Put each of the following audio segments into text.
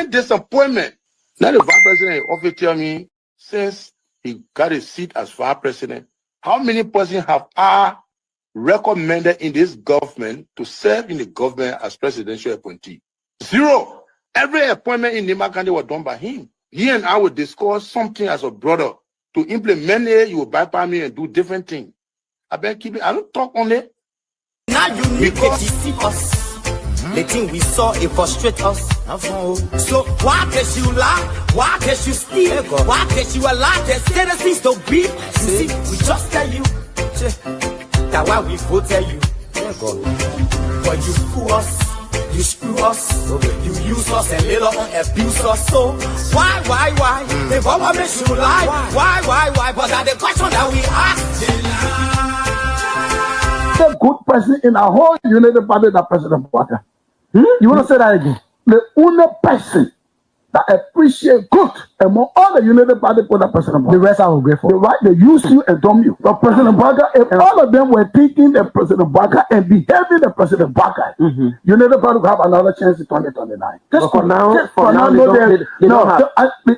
great disappointment. Now the vice president often tell me, since he got a seat as vice president, how many persons have I recommended in this government to serve in the government as presidential appointee? Zero. Every appointment in Nima County was done by him. He and I would discuss something as a brother. To implement it, you will bypass me and do different things. I better keep it. I don't talk on it. Now you need to deceive us. The thing we saw, it frustrate us. So why can't you lie? Why can't you steal? Why can't you allow the citizens to be? You see, we just tell you that why we voted you. But you fool us, you screw us, you use us and later on abuse us. So why? The government makes you lie. Why? But that's the question that we ask. The good person in our whole United Party, that President Bwaka. You want to say that again? The only person that appreciate good among all the United Party for that President Bwaka. The rest are ungrateful. The right, they use you and dumb you. But President Bwaka, if all of them were thinking the President Bwaka and behaving the President Bwaka, United Party will have another chance in 2029. Just for now,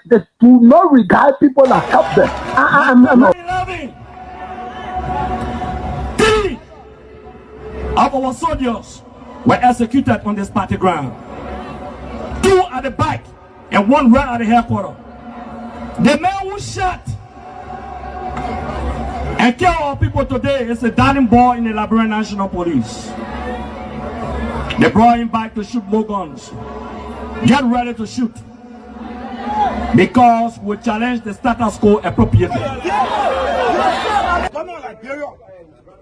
they do not regard people that help them. Of our soldiers were executed on this party ground. 2 at the back and 1 right at the headquarters. The man who shot and killed our people today is a darling boy in the Liberian National Police. They brought him back to shoot more guns. Get ready to shoot. Because we challenge the status quo appropriately.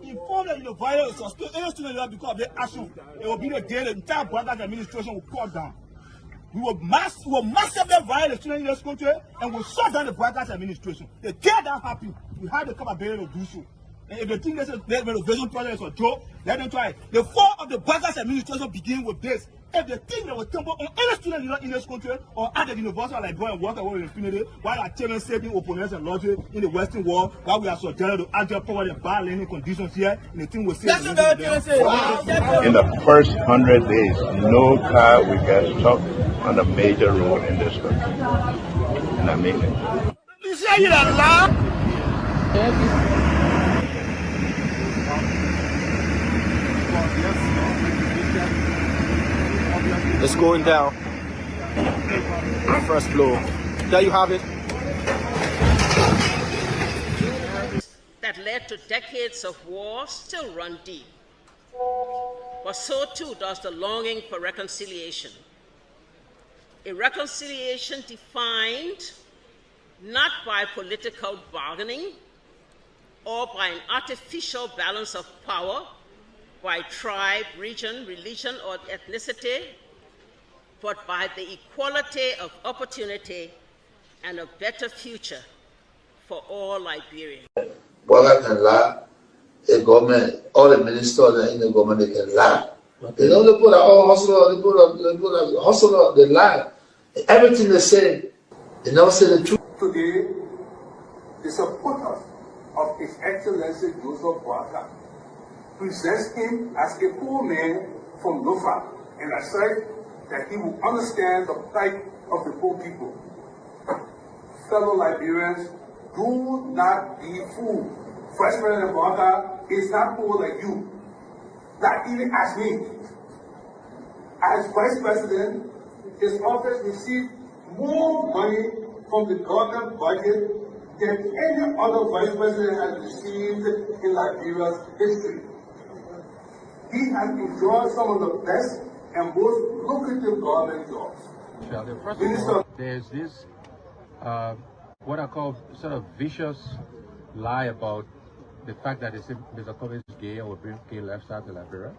Inform that the violence was still any student because of their action. It will be the day the entire Bwaka administration will cut down. We will massively violate the students in this country and will shut down the Bwaka administration. They care that happy. We have the capability to do so. And if they think this renovation project is a joke, let them try it. The fall of the Bwaka administration begins with this. If they think they will tumble on any student in this country or at the university like go and work away with impunity, while our children saving opponents and logic in the Western world, while we are subjected to agile power and bad learning conditions here, and the thing will say. In the first 100 days, no car will get stuck on a major road in this country. And I mean it. It's going down. First floor. There you have it. That led to decades of war still run deep. But so too does the longing for reconciliation. A reconciliation defined not by political bargaining or by an artificial balance of power by tribe, region, religion, or ethnicity, but by the equality of opportunity and a better future for all Liberians. Bwaka can lie, the government, all the ministers in the government, they can lie. They don't put all hustler, they put a hustler, they lie. Everything they say, they never say the truth. Today, the supporters of His Excellency Joseph Bwaka presents him as a poor man from Lofa, and I said that he will understand the plight of the poor people. Fellow Liberians, do not be fooled. Vice President Bwaka is not poor like you, not even as me. As Vice President, his office received more money from the government budget than any other Vice President has received in Liberia's history. He has enjoyed some of the best and most lucrative government jobs. First of all, there's this, what I call sort of vicious lie about the fact that Mr. Kobe is gay or bring gay lifestyle to Liberia.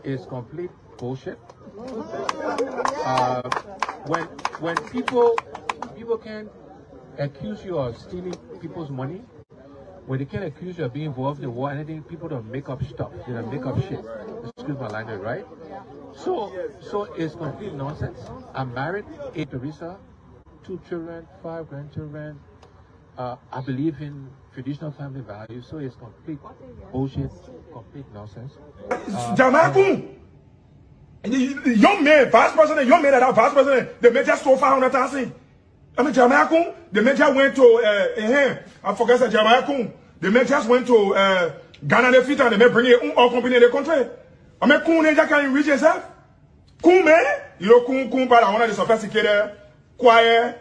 It's complete bullshit. When people can accuse you of stealing people's money, when they can accuse you of being involved in the war, anything, people don't make up stuff. They don't make up shit. Excuse my language, right? So it's complete nonsense. I'm married, 8 Teresa, 2 children, 5 grandchildren. I believe in traditional family values, so it's complete bullshit, complete nonsense. Young man, vice president, young man that vice president, the major stole 500,000. I mean, Jamaica, the major went to, I forget that Jamaica, the majors went to Ghana, the fit, and they may bring it all company in the country. I mean, Kun, they can't reach yourself. Kun, man, you know, Kun, but I want to sophisticated, quiet,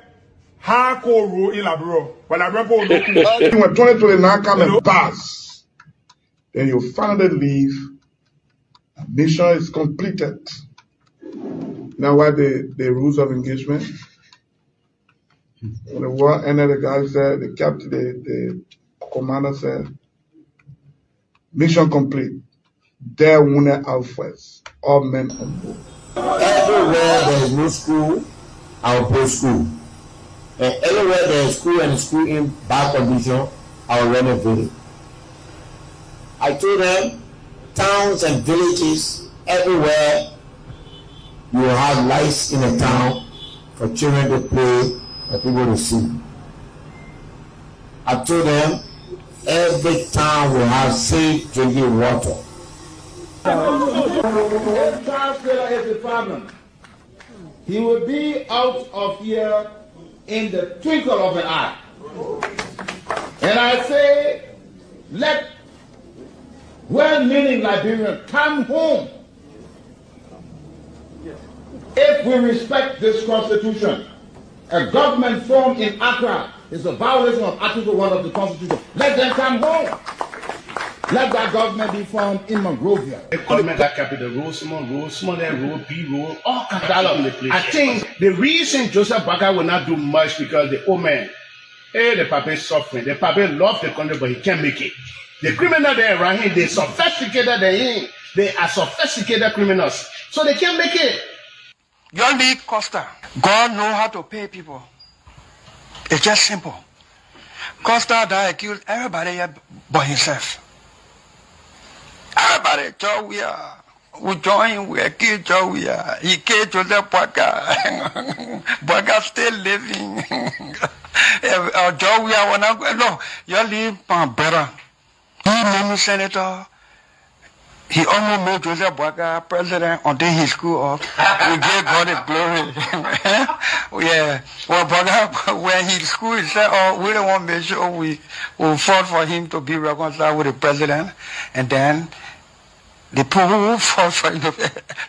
hardcore rule in Labro. But Labro, when 2029 come and pass, then you finally leave. Mission is completed. Now, what the rules of engagement? When the war ended, the guy said, the captain, the commander said, mission complete. There wounded out first. All men on board. Everywhere there is no school, I'll put school. And everywhere there is school and school in bad condition, I'll renovate it. I told them, towns and villages, everywhere you will have lights in a town for children to play and people to see. I told them, every town will have safe drinking water. If Charles Taylor is the problem, he will be out of here in the twinkle of an eye. And I say, let well-meaning Liberians come home. If we respect this constitution, a government formed in Accra is a violation of Article 1 of the Constitution. Let them come home. Let that government be formed in Monrovia. The government that capital rule, small L rule, B rule, all kinds of things. I think the reason Joseph Boakai will not do much because the old man, the papa is suffering. The papa loves the country, but he can't make it. The criminal there around him, they sophisticated than him. They are sophisticated criminals, so they can't make it. Your league Costa, God know how to pay people. It's just simple. Costa that accused everybody here but himself. Everybody, Joe, we join, we accuse Joe, he killed Joseph Boakai. Boakai still living. Joe, no, you leave better. He made me senator. He almost made Joseph Boakai president until he screwed up. We gave God the glory. Yeah. Well, Boakai, when he screwed, he said, oh, we don't want to make sure we will fought for him to be reconciled with the president. And then the people who fought for him.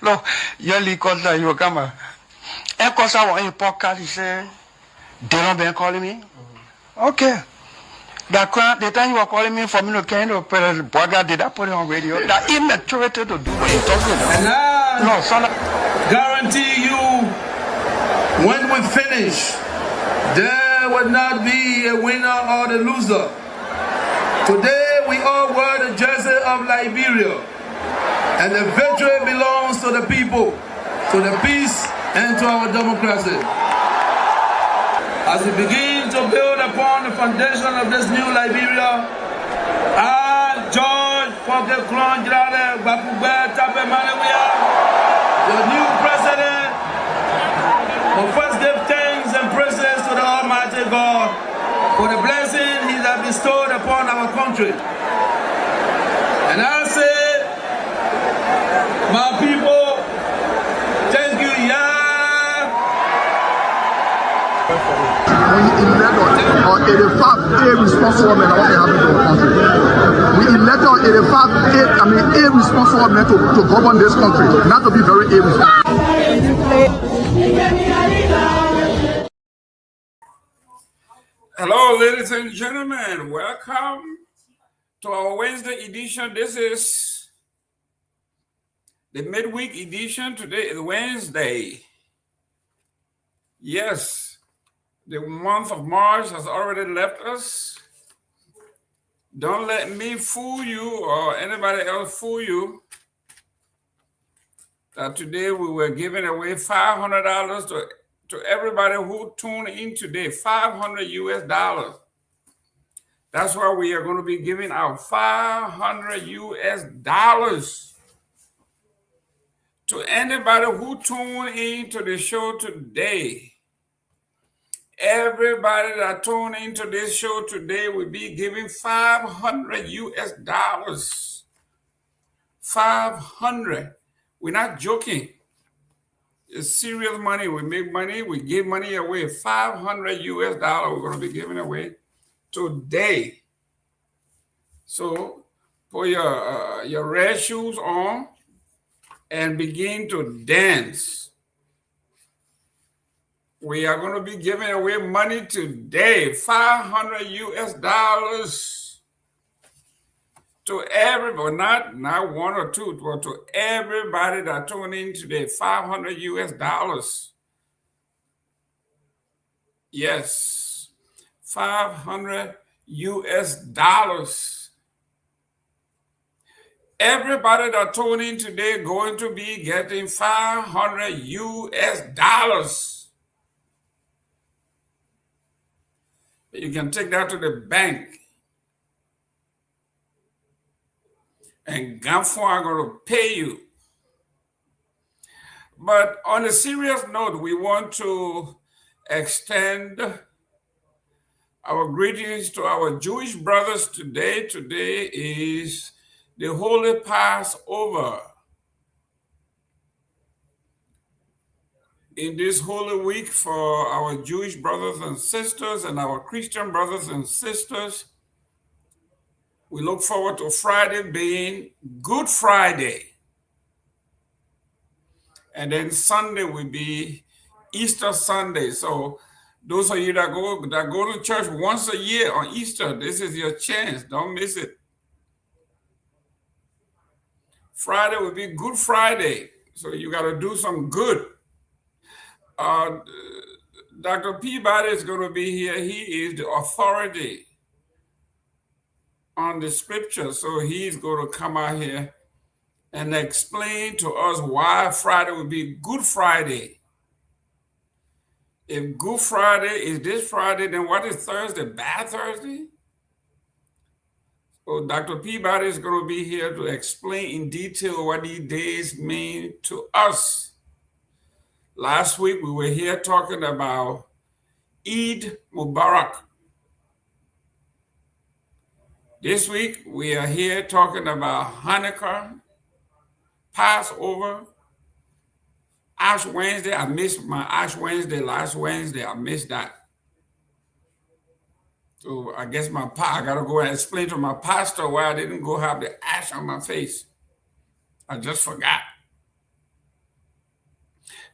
Look, your league Costa, you will come. And Costa was in a podcast, he said, they don't been calling me. Okay. The time you were calling me for me to kind of Boakai, did I put it on radio? That immaturity to do what you're talking about. And I guarantee you, when we finish, there will not be a winner or the loser. Today we all wear the jersey of Liberia, and the victory belongs to the people, to the peace and to our democracy. As we begin to build upon the foundation of this new Liberia, I, George Seleke Kromah, the new president, will first give thanks and praises to the Almighty God for the blessing He has bestowed upon our country. And I say, my people, thank you, We elect on 85 irresponsible men what they happen to the country. We elect on 85 irresponsible men to govern this country, not to be very irresponsible. Hello, ladies and gentlemen. Welcome to our Wednesday edition. This is the midweek edition. Today is Wednesday. Yes, the month of March has already left us. Don't let me fool you or anybody else fool you that today we were giving away $500 to everybody who tuned in today. $500 US. That's why we are going to be giving out $500 US to anybody who tuned in to the show today. Everybody that tuned into this show today will be giving $500 US. 500. We're not joking. It's serious money. We make money. We give money away. $500 US we're going to be giving away today. So put your red shoes on and begin to dance. We are going to be giving away money today, $500 US to everybody, not one or two, but to everybody that tuned in today, $500 US. Yes, $500 US. Everybody that tuned in today going to be getting $500 US. You can take that to the bank. And Garguah are going to pay you. But on a serious note, we want to extend our greetings to our Jewish brothers today. Today is the Holy Passover. In this Holy Week for our Jewish brothers and sisters and our Christian brothers and sisters, we look forward to Friday being Good Friday. And then Sunday will be Easter Sunday. So those of you that go to church once a year on Easter, this is your chance. Don't miss it. Friday will be Good Friday. So you got to do some good. Dr. Peabody is going to be here. He is the authority on the scripture. So he's going to come out here and explain to us why Friday will be Good Friday. If Good Friday is this Friday, then what is Thursday? Bad Thursday? So Dr. Peabody is going to be here to explain in detail what these days mean to us. Last week, we were here talking about Eid Mubarak. This week, we are here talking about Hanukkah, Passover, Ash Wednesday. I missed my Ash Wednesday last Wednesday. I missed that. So I guess I got to go and explain to my pastor why I didn't go have the ash on my face. I just forgot.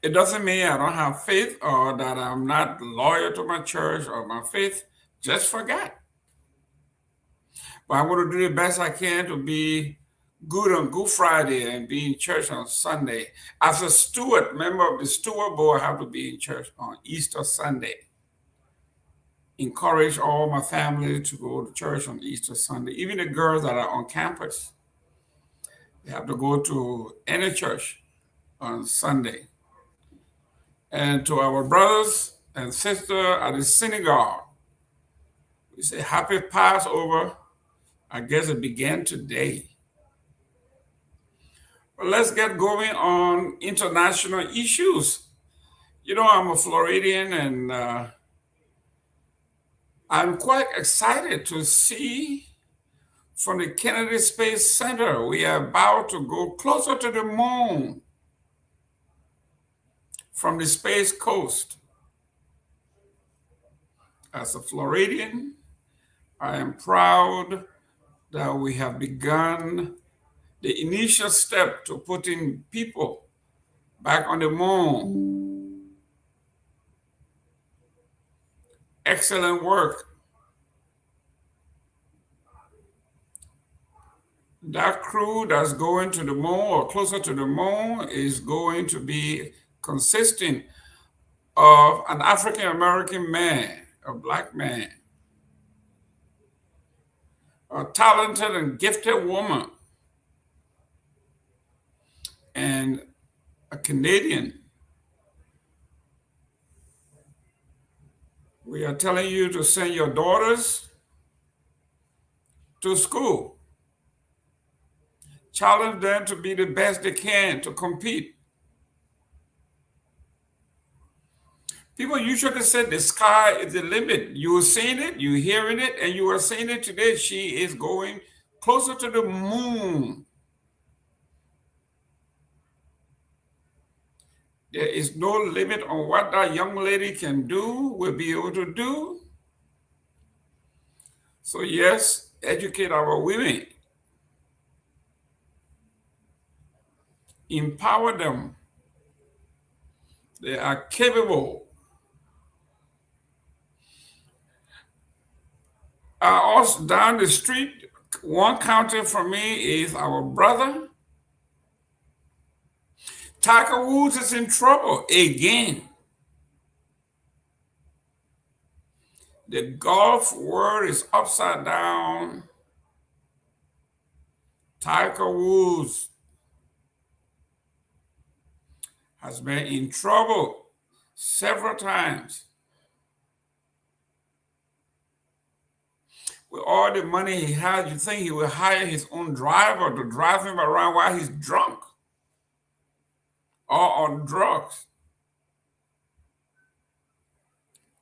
It doesn't mean I don't have faith or that I'm not loyal to my church or my faith. Just forgot. But I'm going to do the best I can to be good on Good Friday and be in church on Sunday. As a steward, member of the steward board, I have to be in church on Easter Sunday. Encourage all my family to go to church on Easter Sunday. Even the girls that are on campus, they have to go to any church on Sunday. And to our brothers and sisters at the synagogue, we say happy Passover. I guess it began today. But let's get going on international issues. You know, I'm a Floridian, and I'm quite excited to see from the Kennedy Space Center, we are about to go closer to the moon from the Space Coast. As a Floridian, I am proud that we have begun the initial step to putting people back on the moon. Excellent work. That crew that's going to the moon or closer to the moon is going to be consisting of an African-American man, a black man, a talented and gifted woman, and a Canadian. We are telling you to send your daughters to school. Challenge them to be the best they can to compete. People usually say the sky is the limit. You are seeing it, you're hearing it, and you are seeing it today. She is going closer to the moon. There is no limit on what that young lady can do, will be able to do. So yes, educate our women. Empower them. They are capable. Also down the street, one county from me is our brother. Tiger Woods is in trouble again. The golf world is upside down. Tiger Woods has been in trouble several times. With all the money he has, you think he will hire his own driver to drive him around while he's drunk or on drugs.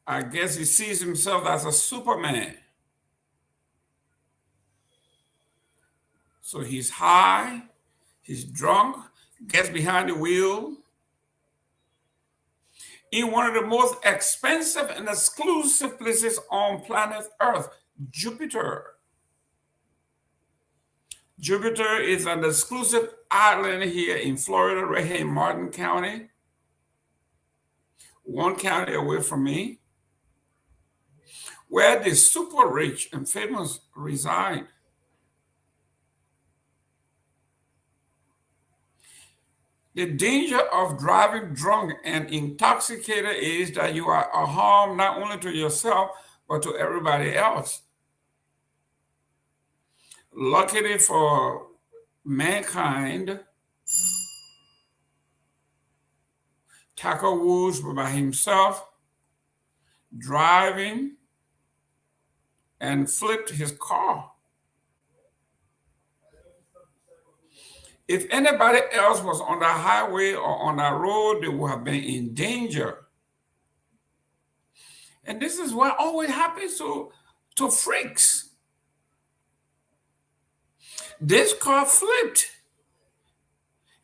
I guess he sees himself as a Superman. So he's high, he's drunk, gets behind the wheel in one of the most expensive and exclusive places on planet Earth, Jupiter. Jupiter is an exclusive island here in Florida, right here in Martin County, one county away from me, where the super rich and famous reside. The danger of driving drunk and intoxicated is that you are a harm not only to yourself, but to everybody else. Luckily for mankind, Tiger Woods was by himself driving and flipped his car. If anybody else was on the highway or on the road, they would have been in danger. And this is what always happens to freaks. This car flipped.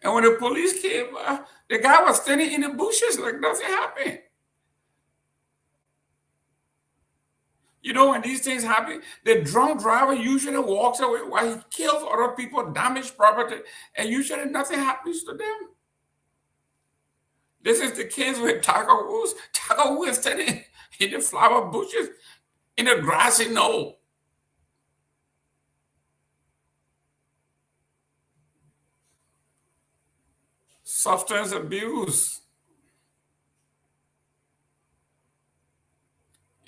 And when the police came, the guy was standing in the bushes like nothing happened. You know, when these things happen, the drunk driver usually walks away while he kills other people, damages property, and usually nothing happens to them. This is the case with Tiger Woods. Tiger Woods standing in the flower bushes in a grassy knoll. Substance abuse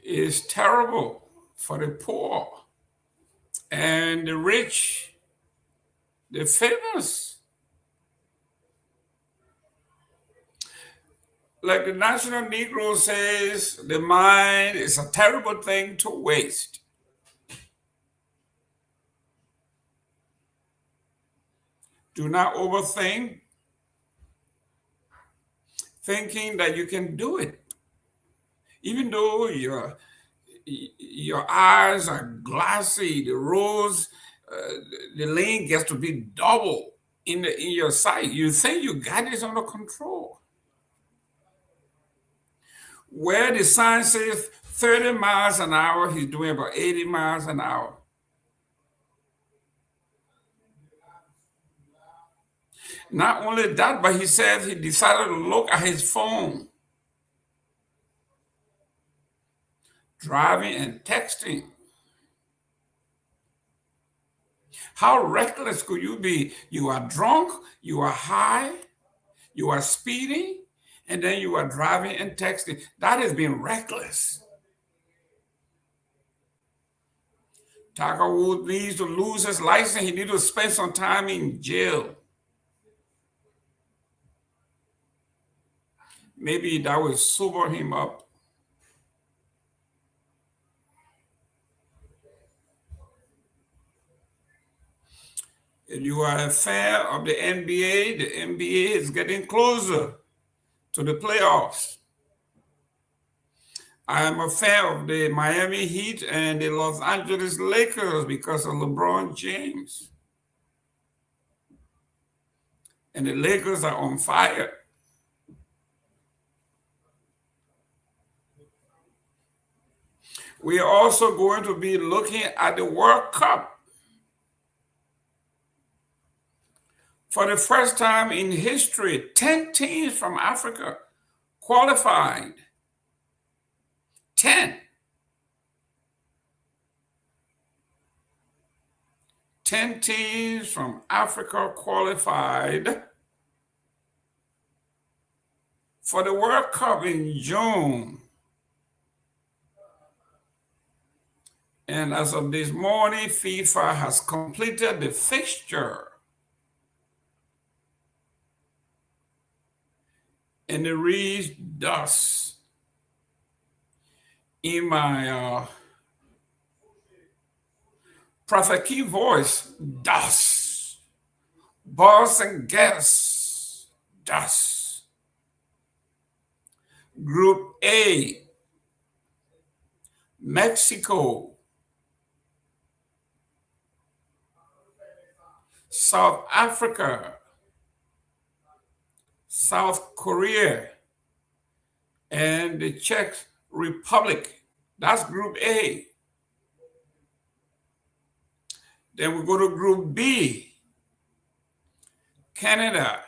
is terrible for the poor and the rich, the famous. Like the National Negro says, the mind is a terrible thing to waste. Do not overthink, thinking that you can do it. Even though your eyes are glassy, the roads, the lane gets to be double in your sight. You think you got this under control. Where the sign says 30 miles an hour, he's doing about 80 miles an hour. Not only that, but he says he decided to look at his phone, driving and texting. How reckless could you be? You are drunk, you are high, you are speeding, and then you are driving and texting. That is being reckless. Tiger Woods needs to lose his license. He needs to spend some time in jail. Maybe that will sober him up. If you are a fan of the NBA is getting closer to the playoffs. I am a fan of the Miami Heat and the Los Angeles Lakers because of LeBron James. And the Lakers are on fire. We are also going to be looking at the World Cup. For the first time in history, 10 teams from Africa qualified. 10 teams from Africa qualified for the World Cup in June. And as of this morning, FIFA has completed the fixture. And it reads thus in my Prophet Key voice, thus. Boss and guess, thus. Group A, Mexico, South Africa, South Korea, and the Czech Republic. That's Group A. Then we go to Group B, Canada,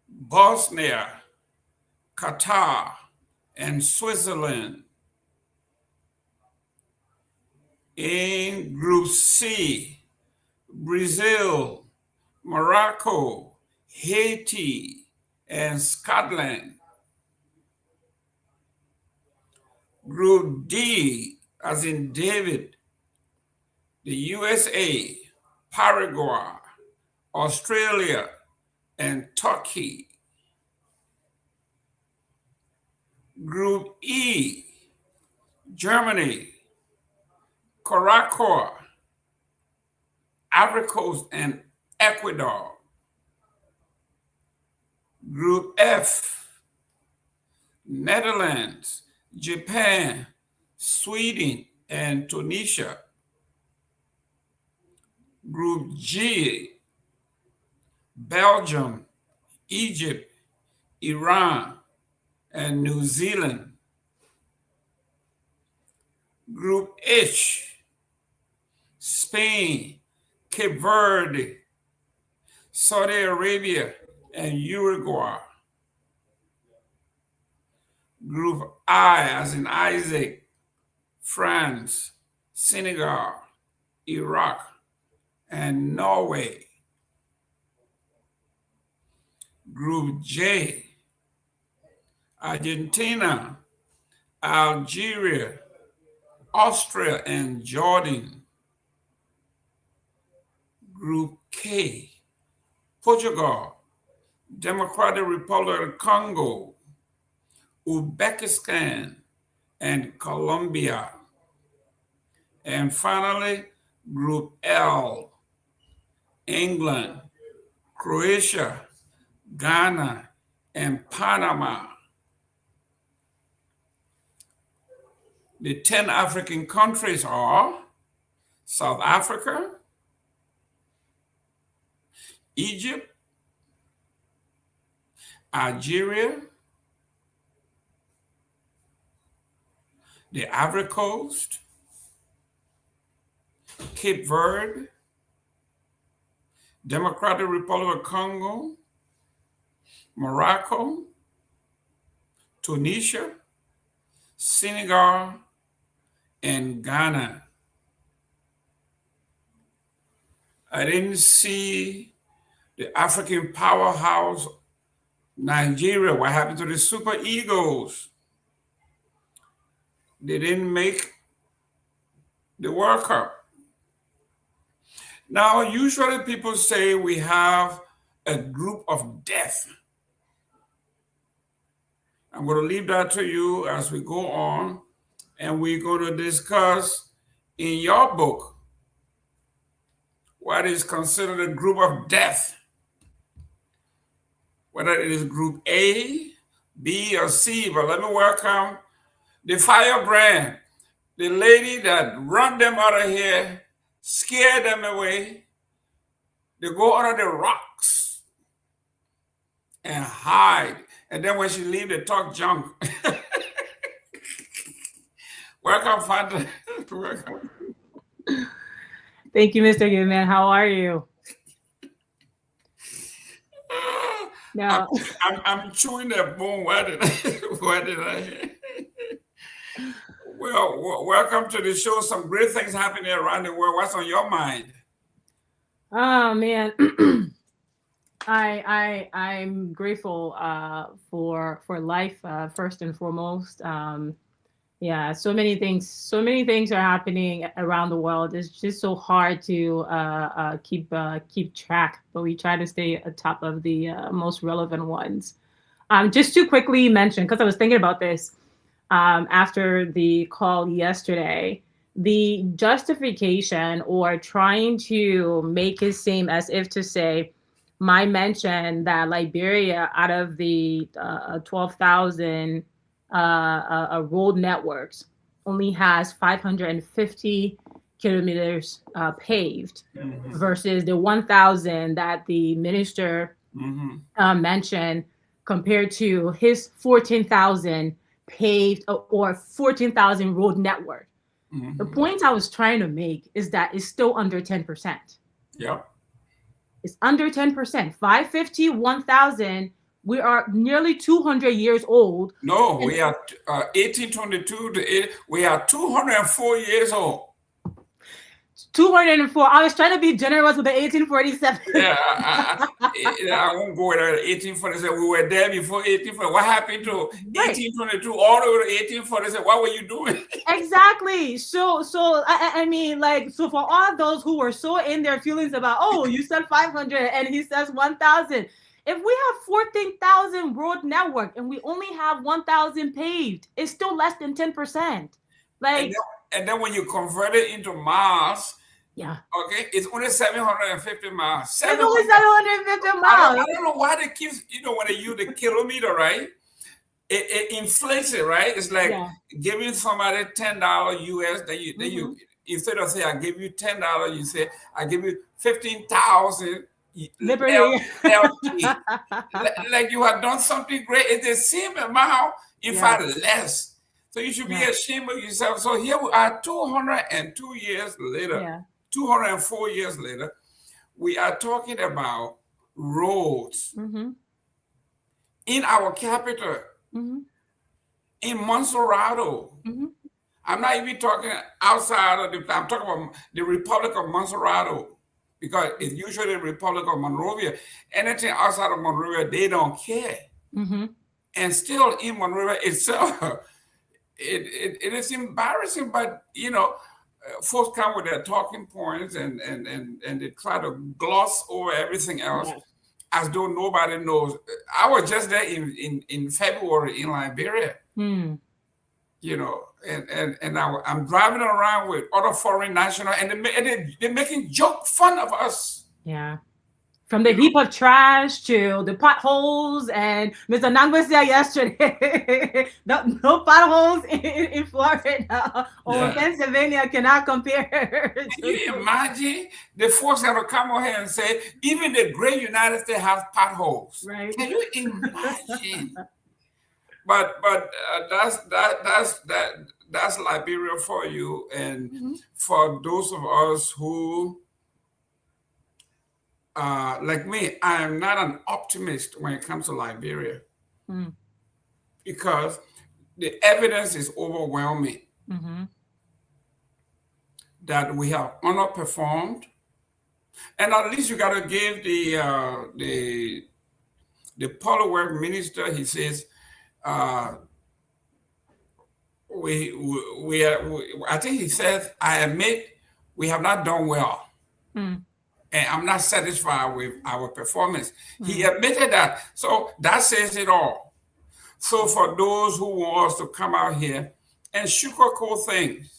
Bosnia, Qatar, and Switzerland. In Group C, Brazil, Morocco, Haiti, and Scotland. Group D, as in David, the USA, Paraguay, Australia, and Turkey. Group E, Germany, Curacao, Ivory Coast, and Ecuador. Group F, Netherlands, Japan, Sweden, and Tunisia. Group G, Belgium, Egypt, Iran, and New Zealand. Group H, Spain, Cape Verde, Saudi Arabia, and Uruguay. Group I, as in Isaac, France, Senegal, Iraq, and Norway. Group J, Argentina, Algeria, Austria, and Jordan. Group K, Portugal, Democratic Republic of Congo, Uzbekistan, and Colombia. And finally, Group L, England, Croatia, Ghana, and Panama. The 10 African countries are South Africa, Egypt, Algeria, the Ivory Coast, Cape Verde, Democratic Republic of Congo, Morocco, Tunisia, Senegal, and Ghana. I didn't see the African powerhouse, Nigeria. What happened to the Super Eagles? They didn't make the World Cup. Now, usually people say we have a group of death. I'm going to leave that to you as we go on, and we're going to discuss in your book what is considered a group of death, whether it is group A, B, or C. But let me welcome the firebrand, the lady that run them out of here, scare them away. They go under the rocks and hide. And then when she leave, they talk junk. Welcome Welcome, Fanta. Welcome. Thank you, Mr. Gayman. How are you? No. I'm chewing that bone. Why did I? Well, welcome to the show. Some great things happening around the world. What's on your mind? Oh man, I'm grateful for life first and foremost. Yeah, so many things are happening around the world. It's just so hard to keep track, but we try to stay atop of the most relevant ones. Just to quickly mention, because I was thinking about this after the call yesterday, the justification or trying to make it seem as if to say my mention that Liberia, out of the 12,000 road networks, only has 550 kilometers paved versus the 1,000 that the minister mentioned, compared to his 14,000 paved or 14,000 road network. The point I was trying to make is that it's still under 10%. Yep. It's under 10%. 550, 1,000. We are nearly 200 years old. No, we are 1822. We are 204 years old. 204. I was trying to be generous with the 1847. Yeah, I won't go with 1847. We were there before 1847. What happened to 1822 all the way to 1847? What were you doing? Exactly. So I mean, like, so for all those who were so in their feelings about, oh, you said 500 and he says 1,000. If we have 14,000 road network and we only have 1,000 paved, it's still less than 10%. Like, and then when you convert it into miles, yeah, okay, it's only 750 miles. It's only 750 miles. I don't know why they keep, when they use the kilometer, right? It inflates it, right? It's like giving somebody $10 US. Then you instead of say I give you $10, you say I give you 15,000. Liberty. Like you have done something great. It's the same amount, in fact, less. So you should be ashamed of yourself. So here we are 202 years later, 204 years later, we are talking about roads in our capital, in Monserrado. I'm not even talking outside of I'm talking about the Republic of Monserrado, because it's usually the Republic of Monrovia. Anything outside of Monrovia, they don't care. And still in Monrovia itself, it is embarrassing, but folks come with their talking points and they try to gloss over everything else as though nobody knows. I was just there in February in Liberia, and I'm driving around with other foreign nationals, and they're making fun of us. Yeah. From the heap of trash to the potholes, and Mr. Nagbe said yesterday, no potholes in Florida or Pennsylvania cannot compare. Can you imagine the folks that will come over here and say, even the great United States has potholes? Right? Can you imagine? But that's Liberia for you, and for those of us who. Like me, I am not an optimist when it comes to Liberia because the evidence is overwhelming that we have underperformed, and at least you got to give the public work minister. He says I think he says, I admit we have not done well. And I'm not satisfied with our performance. He admitted that. So that says it all. So for those who want us to come out here and sugarcoat things,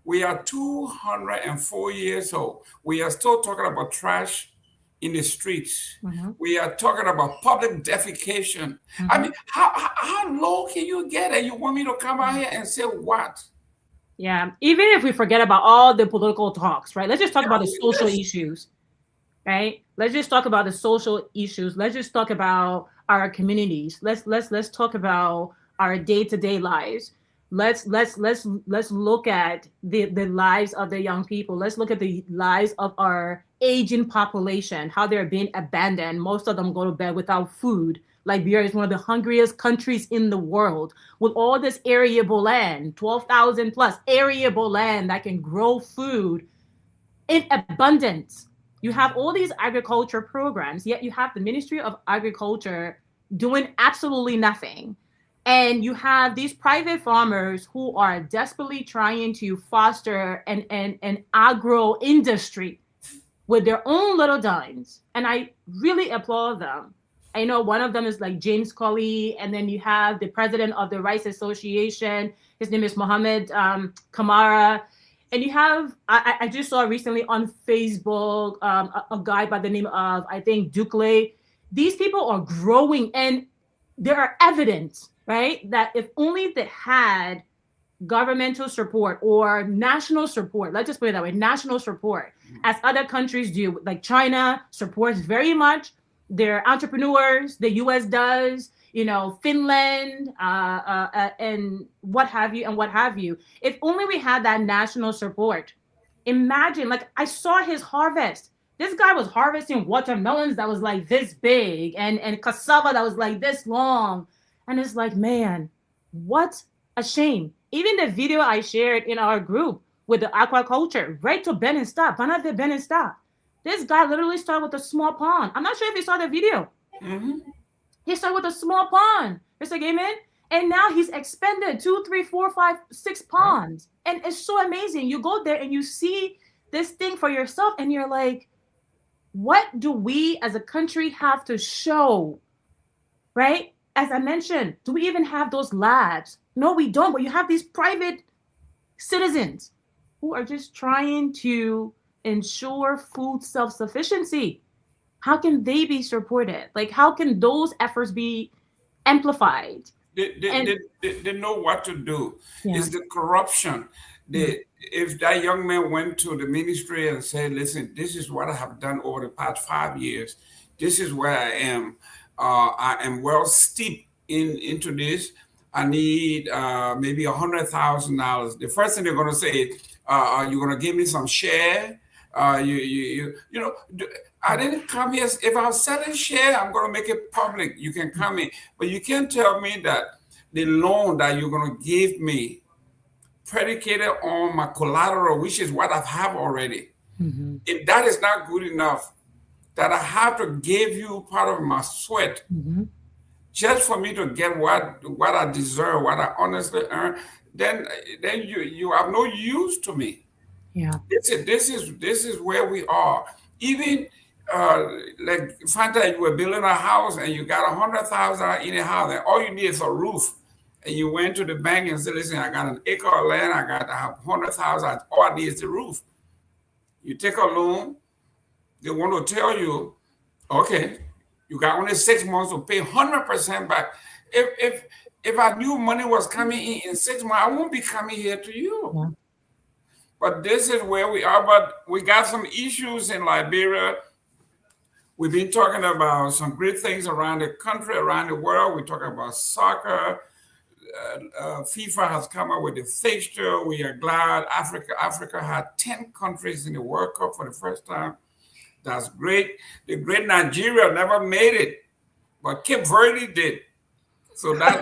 we are 204 years old. We are still talking about trash in the streets. We are talking about public defecation. I mean, how low can you get? And you want me to come out here and say what? Yeah, even if we forget about all the political talks, right? Let's just talk about the social issues, right? Let's just talk about the social issues. Let's just talk about our communities. Let's talk about our day-to-day lives. let's look at the lives of the young people. Let's look at the lives of our aging population, how they're being abandoned. Most of them go to bed without food. Liberia is one of the hungriest countries in the world, with all this arable land, 12,000 plus arable land that can grow food in abundance. You have all these agriculture programs, yet you have the Ministry of Agriculture doing absolutely nothing. And you have these private farmers who are desperately trying to foster an agro industry with their own little dimes. And I really applaud them. I know one of them is like James Colley, and then you have the president of the Rice Association. His name is Mohammed Kamara. And you have, I just saw recently on Facebook, a guy by the name of, I think, Dukle. These people are growing, and there are evidence, right, that if only they had governmental support or national support, let's just put it that way, national support, as other countries do, like China supports very much their entrepreneurs, the US does, you know, Finland, and what have you. If only we had that national support. Imagine, like, I saw his harvest. This guy was harvesting watermelons that was like this big and cassava that was like this long. And it's like, man, what a shame. Even the video I shared in our group with the aquaculture, right to Ben and Stop, Banate Ben and Stop. This guy literally started with a small pond. I'm not sure if you saw the video. Mm-hmm. He started with a small pond, Mr. Gayman, and now he's expanded 2, 3, 4, 5, 6 ponds. And it's so amazing. You go there and you see this thing for yourself, and you're like, what do we as a country have to show, right? As I mentioned, do we even have those labs? No, we don't, but you have these private citizens who are just trying to ensure food self-sufficiency. How can they be supported? Like, how can those efforts be amplified? They know what to do. Yeah. It's the corruption. If that young man went to the ministry and said, listen, this is what I have done over the past 5 years. This is where I am. I am well steeped into this. I need maybe $100,000. The first thing they're going to say is, you're going to give me some share. You know, I didn't come here. If I was selling share, I'm going to make it public. You can come in. But you can't tell me that the loan that you're going to give me predicated on my collateral, which is what I have already. Mm-hmm. If that is not good enough, that I have to give you part of my sweat, mm-hmm. just for me to get what I deserve, what I honestly earn, then you have no use to me. Yeah, this is where we are. Even like Fanta, you were building a house and you got $100,000 in a house, and all you need is a roof. And you went to the bank and said, "Listen, I got an acre of land. I have $100,000. All I need is the roof." You take a loan. They want to tell you, "Okay, you got only 6 months to pay 100% back." If I knew money was coming in 6 months, I won't be coming here to you. Yeah. But this is where we are. But we got some issues in Liberia. We've been talking about some great things around the country, around the world. We're talking about soccer. FIFA has come up with a fixture. We are glad Africa had 10 countries in the World Cup for the first time. That's great. The great Nigeria never made it, but Cape Verde did. So that's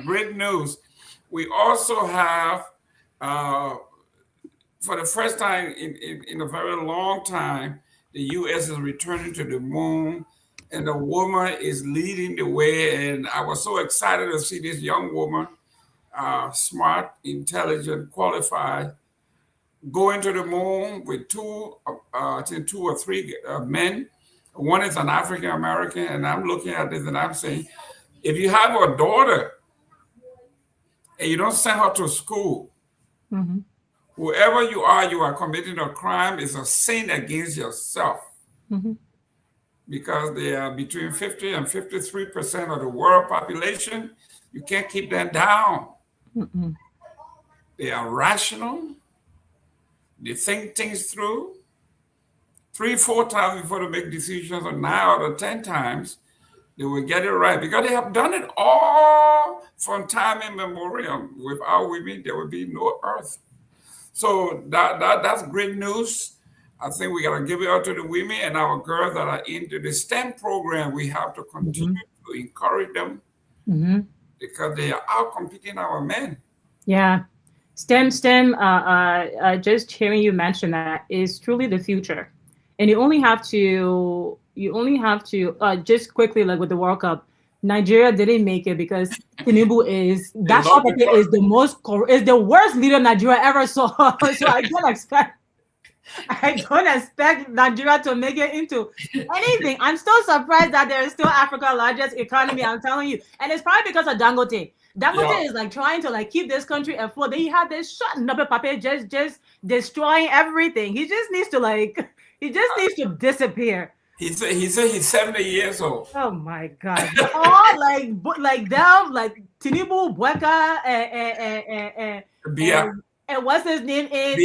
great news. We also have, for the first time in a very long time, the U.S. is returning to the moon, and the woman is leading the way. And I was so excited to see this young woman, smart, intelligent, qualified, going to the moon with two or three men. One is an African American, and I'm looking at this and I'm saying, if you have a daughter and you don't send her to school, mm-hmm. whoever you are committing a crime. Is a sin against yourself. Mm-hmm. Because they are between 50 and 53% of the world population. You can't keep them down. Mm-hmm. They are rational. They think things through 3-4 times before they make decisions, or 9 out of 10 times. They will get it right because they have done it all from time immemorial. Without women, there will be no earth. So that's great news. I think we got to give it out to the women and our girls that are into the STEM program. We have to continue to encourage them because they are out competing our men. Yeah. STEM, just hearing you mention that is truly the future. And you only have to just quickly, like with the World Cup, Nigeria didn't make it because Tinubu is the worst leader Nigeria ever saw. So I don't expect Nigeria to make it into anything. I'm still surprised that there is still Africa's largest economy. I'm telling you, and it's probably because of Dangote. Dangote is like trying to like keep this country afloat. Then you have this shut Nagbe Pape just destroying everything. He just needs to disappear. He said he's 70 years old. Oh my God! All like them, like Tinubu, Bweka, and what's his name in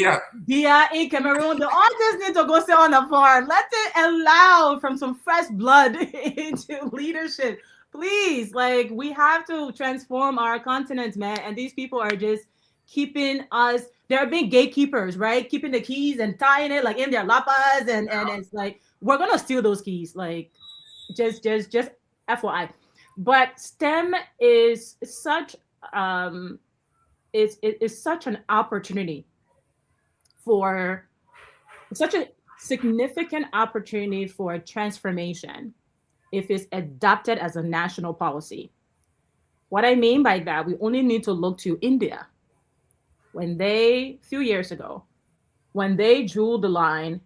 Bia in Cameroon. They all just need to go sit on the farm. Let it allow from some fresh blood into leadership. Please, like we have to transform our continent, man. And these people are just keeping us. They're being gatekeepers, right? Keeping the keys and tying it like in their lapas, and it's like we're gonna steal those keys. Like, just FYI. But STEM is such is such an opportunity for such a significant opportunity for transformation if it's adopted as a national policy. What I mean by that, we only need to look to India. When they, a few years ago, when they drew the line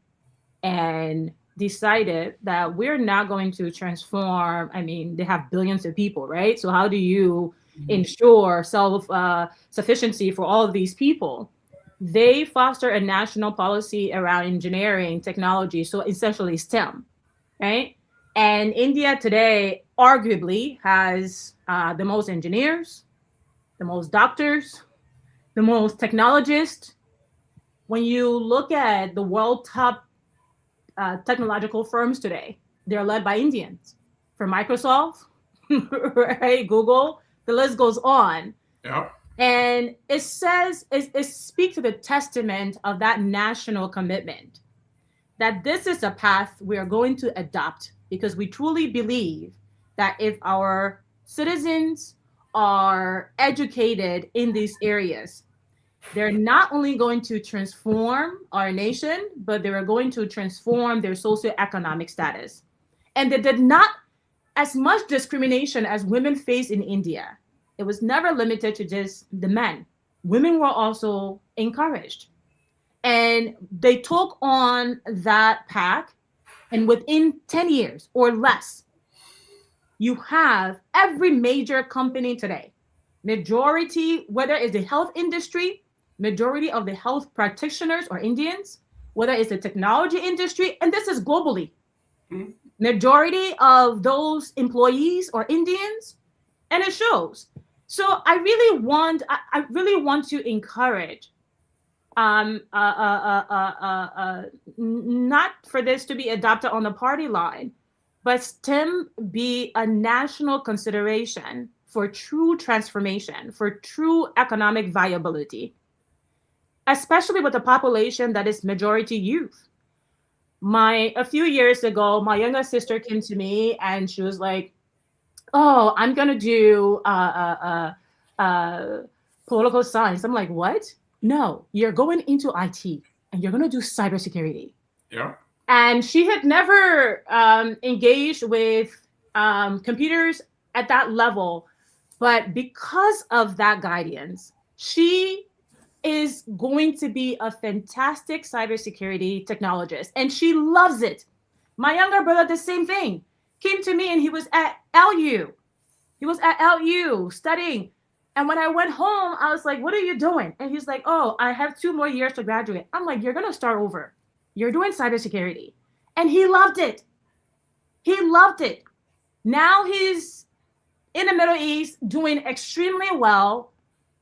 and decided that we're not going to transform, I mean, they have billions of people, right? So how do you ensure self-sufficiency for all of these people? They foster a national policy around engineering, technology, so essentially STEM, right? And India today arguably has the most engineers, the most doctors, the most technologists. When you look at the world top technological firms today, they're led by Indians. From Microsoft, right, Google, the list goes on. Yeah. And it speaks to the testament of that national commitment, that this is a path we are going to adopt, because we truly believe that if our citizens are educated in these areas, they're not only going to transform our nation, but they are going to transform their socioeconomic status. And they did not, as much discrimination as women face in India, it was never limited to just the men. Women were also encouraged. And they took on that path, and within 10 years or less, you have every major company today, majority, whether it's the health industry, majority of the health practitioners are Indians, whether it's the technology industry, and this is globally. Majority of those employees are Indians, and it shows. So I really want to encourage, not for this to be adopted on the party line, but STEM be a national consideration for true transformation, for true economic viability, especially with a population that is majority youth. A few years ago, my younger sister came to me and she was like, "Oh, I'm gonna do political science." I'm like, "What? No, you're going into IT and you're gonna do cybersecurity." Yeah. And she had never engaged with computers at that level, but because of that guidance, she is going to be a fantastic cybersecurity technologist, and she loves it. My younger brother, the same thing, came to me and he was at LU. He was at LU studying. And when I went home, I was like, "What are you doing?" And he's like, "Oh, I have 2 more years to graduate." I'm like, "You're going to start over. You're doing cybersecurity." And he loved it. He loved it. Now he's in the Middle East doing extremely well.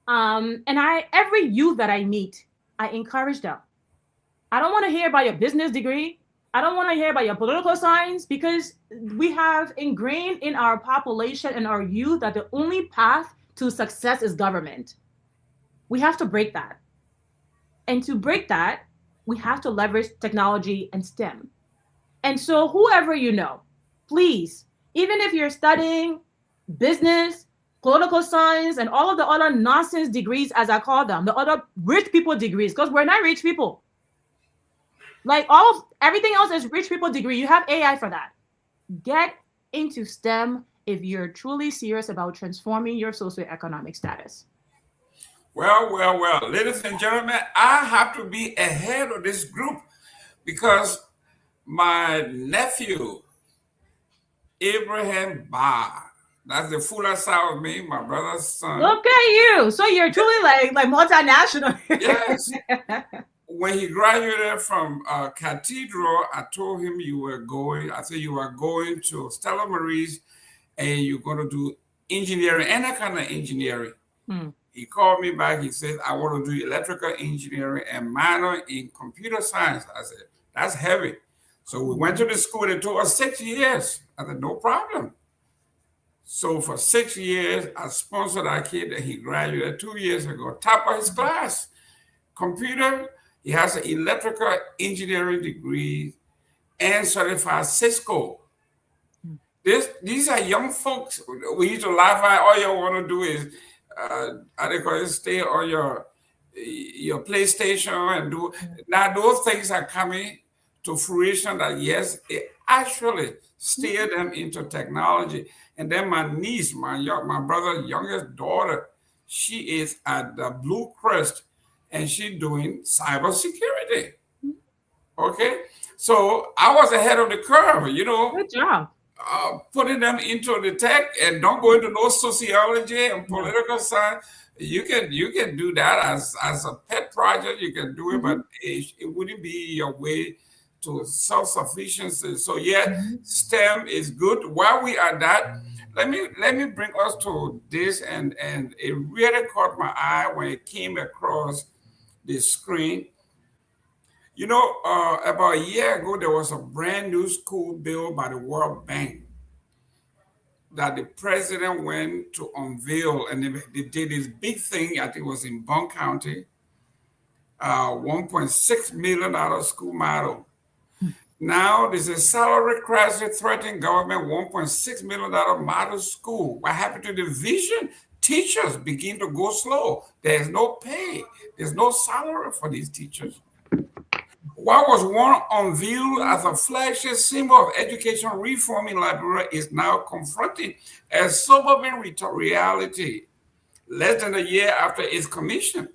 And every youth that I meet, I encourage them. I don't want to hear about your business degree. I don't want to hear about your political science, because we have ingrained in our population and our youth that the only path to success is government. We have to break that. And to break that, we have to leverage technology and STEM. And so whoever you know, please, even if you're studying business, political science, and all of the other nonsense degrees, as I call them, the other rich people degrees, because we're not rich people. Like everything else is rich people degree. You have AI for that. Get into STEM if you're truly serious about transforming your socioeconomic status. Well, ladies and gentlemen, I have to be ahead of this group because my nephew, Abraham Barr, that's the fuller side of me, my brother's son. Look at you. So you're truly like multinational. Yes. When he graduated from Cathedral, I told him I said you are going to Stella Marie's and you're going to do engineering, any kind of engineering. He called me back. He said, I want to do electrical engineering and minor in computer science. I said, that's heavy. So we went to the school. It took us 6 years. I said, no problem. So for 6 years, I sponsored our kid that he graduated 2 years ago, top of his class. Computer, he has an electrical engineering degree and certified Cisco. These are young folks. We used to laugh at, all you want to do is, stay on your PlayStation and do. Now those things are coming to fruition that yes, it actually steer them into technology. And then my niece, my brother's youngest daughter, she is at the Blue Crest and she's doing cybersecurity. Okay, so I was ahead of the curve, Good job. Putting them into the tech and don't go into no sociology and political science. You can do that as a pet project. You can do it, but it wouldn't be your way to self-sufficiency. So STEM is good. While we are that, let me bring us to this, and it really caught my eye when it came across the screen. About a year ago, there was a brand new school bill by the World Bank that the president went to unveil, and they did this big thing. I think it was in Bond County, $1.6 million school model. Now there's a salary crisis threatening government $1.6 million model school. What happened to the vision? Teachers begin to go slow. There's no pay. There's no salary for these teachers. What was once unveiled as a flagship symbol of education reform in Liberia is now confronting a sobering reality. Less than a year after its commission,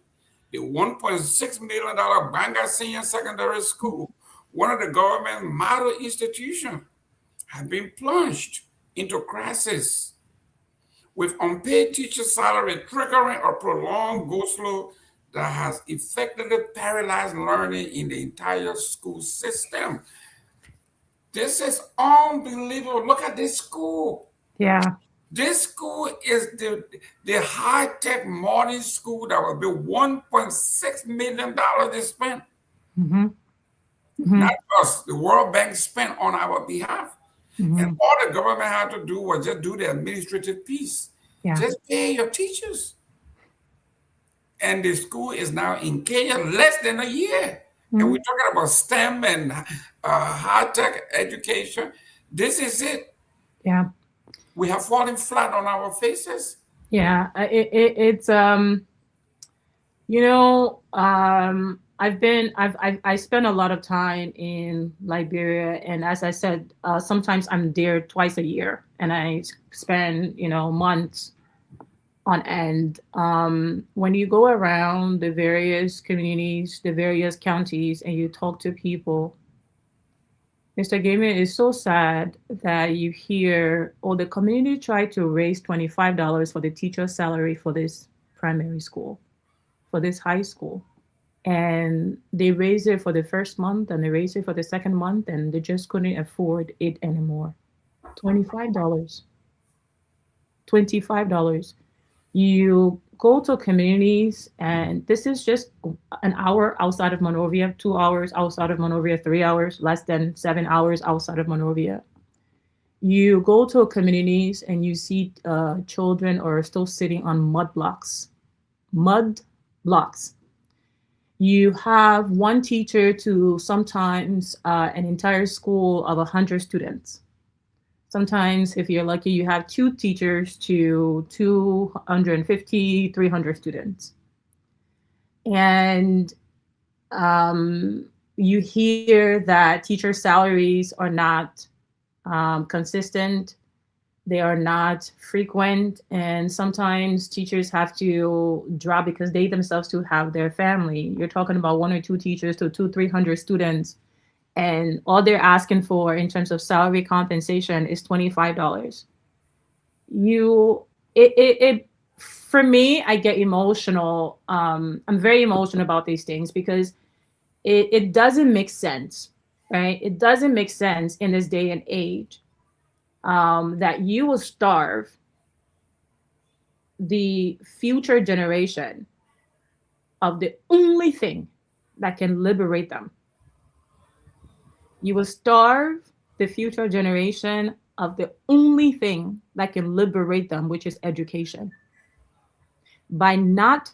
the $1.6 million Banga Senior Secondary School, one of the government model institutions, has been plunged into crisis, with unpaid teacher salary triggering a prolonged go-slow that has effectively paralyzed learning in the entire school system. This is unbelievable. Look at this school. Yeah. This school is the high-tech modern school that will be $1.6 million they spent. Not us, the World Bank spent on our behalf. And all the government had to do was just do the administrative piece. Just pay your teachers. And the school is now in Kenya less than a year. And we're talking about STEM and high-tech education. This is it. Yeah. We have fallen flat on our faces. Yeah. I spent a lot of time in Liberia, and as I said, sometimes I'm there twice a year, and I spend months on end. When you go around the various communities, the various counties, and you talk to people, Mr. Gayman, is so sad that you hear, the community tried to raise $25 for the teacher's salary for this primary school, for this high school. And they raised it for the first month, and they raised it for the second month, and they just couldn't afford it anymore. $25. $25. You go to communities, and this is just an hour outside of Monrovia, 2 hours outside of Monrovia, 3 hours, less than 7 hours outside of Monrovia. You go to communities and you see children are still sitting on mud blocks. Mud blocks. You have one teacher to sometimes an entire school of 100 students. Sometimes, if you're lucky, you have two teachers to 250, 300 students. And you hear that teacher salaries are not consistent. They are not frequent. And sometimes teachers have to drop because they themselves too have their family. You're talking about 1 or 2 teachers to 200-300 students. And all they're asking for in terms of salary compensation is $25. For me, I get emotional. I'm very emotional about these things because it doesn't make sense, right? It doesn't make sense in this day and age that you will starve the future generation of the only thing that can liberate them. You will starve the future generation of the only thing that can liberate them, which is education, by not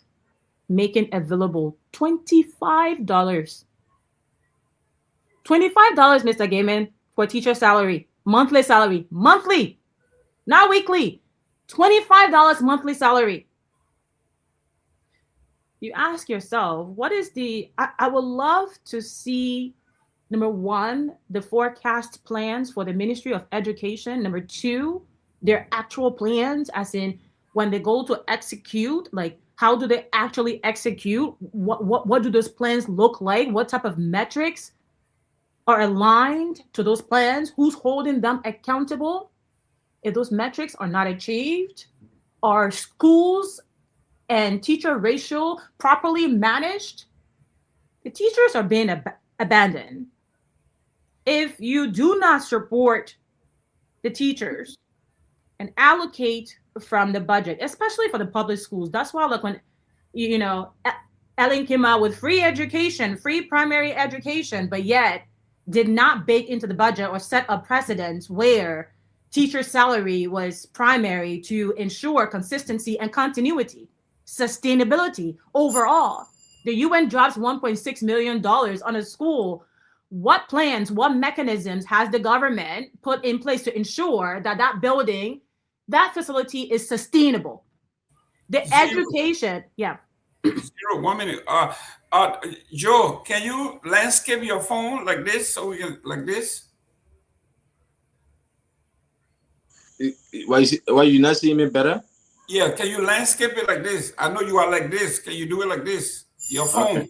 making available $25. $25, Mr. Gayman, for teacher salary, monthly salary, monthly, not weekly, $25 monthly salary. You ask yourself, what is I would love to see, number one, the forecast plans for the Ministry of Education. Number two, their actual plans, as in when they go to execute, like how do they actually execute? What do those plans look like? What type of metrics are aligned to those plans? Who's holding them accountable? If those metrics are not achieved, are schools and teacher ratio properly managed? The teachers are being abandoned. If you do not support the teachers and allocate from the budget, especially for the public schools, that's why, like, when Ellen came out with free education, free primary education, but yet did not bake into the budget or set a precedent where teacher salary was primary to ensure consistency and continuity, sustainability overall. The UN drops $1.6 million on a school. What plans, what mechanisms has the government put in place to ensure that that building, that facility is sustainable? The education, yeah. 1 minute. Joe, can you landscape your phone like this so we can, like this? Why you not seeing me better? Yeah, can you landscape it like this? I know you are like this. Can you do it like this? Your phone.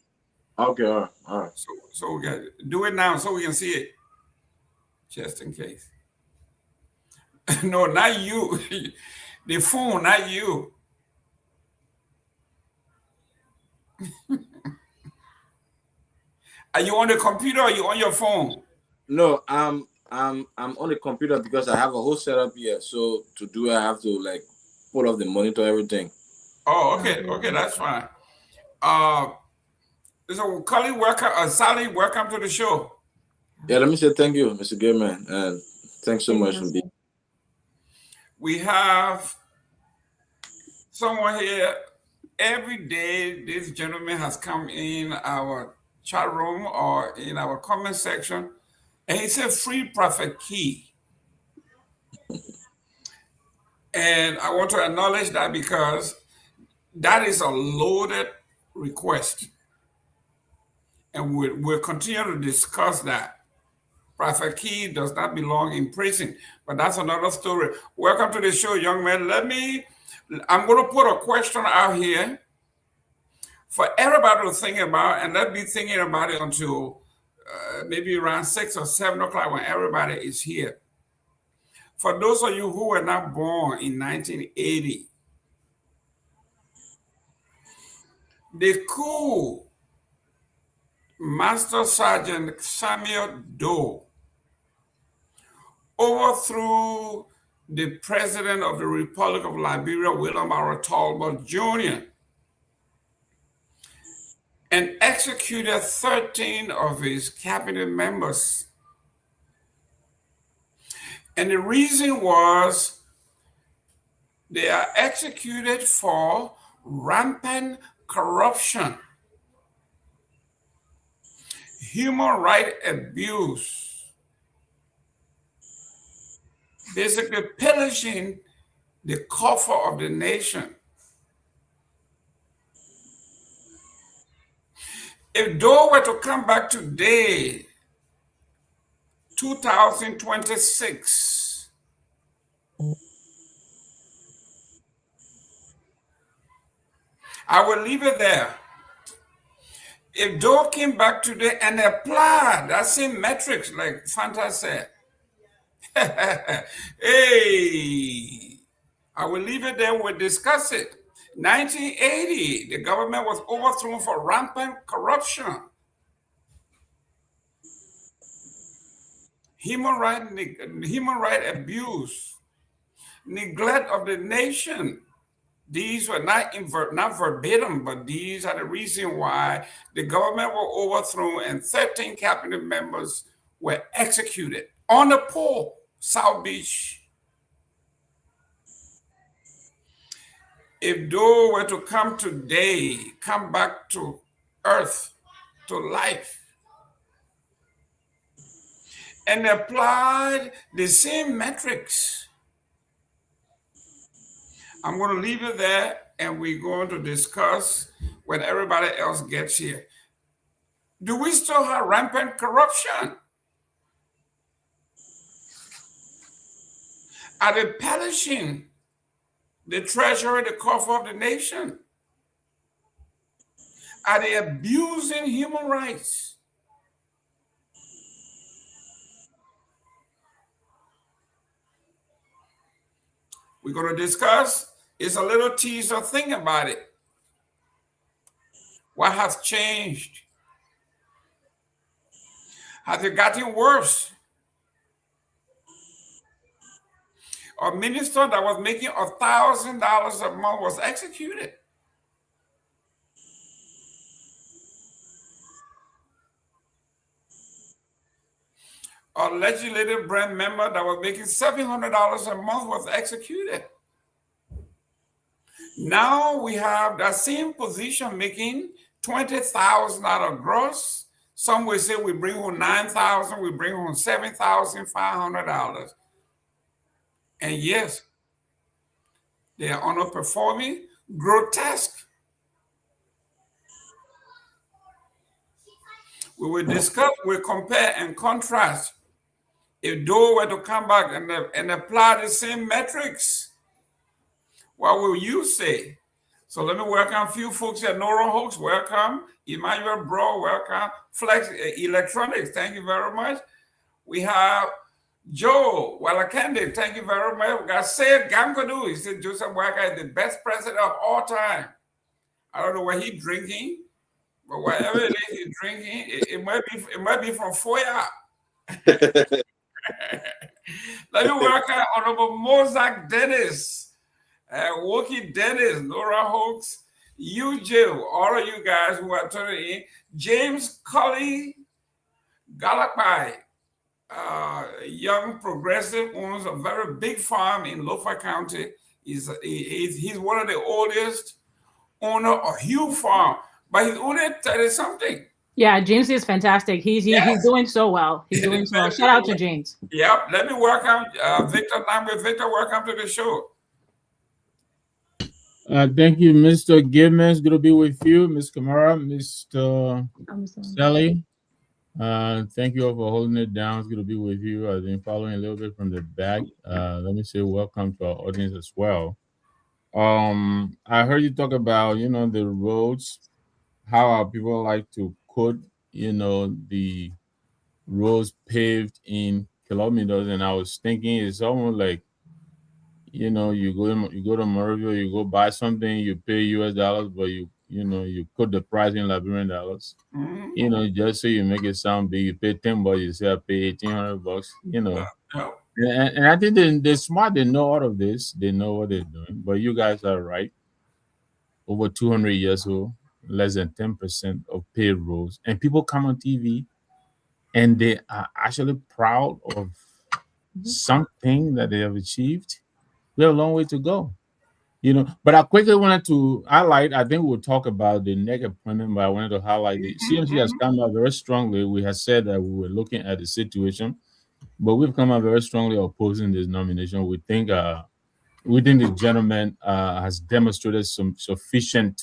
Okay, all right. So we got do it now so we can see it. Just in case. No, not you. The phone, not you. Are you on the computer or are you on your phone? No, I'm on the computer because I have a whole setup here. So to do it, I have to like pull off the monitor, everything. Oh, okay, that's fine. So Cully, Sally, welcome to the show. Yeah, let me say thank you, Mr. Gayman, and thanks so much for being. We have someone here. Every day, this gentleman has come in our chat room or in our comment section, and he said, "Free Prophet Key." And I want to acknowledge that because that is a loaded request. And we'll continue to discuss that. Prophet Key does not belong in prison, but that's another story. Welcome to the show, young man. I'm going to put a question out here for everybody to think about, and let's be thinking about it until maybe around 6 or 7 o'clock when everybody is here. For those of you who were not born in 1980, the coup Master Sergeant Samuel Doe overthrew the President of the Republic of Liberia, William R. Talbot Jr., and executed 13 of his cabinet members. And the reason was they are executed for rampant corruption, human rights abuse, basically pillaging the coffer of the nation. If Doe were to come back today, 2026, I will leave it there. If Doe came back today and applied that same metrics, like Fanta said, hey, I will leave it there. We'll discuss it. 1980, the government was overthrown for rampant corruption, human right abuse, neglect of the nation. These were not verbatim, but these are the reason why the government were overthrown and 13 cabinet members were executed on the pole, South Beach. If Doe were to come today, come back to earth, to life, and applied the same metrics, I'm going to leave it there, and we're going to discuss when everybody else gets here. Do we still have rampant corruption? Are they pillaging the treasury, the coffer of the nation? Are they abusing human rights? We're going to discuss. It's a little teaser. Think about it. What has changed? Has it gotten worse? A minister that was making $1,000 a month was executed. A legislative branch member that was making $700 a month was executed. Now we have that same position making $20,000 gross. Some will say we bring home $9,000, we bring home $7,500. And yes, they are underperforming, grotesque. We will discuss, we'll compare and contrast. If Doe were to come back and apply the same metrics, what will you say? So let me welcome a few folks here. Nora Hawks, welcome. Emmanuel Bro, welcome. Flex Electronics, thank you very much. We have Joe Walakende, thank you very much. We got Sayed Gamkadu. He said Joseph Waka is the best president of all time. I don't know what he's drinking, but whatever it is he's drinking, it might be from Foya. Let me welcome Honorable Mozart Dennis, Wookie Dennis, Nora Hawks, you Jill, all of you guys who are tuning in, James Cully Galapai, young progressive, owns a very big farm in Lofa County. He's one of the oldest owner of Hugh Farm, but he's only 30-something. Yeah, James is fantastic. He's doing so well. He's doing so well. Shout out to James. Yep. Let me welcome Victor Nagbe. Victor, welcome to the show. Thank you, Mr. Gayman. It's good to be with you, Ms. Kamara, Mr. Sally. Thank you all for holding it down. It's good to be with you. I've been following a little bit from the back. Let me say welcome to our audience as well. I heard you talk about, the roads, how our people like to quote, the roads paved in kilometers, and I was thinking it's almost like, you go to Monrovia, you go buy something, you pay US dollars, but you put the price in Liberian dollars. Mm-hmm. Just so you make it sound big, you pay $10, you say I pay $1,800. And I think they're smart. They know all of this. They know what they're doing. But you guys are right. Over 200 years old, less than 10% of paid roles, and people come on TV and they are actually proud of something that they have achieved. We have a long way to go. But I quickly wanted to highlight, I think we'll talk about the next appointment, but I wanted to highlight the CMC has come out very strongly. We have said that we were looking at the situation, but we've come out very strongly opposing this nomination. We think the gentleman has demonstrated some sufficient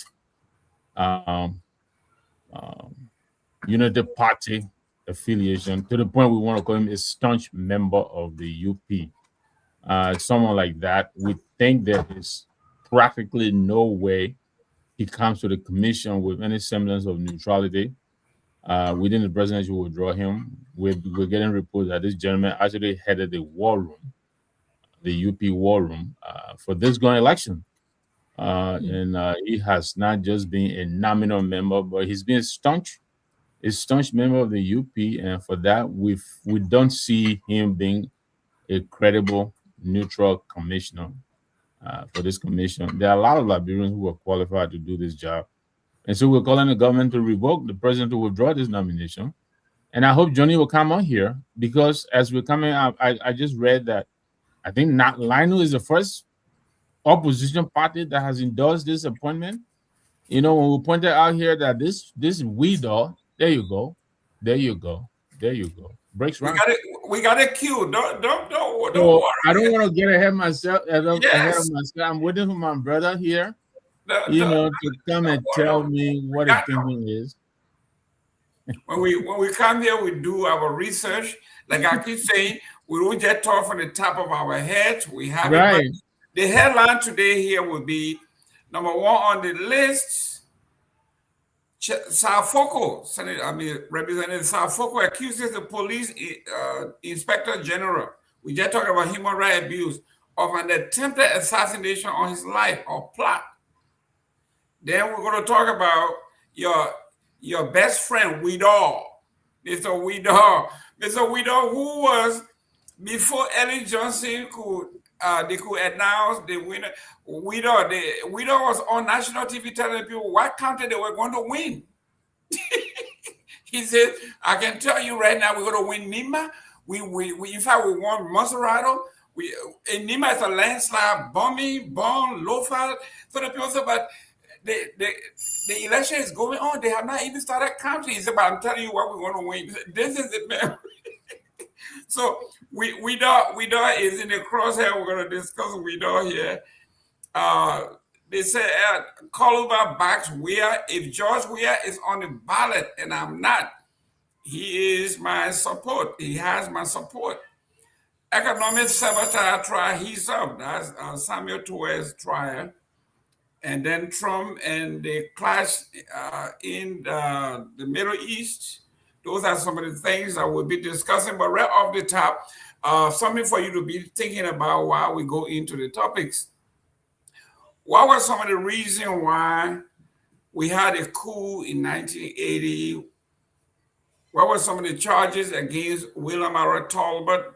Unity Party affiliation to the point we want to call him a staunch member of the UP. Someone like that, we think there is practically no way he comes to the commission with any semblance of neutrality. Within the presidency, will withdraw him. We're getting reports that this gentleman actually headed the war room, the UP war room, for this going election. And he has not just been a nominal member, but he's been a staunch member of the UP, and for that, we don't see him being a credible, neutral commissioner for this commission. There are a lot of Liberians who are qualified to do this job, and so we're calling the government to revoke, the president to withdraw this nomination. And I hope Johnny will come on here, because as we're coming up, I just read that I think Lino is the first opposition party that has endorsed this appointment. When we pointed out here that this widow. There you go. Breaks rank. We got a queue. Don't So worry. I don't want to get ahead of myself. I'm waiting for my brother here, to come and tell me what his thinking is. When we come here, we do our research. Like I keep saying, we don't just talk from the top of our heads. We have right. It. The headline today here will be number one on the list. Representative Salfoko accuses the police inspector general, we just talked about human rights abuse, of an attempted assassination on his life or plot. Then we're going to talk about your best friend, Mr. Widor, who was, before Ellen Johnson could announce the winner. Widor was on national TV telling people what county they were going to win. He said, I can tell you right now, we're going to win Nima. We in fact, we won Monserrato. In Nima, it's a landslide, bombing, Lofa. So the people said, but the election is going on. They have not even started counting. He said, but I'm telling you what we're going to win. This is it, man. So Widor is in the crosshair. We're going to discuss Widor here. They say Koluba backs Weah. If George Weah is on the ballot and I'm not, he is my support. He has my support. Economic sabotage trial, he's up. That's Samuel Tuer's trial. And then Trump and the clash in the Middle East. Those are some of the things that we'll be discussing. But right off the top, something for you to be thinking about while we go into the topics. What were some of the reasons why we had a coup in 1980? What were some of the charges against William R. Talbot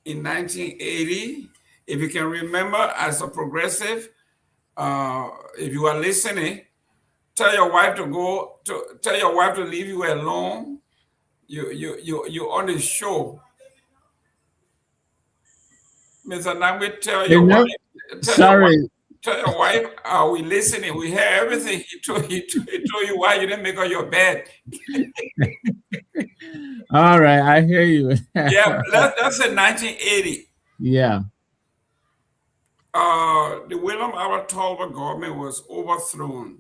in 1980? If you can remember, as a progressive, if you are listening, tell your wife to leave you alone. You're on the show. Mr. Nagbe, tell your wife, are we listening? We hear everything. He told you why you didn't make up your bed. All right, I hear you. Yeah, that's in 1980. Yeah. The William R. Talbot government was overthrown.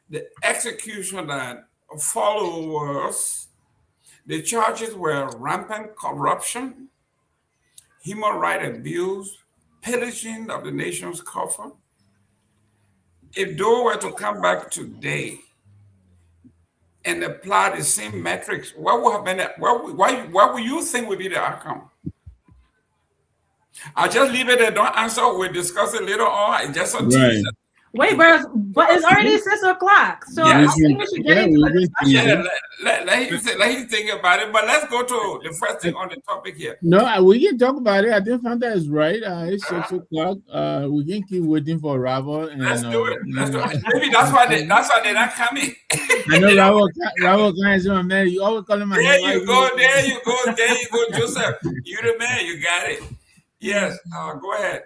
The execution that followed was, the charges were rampant corruption, human rights abuse, pillaging of the nation's coffer. If Doe were to come back today and apply the same metrics, what would have been? What would you think would be the outcome? I'll just leave it there. Don't answer. We'll discuss it later on. It's just a teaser. Wait, but it's already 6 o'clock. So I think we should get into the discussion. Let him think about it. But let's go to the first thing on the topic here. No, we can talk about it. I think Fanta is right. It's 6 o'clock. We can keep waiting for Ravo. And, let's do it. Maybe that's why they're not coming. I know Ravo is my man. You always call him my There man. you go, Joseph. You the man. You got it. Yes. Go ahead.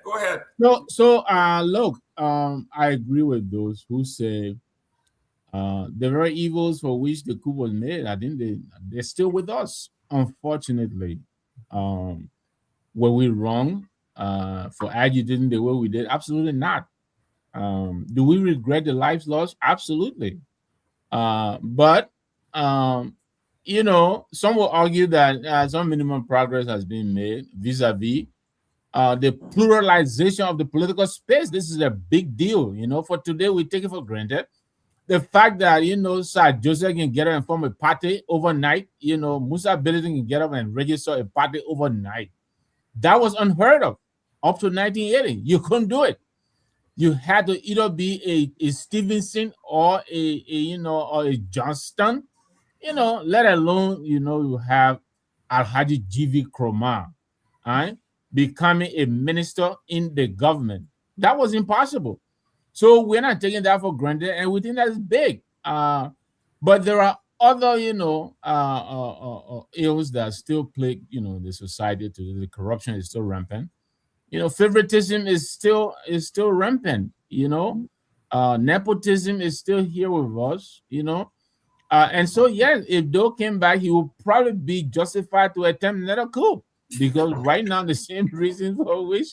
So look, I agree with those who say the very evils for which the coup was made, I think they're still with us. Unfortunately, were we wrong for agitating the way we did? Absolutely not. Do we regret the lives lost? Absolutely. But you know, some will argue that some minimum progress has been made vis-a-vis the pluralization of the political space. This is a big deal. You know, for today we take it for granted. The fact that, you know, Sir Joseph can get up and form a party overnight, you know, Musa Billiton can get up and register a party overnight. That was unheard of up to 1980. You couldn't do it. You had to either be a Stevenson or a Johnston, you know, let alone, you know, you have Alhaji G.V. Kromah, right, becoming a minister in the government. That was impossible. So we're not taking that for granted, and we think that's big. But there are other, you know, ills that still plague, you know, the society. The corruption is still rampant. You know, favoritism is still rampant. You know, nepotism is still here with us. You know, and so yes, if Doe came back, he would probably be justified to attempt another coup, because right now the same reasons for which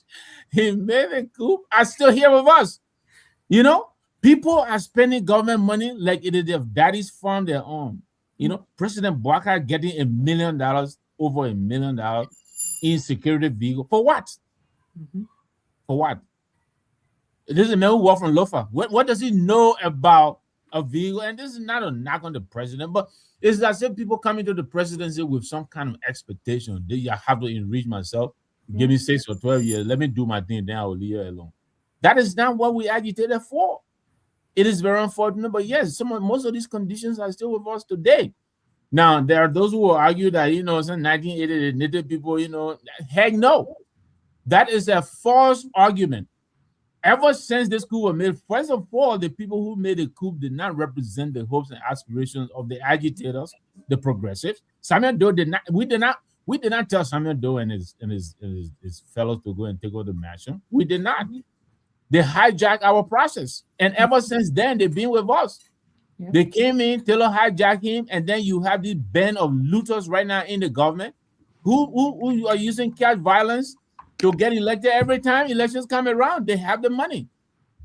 he made a coup are still here with us. You know, people are spending government money like it is their daddy's farm their own. You know, President Bouaka getting $1 million, over $1 million in security vehicle. For what? For what? This is a man who walked from Lofa. What does he know about a vehicle? And this is not a knock on the president, but it's as if people come into the presidency with some kind of expectation. They have to enrich myself. Give me 6 or 12 years. Let me do my thing. Then I will leave you alone. That is not what we agitated for. It is very unfortunate, but yes, most of these conditions are still with us today. Now, there are those who will argue that, you know, since 1980, the native people, you know, heck no. That is a false argument. Ever since this coup was made, first of all, the people who made the coup did not represent the hopes and aspirations of the agitators, the progressives. Samuel Doe did not. We did not tell Samuel Doe and his fellows to go and take over the mansion. We did not. They hijacked our process, and ever since then, they've been with us. Yeah. They came in, Taylor hijacked him, and then you have this band of looters right now in the government who are using cash violence to get elected every time elections come around. They have the money.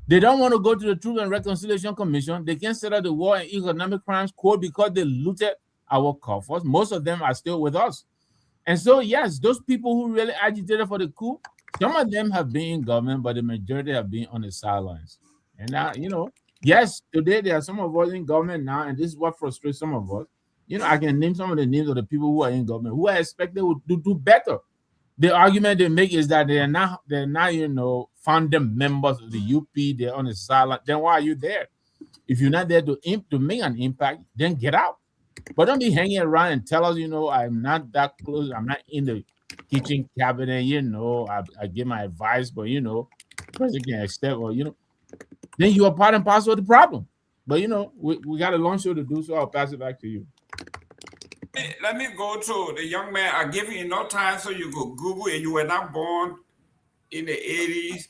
They don't want to go to the Truth and Reconciliation Commission. They can't settle the War and Economic Crimes Court because they looted our coffers. Most of them are still with us. And so, yes, those people who really agitated for the coup, some of them have been in government, but the majority have been on the sidelines. And now, you know, yes, today there are some of us in government now, and this is what frustrates some of us. You know, I can name some of the names of the people who are in government who are expected to do better. The argument they make is that they're not, you know, founding members of the UP. They're on the sideline. Then why are you there? If you're not there to make an impact, then get out. But don't be hanging around and tell us, you know, I'm not that close. I'm not in the kitchen cabinet, you know. I give my advice, but, you know, president can accept, or, you know, then you are part and parcel of the problem. But, you know, we got a long show to do, so I'll pass it back to you. Let me go to the young man. I give you enough time so you go Google it. You were not born in the 80s.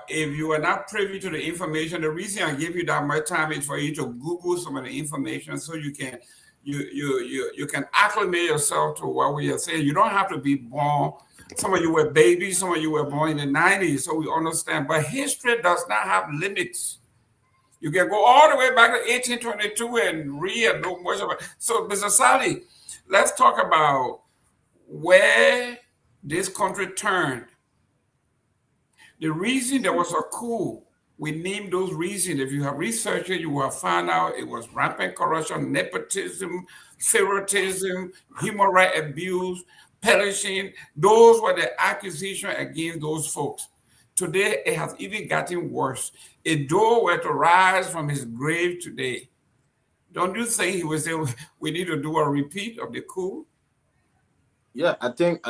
If you are not privy to the information, the reason I give you that much time is for you to Google some of the information so you can acclimate yourself to what we are saying. You don't have to be born. Some of you were babies, some of you were born in the 90s, so we understand. But history does not have limits. You can go all the way back to 1822 and read and know much about it. So, Mr. Sally, let's talk about where this country turned. The reason there was a coup, we named those reasons. If you have researched it, you will find out it was rampant corruption, nepotism, favoritism, human rights abuse, pillaging. Those were the accusations against those folks. Today, it has even gotten worse. If Dopoh were to rise from his grave today, don't you think he would say we need to do a repeat of the coup? Yeah, I think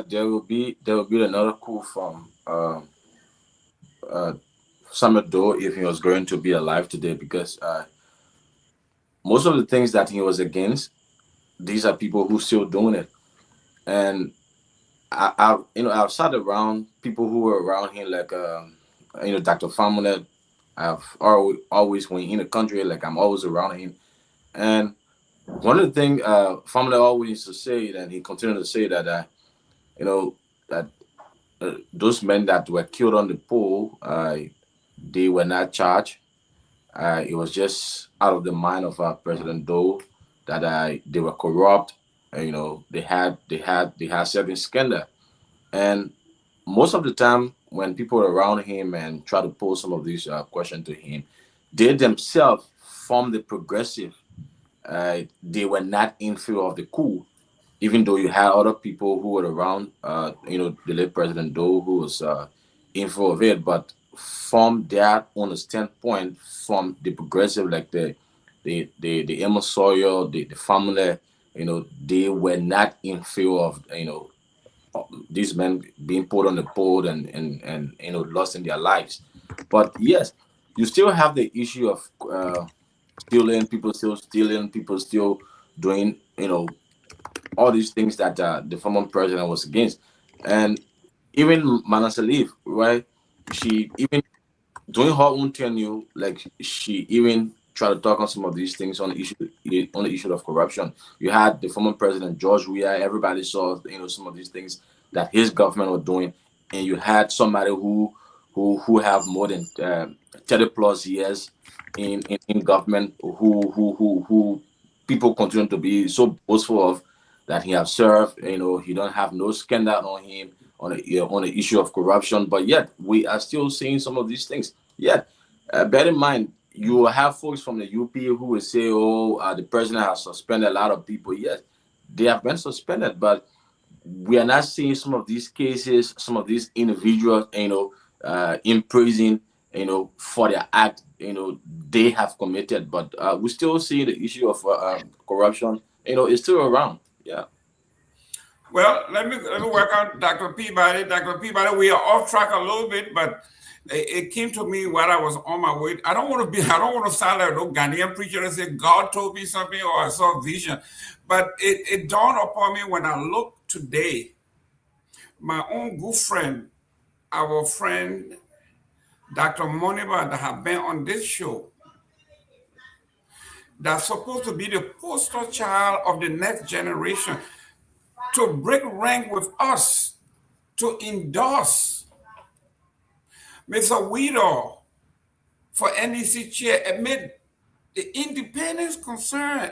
there will be another coup from Samuel Dopoh if he was going to be alive today, because most of the things that he was against, these are people who still doing it. And I've sat around people who were around him, like Dr. Famula. I've always when in the country, like I'm always around him. And one of the things Famula always used to say, and he continued to say, that that those men that were killed on the pole, they were not charged. It was just out of the mind of President Dopoh that they were corrupt. They had certain scandal, and most of the time when people were around him and try to pose some of these questions to him, they themselves from the progressive, they were not in favor of the coup, even though you had other people who were around, the late President Dopoh, who was in favor of it. But from their own standpoint, from the progressive, like the Emma Sawyer, the family, they were not in favor of these men being put on the pole and lost in their lives. But yes, you still have the issue of stealing, people still doing all these things that the former president was against. And even Manasseh Leaf, right? She even during her own tenure, like she even tried to talk on some of these things on the issue of corruption. You had the former president George Weah. Everybody saw some of these things that his government was doing, and you had somebody who have more than 30 plus years in government, who people continue to be so boastful of, that he have served. He don't have no scandal on him on the issue of corruption, but yet we are still seeing some of these things. Yet, bear in mind, you will have folks from the UP who will say, "Oh, the president has suspended a lot of people." Yes, they have been suspended, but we are not seeing some of these cases, some of these individuals, in prison, for their act, they have committed. But we still see the issue of corruption, is still around. Yeah. Well, let me work on Dr. Peabody. Dr. Peabody, we are off track a little bit, but it came to me while I was on my way. I don't want to sound like no Ghanaian preacher and say God told me something or I saw a vision. But it dawned upon me when I looked today. My own good friend, our friend, Dr. Moniba, that have been on this show, that's supposed to be the poster child of the next generation, to break rank with us, to endorse Mr. Weedall for NDC chair amid the independence concern,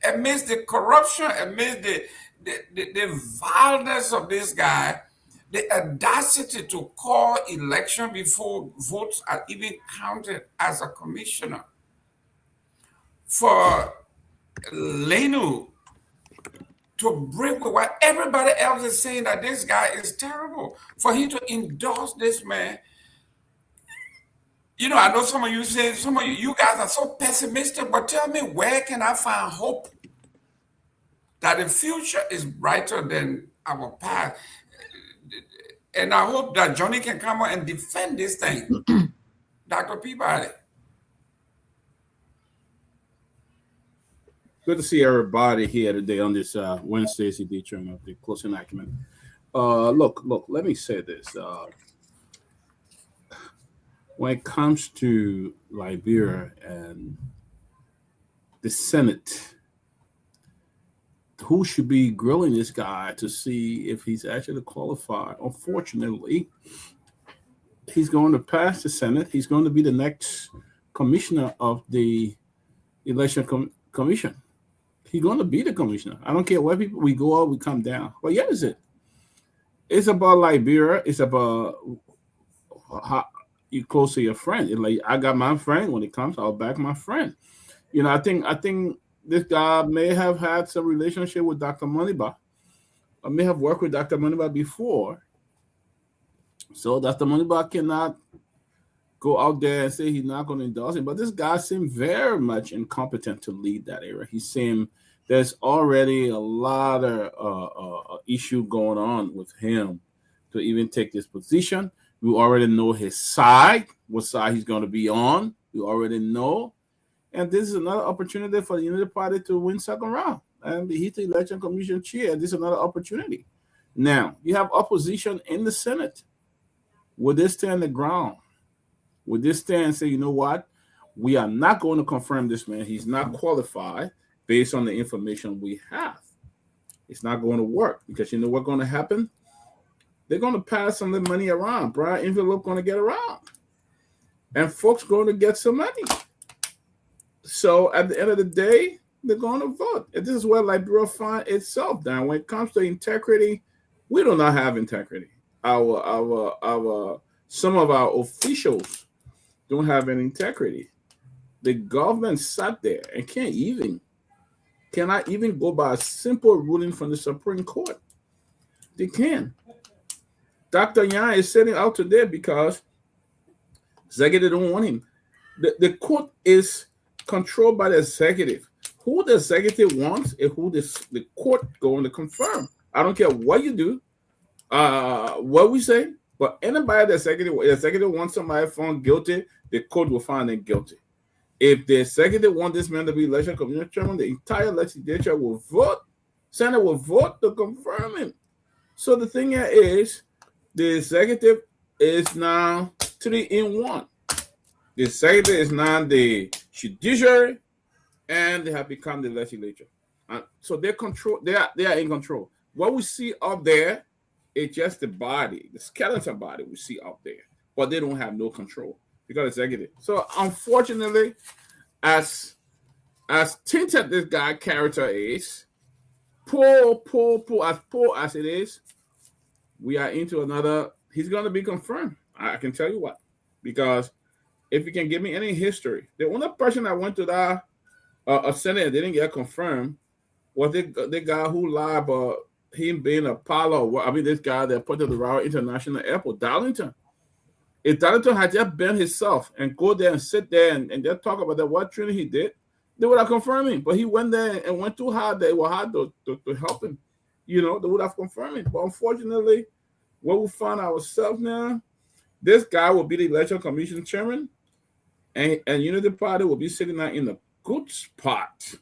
amidst the corruption, amidst the vileness of this guy, the audacity to call election before votes are even counted as a commissioner. For Lenu to break with what everybody else is saying, that this guy is terrible, for him to endorse this man. I know some of you say, some of you guys are so pessimistic, but tell me, where can I find hope that the future is brighter than our past? And I hope that Johnny can come out and defend this thing. Dr. Peabody. Good to see everybody here today on this Wednesday's edition of the Closing Argument. Look, let me say this. When it comes to Liberia and the Senate, who should be grilling this guy to see if he's actually qualified? Unfortunately, he's going to pass the Senate. He's going to be the next commissioner of the Election Commission. He's going to be the commissioner. I don't care where people we go up, we come down. But yeah, is it? It's about Liberia. It's about how you close to your friend. It's like, I got my friend. When it comes, I'll back my friend. I think this guy may have had some relationship with Dr. Moniba. I may have worked with Dr. Moniba before. So that's the Moniba cannot go out there and say he's not going to endorse him. But this guy seemed very much incompetent to lead that era. He seemed there's already a lot of issue going on with him to even take this position. We already know his side, what side he's going to be on. We already know. And this is another opportunity for the Unity Party to win second round. And he's the election commission chair. This is another opportunity. Now, you have opposition in the Senate. Would they stand the ground? Would they stand and say, you know what? We are not going to confirm this man. He's not qualified based on the information we have. It's not going to work because you know what's going to happen? They're going to pass some of the money around. Brian envelope going to get around. And folks going to get some money. So at the end of the day, they're going to vote. And this is where Liberia finds itself down. When it comes to integrity, we do not have integrity. Some of our officials don't have any integrity. The government sat there and cannot even go by a simple ruling from the Supreme Court. They can. Dr. Myean is sitting out today because executive don't want him. The court is controlled by the executive. Who the executive wants is who the court going to confirm. I don't care what you do, what we say, but anybody the executive wants somebody found guilty, the court will find them guilty. If the executive wants this man to be election commission chairman, the entire legislature will vote. Senate will vote to confirm him. So the thing here is, the executive is now 3-in-1. The executive is now the judiciary, and they have become the legislature. So they control. They are in control. What we see up there is just the body, the skeleton body we see up there, but they don't have no control because executive. So unfortunately, as tinted this guy character is, poor as it is, we are into another. He's going to be confirmed. I can tell you what, because if you can give me any history, the only person that went to that Senate didn't get confirmed was the guy who lied about him being a pilot. I mean, this guy that put to the Royal International Airport, Darlington. If Darlington had just been himself and go there and sit there and just talk about that what training he did, they would have confirmed him. But he went there and went too hard. They were hard to help him. You know, they would have confirmed him. But unfortunately, what we find ourselves now, this guy will be the election commission chairman, and Unity Party will be sitting there in a good spot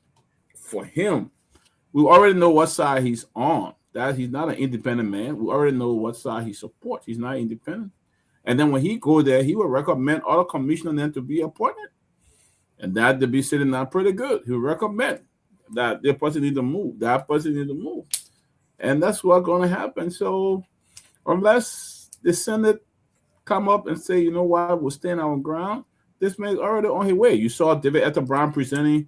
for him. We already know what side he's on. That he's not an independent man. We already know what side he supports. He's not independent. And then when he go there, he will recommend other commissioners then to be appointed. And that to be sitting there pretty good. He'll recommend that the person need to move. That person need to move. And that's what's going to happen. So unless the Senate come up and say, you know what, we'll stand our ground, this man is already on his way. You saw David Etta Brown presenting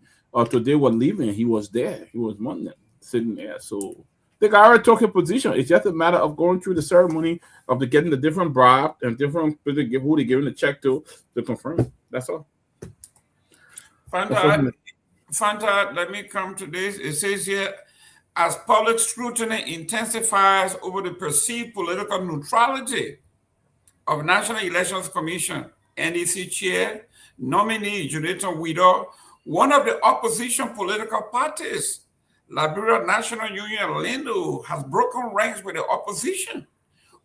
today was leaving. He was there. He was Monday sitting there. So they got already took a position. It's just a matter of going through the ceremony of getting the different bribe and different who they're giving the check to confirm it. That's all. Fanta, let me come to this. It says here, as public scrutiny intensifies over the perceived political neutrality of National Elections Commission, NEC chair, nominee Jonathan Widow, one of the opposition political parties, Liberia National Union, Lindo, has broken ranks with the opposition,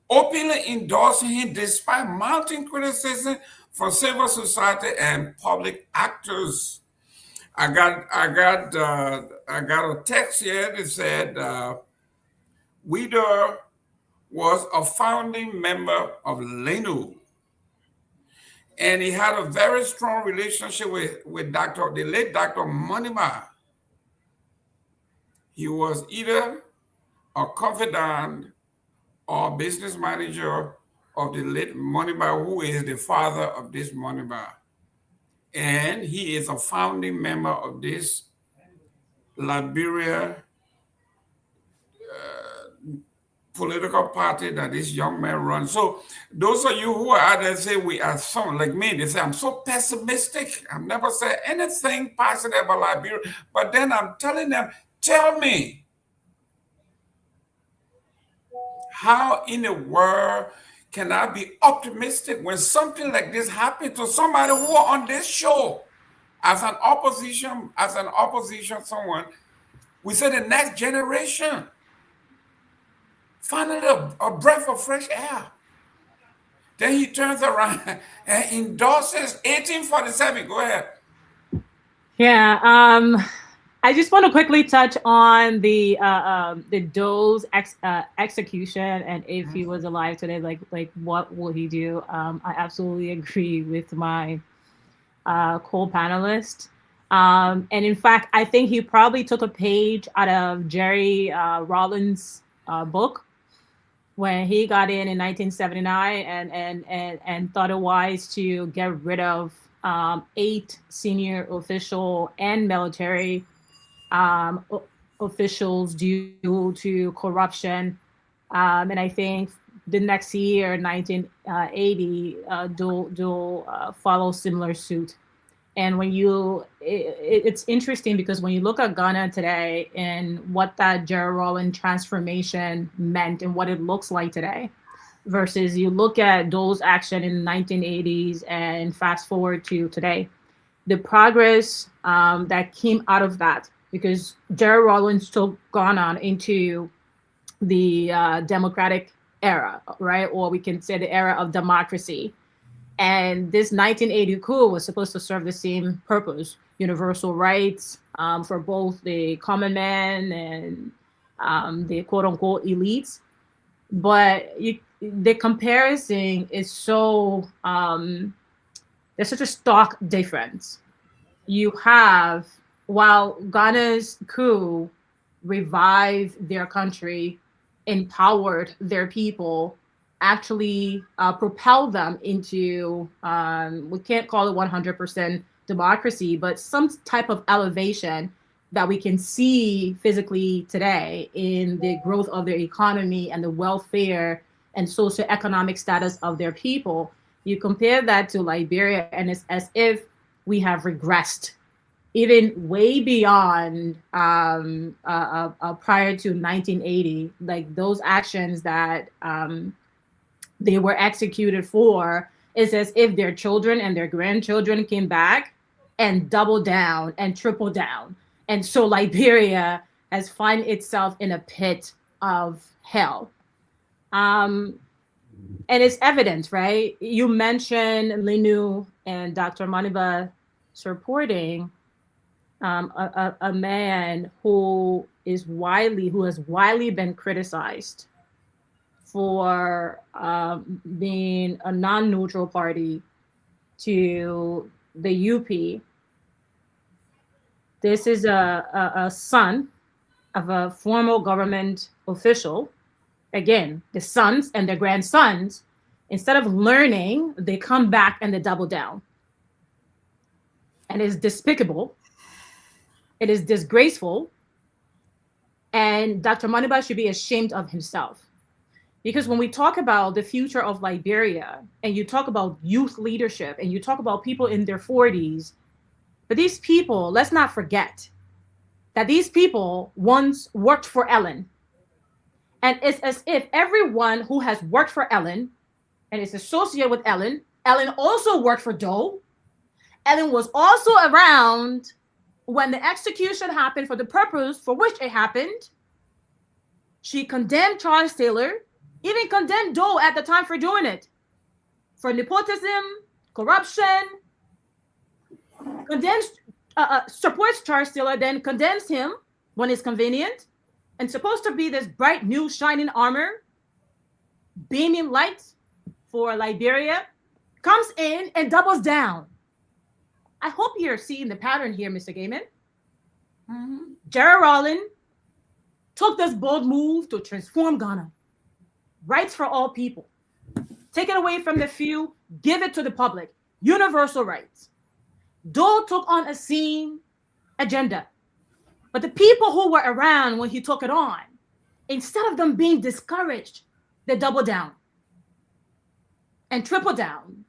openly endorsing him despite mounting criticism from civil society and public actors. I got a text here that said Widow was a founding member of Lindo, and he had a very strong relationship with the late Dr. Monima. He was either a confidant or business manager of the late Monima, who is the father of this Monima. And he is a founding member of this Liberia political party that this young man runs. So those of you who are out there say we are some like me, they say I'm so pessimistic. I've never said anything positive about Liberia. But then I'm telling them, tell me, how in the world cannot be optimistic when something like this happens to somebody who are on this show. As an opposition someone, we say the next generation. Finally, a breath of fresh air. Then he turns around and endorses 1847. Go ahead. Yeah, I just want to quickly touch on the Doe's execution, and if he was alive today, like what will he do? I absolutely agree with my co-panelist. And in fact, I think he probably took a page out of Jerry Rawlings' book when he got in 1979 and thought it wise to get rid of 8 senior official and military officials due to corruption. And I think the next year, 1980, Doe follow similar suit. And when it's interesting because when you look at Ghana today and what that Jerry Rawlings transformation meant and what it looks like today, versus you look at Doe's action in the 1980s and fast forward to today, the progress that came out of that, because Jerry Rawlings took Ghana into the democratic era, right? Or we can say the era of democracy. And this 1980 coup was supposed to serve the same purpose, universal rights for both the common man and the quote unquote elites. But the comparison is so, there's such a stark difference. You have, while Ghana's coup revived their country, empowered their people, actually propelled them into, we can't call it 100% democracy, but some type of elevation that we can see physically today in the growth of their economy and the welfare and socioeconomic status of their people. You compare that to Liberia, and it's as if we have regressed, even way beyond prior to 1980, like those actions that they were executed for, is as if their children and their grandchildren came back and doubled down and tripled down. And so Liberia has found itself in a pit of hell. And it's evident, right? You mentioned Linu and Dr. Maniba supporting a man who has widely been criticized for being a non-neutral party to the UP. This is a son of a former government official. Again, the sons and the grandsons, instead of learning, they come back and they double down. And it's despicable. It is disgraceful. And Dr. Maniba should be ashamed of himself. Because when we talk about the future of Liberia, and you talk about youth leadership, and you talk about people in their 40s, but these people, let's not forget that these people once worked for Ellen. And it's as if everyone who has worked for Ellen and is associated with Ellen also worked for Doe. Ellen was also around when the execution happened for the purpose for which it happened. She condemned Charles Taylor, even condemned Doe at the time for doing it, for nepotism, corruption, condemns, supports Charles Taylor, then condemns him when it's convenient, and supposed to be this bright new shining armor, beaming lights for Liberia, comes in and doubles down. I hope you're seeing the pattern here, Mr. Gayman. Jerry Rawlings took this bold move to transform Ghana. Rights for all people. Take it away from the few, give it to the public. Universal rights. Doe took on a same agenda. But the people who were around when he took it on, instead of them being discouraged, they double down and triple down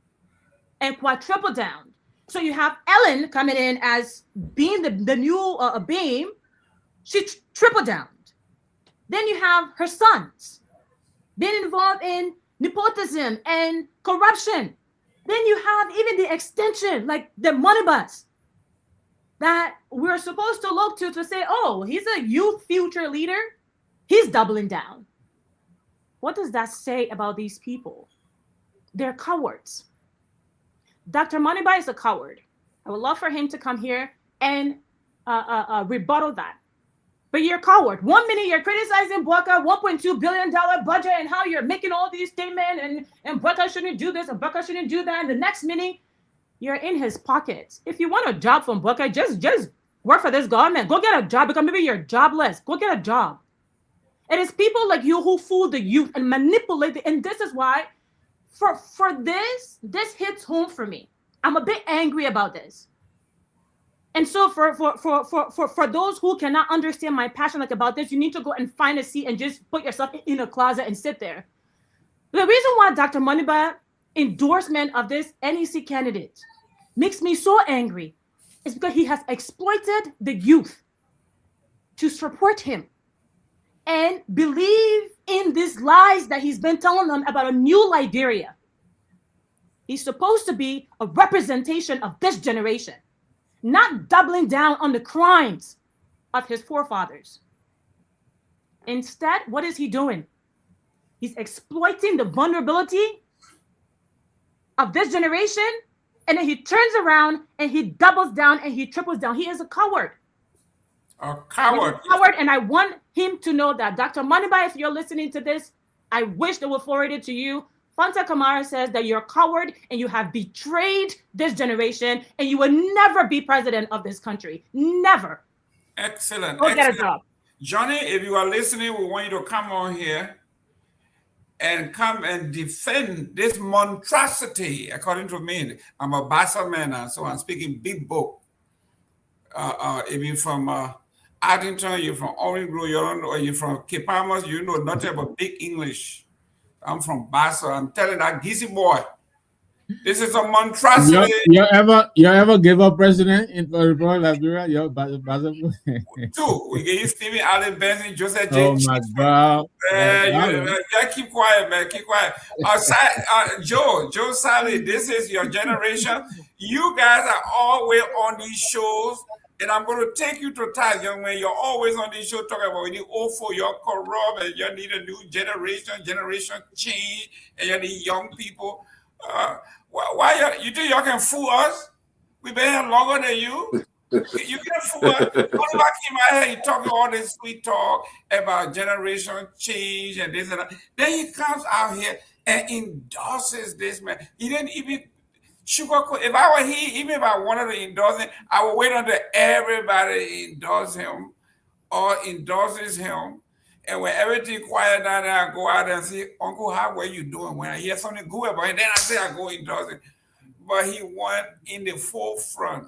and quadruple down. So you have Ellen coming in as being the new beam. She tripled down. Then you have her sons being involved in nepotism and corruption. Then you have even the extension, like the money bus, that we're supposed to look to say, oh, he's a youth future leader. He's doubling down. What does that say about these people? They're cowards. Dr. Moneyba is a coward. I would love for him to come here and rebuttal that. But you're a coward. 1 minute you're criticizing Bwaka, $1.2 billion budget, and how you're making all these statements, and Bwaka shouldn't do this, and Bwaka shouldn't do that. And the next minute, you're in his pockets. If you want a job from Bwaka, just work for this government. Go get a job, because maybe you're jobless. Go get a job. It is people like you who fool the youth and manipulate it. And this is why, for this hits home for me. I'm a bit angry about this. And so for those who cannot understand my passion like about this, you need to go and find a seat and just put yourself in a closet and sit there. The reason why Dr. Moneyba endorsement of this NEC candidate makes me so angry is because he has exploited the youth to support him and believe in these lies that he's been telling them about a new Liberia. He's supposed to be a representation of this generation, not doubling down on the crimes of his forefathers. Instead, what is he doing? He's exploiting the vulnerability of this generation, and then he turns around and he doubles down and he triples down. He is a coward. A coward. He's a coward, and I want him to know that. Dr. Moneyba, if you're listening to this, I wish they would forward it to you. Fanta Kamara says that you're a coward and you have betrayed this generation, and you will never be president of this country. Never. Excellent. Go excellent. get a job. Johnny, if you are listening, we want you to come on here and come and defend this monstrosity, according to me. I'm a Bassa man, so I'm speaking big book. If you're from Addington, you're from Orange Grove, you're from Kepamas, you know nothing about big English. I'm from Bassa. I'm telling that geezy boy, this is a monstrosity. You ever give up president in Liberia? Two. We gave Stephen Allen Benson, Joseph J. Oh my God! Keep quiet, man. Keep quiet. Joe Sally, this is your generation. You guys are always on these shows, and I'm going to take you to task, young man. You're always on this show talking about you need awful, you're corrupt, and you need a new generation change, and you need young people. Why you think y'all can fool us? We've been here longer than you. You can't fool us. Come back in my head, you talking all this sweet talk about generation change and this and that. Then he comes out here and endorses this man. He didn't even sugarcoat. If I were he, even if I wanted to endorse him, I would wait until everybody endorses him or endorses him. And when everything quiet down there, I go out and say, Uncle, how were you doing? When I hear something good about him, then I say I go endorse him. But he went in the forefront,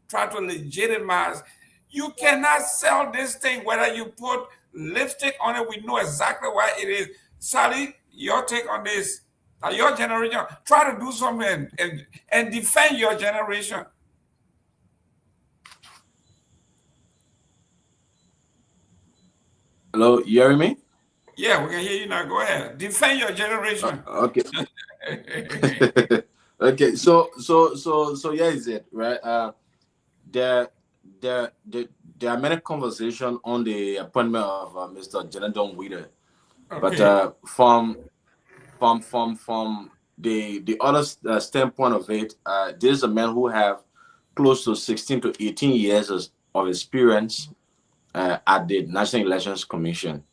try to legitimize. You cannot sell this thing, whether you put lipstick on it, we know exactly why it is. Sally, your take on this. Your generation, try to do something and defend your generation. Hello, you hear me? Yeah, we can hear you now. Go ahead. Defend your generation. Okay. Okay. So yeah, is it right? There are many conversations on the appointment of Mr. Jonathan Wheeler, okay. But from the other standpoint of it, this is a man who have close to 16 to 18 years of experience at the National Elections Commission.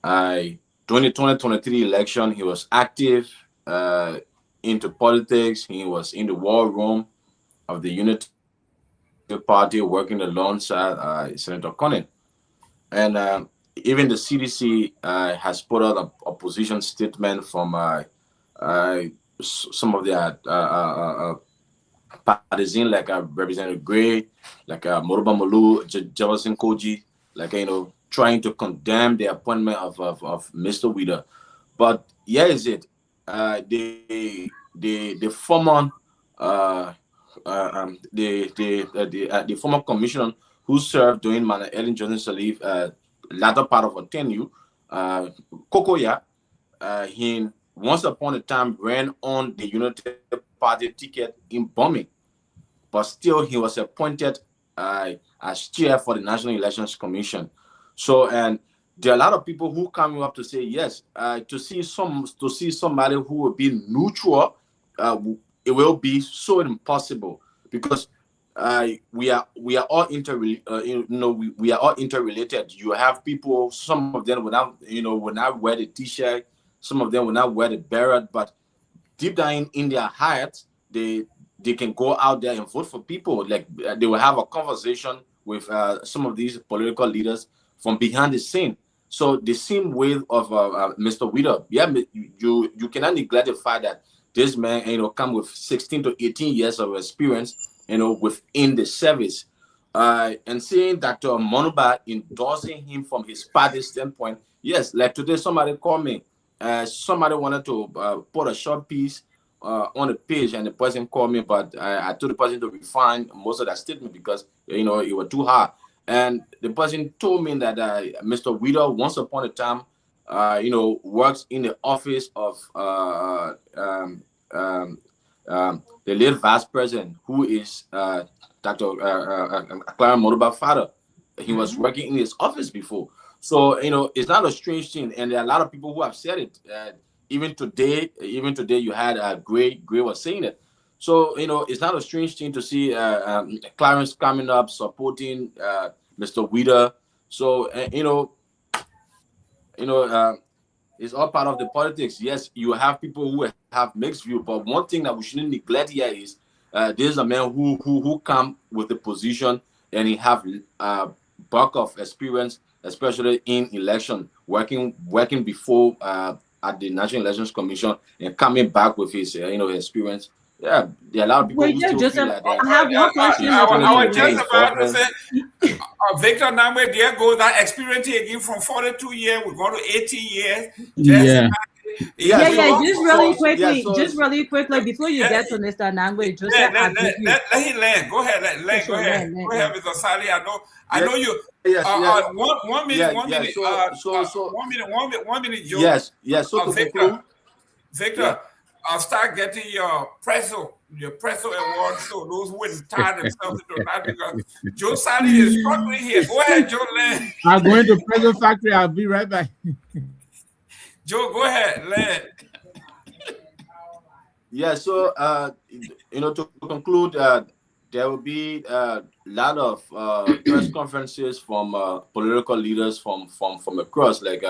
During the 2023 election, he was active into politics. He was in the war room of the Unity Party, working alongside Senator Conan. And even the CDC has put out a opposition statement from some of their partisans, like Representative Gray, like Moroba Molu, Jefferson Koji, like, trying to condemn the appointment of Mr. Wheeler. But yeah, is it the former the former commissioner who served during Ellen Johnson Sirleaf latter part of her tenure, Kokoya, he once upon a time ran on the United Party ticket in Bombing, but still he was appointed as chair for the National Elections Commission. So, and there are a lot of people who coming up to say yes, to see somebody who will be neutral, it will be so impossible, because we are all we are all interrelated. You have people, some of them will not wear the t-shirt, some of them will not wear the beret, but deep down in their hearts, they can go out there and vote for people. Like they will have a conversation with some of these political leaders from behind the scene. So the same way of Mr. Witter, yeah, you cannot neglect the fact that this man, come with 16 to 18 years of experience, within the service, and seeing Dr. Monuba endorsing him from his party standpoint. Yes, like today somebody called me. Somebody wanted to put a short piece on the page, and the person called me, but I told the person to refine most of that statement because it was too hard. And the person told me that Mr. Witter, once upon a time, works in the office of the late vice president, who is Dr. Clara Monuba's father. He was working in his office before. So, it's not a strange thing. And there are a lot of people who have said it. Even today, you had Gray was saying it. So, it's not a strange thing to see Clarence coming up, supporting Mr. Witter. So, it's all part of the politics. Yes, you have people who have mixed view, but one thing that we shouldn't neglect here is this is a man who come with the position, and he have bulk of experience, especially in election, working before at the National Elections Commission, and coming back with his experience. Yeah, there are a lot of people who still feel like that. I have one question. I was just about to say, Victor Nagbe, there goes that experience again from 42 years, we go to 80 years. Yeah. Just really quickly, before you get to Mr. Nagbe, just let him land. Go ahead, go ahead, Mr. Sally. I know you. Yes. 1 minute. One minute, Joe. Yes. So Victor, I'll start getting your Presso award, so those who wouldn't tie themselves into that, because Joe Sally is struggling here. Go ahead, Joe. I'm going to Presso Factory. I'll be right back. Joe, go ahead, Len. Yeah, so to conclude, there will be a lot of press conferences from political leaders from across. Like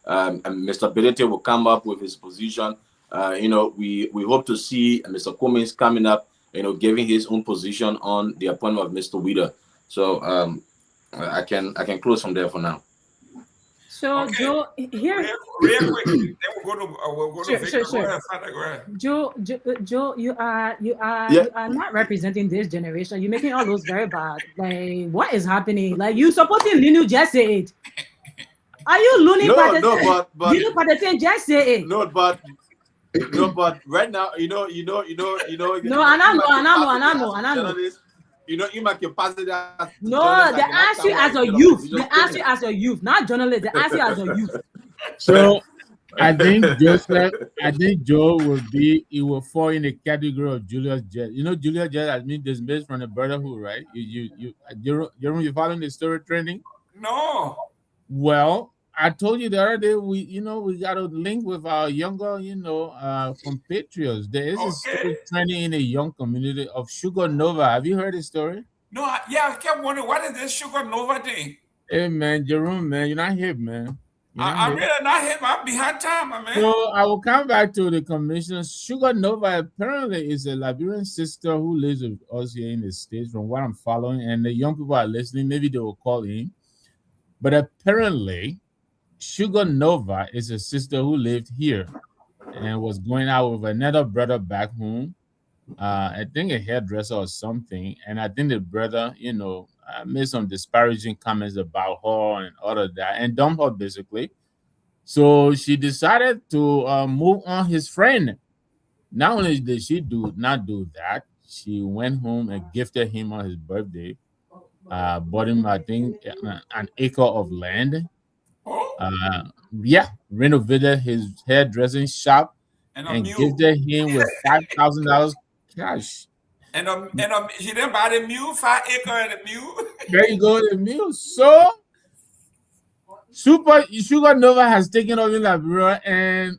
Mr. Bedete will come up with his position. We hope to see Mr. Cummings coming up, giving his own position on the appointment of Mr. Witter. So I can close from there for now. So okay. Joe, here real quick, then we'll go to Victor. Go ahead. Joe, you are not representing this generation. You're making all those very bad. Like, what is happening? Like, you supporting Linu? Just say it. Are you loony? But Linu Padetin, just say it. No, but right now, No, I know. In my capacity. No, they ask you as a youth. They ask you as a youth, not journalist. They ask you as a youth. So I think Joe will fall in the category of Julius Jett. Julius Jett has been dismissed from the brotherhood, right? You following the story trending? No. Well, I told you the other day we got a link with our younger, compatriots. There is a story trending in the young community of Sugar Nova. Have you heard the story? No, I kept wondering, what is this Sugar Nova thing? Hey man, Jerome, man, you're not hip, man. I'm really not hip. I'm behind time, my man. So I will come back to the commissioner. Sugar Nova apparently is a Liberian sister who lives with us here in the States, from what I'm following, and the young people are listening. Maybe they will call in. But apparently, Sugar Nova is a sister who lived here and was going out with another brother back home. I think a hairdresser or something. And I think the brother, made some disparaging comments about her and all of that and dumped her basically. So she decided to move on his friend. Not only did she not do that, she went home and gifted him on his birthday. Bought him, I think, an acre of land. Renovated his hairdressing shop and gifted him with $5,000 cash. And he didn't buy the mule, 5 acres and the mule. There you go, the mule. So Sugar Nova has taken over Liberia, and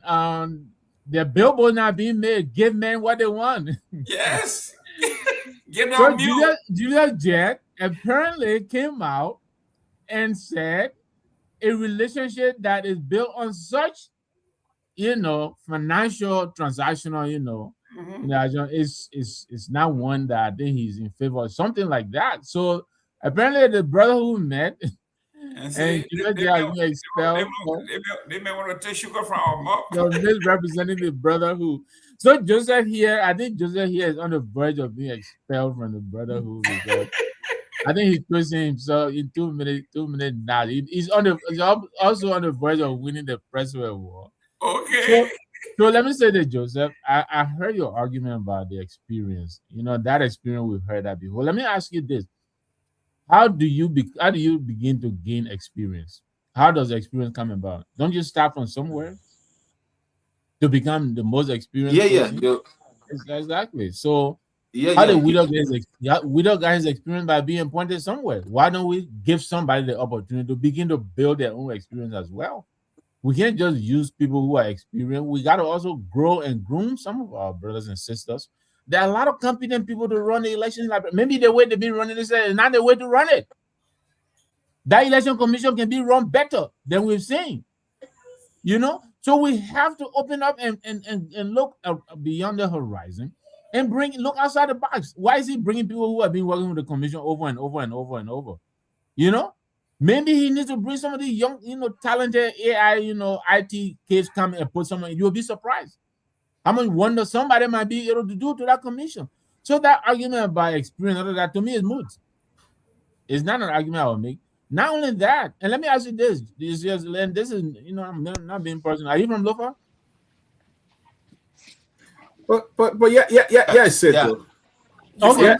the billboard now being made. Give men what they want. Yes. Give them So mule. Julia Jack apparently came out and said a relationship that is built on such, financial transactional, is not one that I think he's in favor of, something like that. So apparently the brother who met and see, they may want to take sugar from our mouth. They're misrepresenting the brother who. So Joseph here, I think Joseph here is on the verge of being expelled from the brotherhood because I think he's pushing himself in 2 minutes now. He's also on the verge of winning the press war. Okay. So let me say this, Joseph. I heard your argument about the experience. That experience, we've heard that before. Let me ask you this. How do you begin to gain experience? How does experience come about? Don't you start from somewhere to become the most experienced person? Yeah. Exactly. So how the widow guys experience by being appointed somewhere? Why don't we give somebody the opportunity to begin to build their own experience as well? We can't just use people who are experienced. We got to also grow and groom some of our brothers and sisters. There are a lot of competent people to run the elections. Maybe the way they've been running this is not the way to run it. That election commission can be run better than we've seen. So we have to open up and look beyond the horizon and look outside the box. Why is he bringing people who have been working with the commission over and over and over and over? Maybe he needs to bring some of these young, talented AI, IT kids come and put someone. You'll be surprised how much wonder somebody might be able to do to that commission. So that argument about experience, all of that, to me is moot. It's not an argument I will make. Not only that, and let me ask you this. This is, I'm not being personal. Are you from Lofa? But yeah, Sid. Yeah. Okay.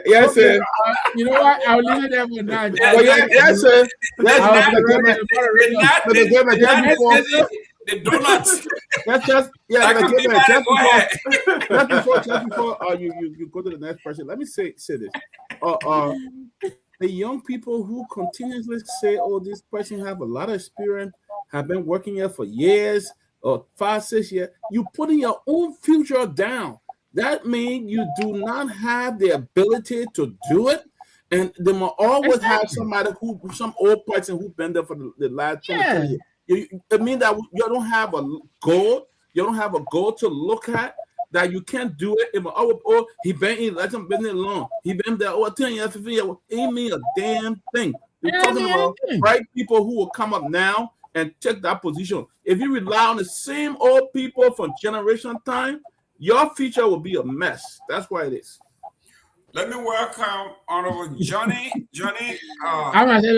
Yes, sir. You know what? I'll leave it there for now. Yes, sir. The donuts. Just before you go to the next person, let me say this. The young people who continuously say, "Oh, this person have a lot of experience, have been working here for years or 5-6 years," you putting your own future down. That means you do not have the ability to do it, and they will always have some old person who been there for the last 20 years. It means that you don't have a goal. You don't have a goal to look at. That you can't do it. He been in election business long. He been there 10 years, 15 years. It mean a damn thing. We're talking about right people who will come up now and take that position. If you rely on the same old people from generation time, your future will be a mess. That's why it is. Let me welcome Honorable Johnny. Let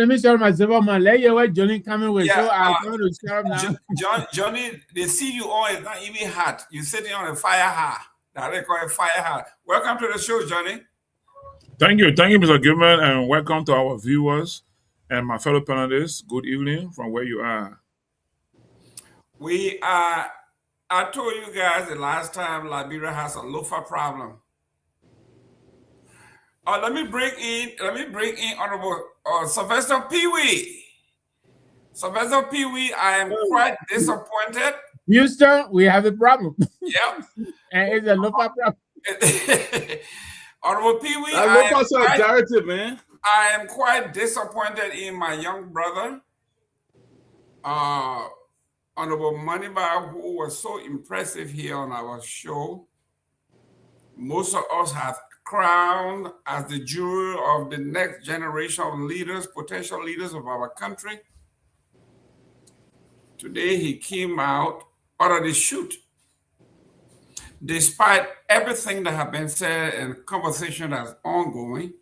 me show myself my leg. Where Johnny coming with? So I'm going to show now. Johnny, they see you on. It's not even hot. You're sitting on a fire hot. That they call it fire hot. Welcome to the show, Johnny. Thank you, Mr. Gayman, and welcome to our viewers and my fellow panelists. Good evening from where you are. I told you guys the last time Liberia has a loafer problem. Let me bring in Honorable Sylvester Pewee. Sylvester Pewee, I am quite disappointed. Houston, we have a problem. Yep. And it's a loafer problem. Honorable Pewee, I am quite disappointed in my young brother, Honorable Moneyba, who was so impressive here on our show. Most of us have crowned as the juror of the next generation of leaders, potential leaders of our country. Today he came out of the chute. Despite everything that has been said and conversation that's ongoing,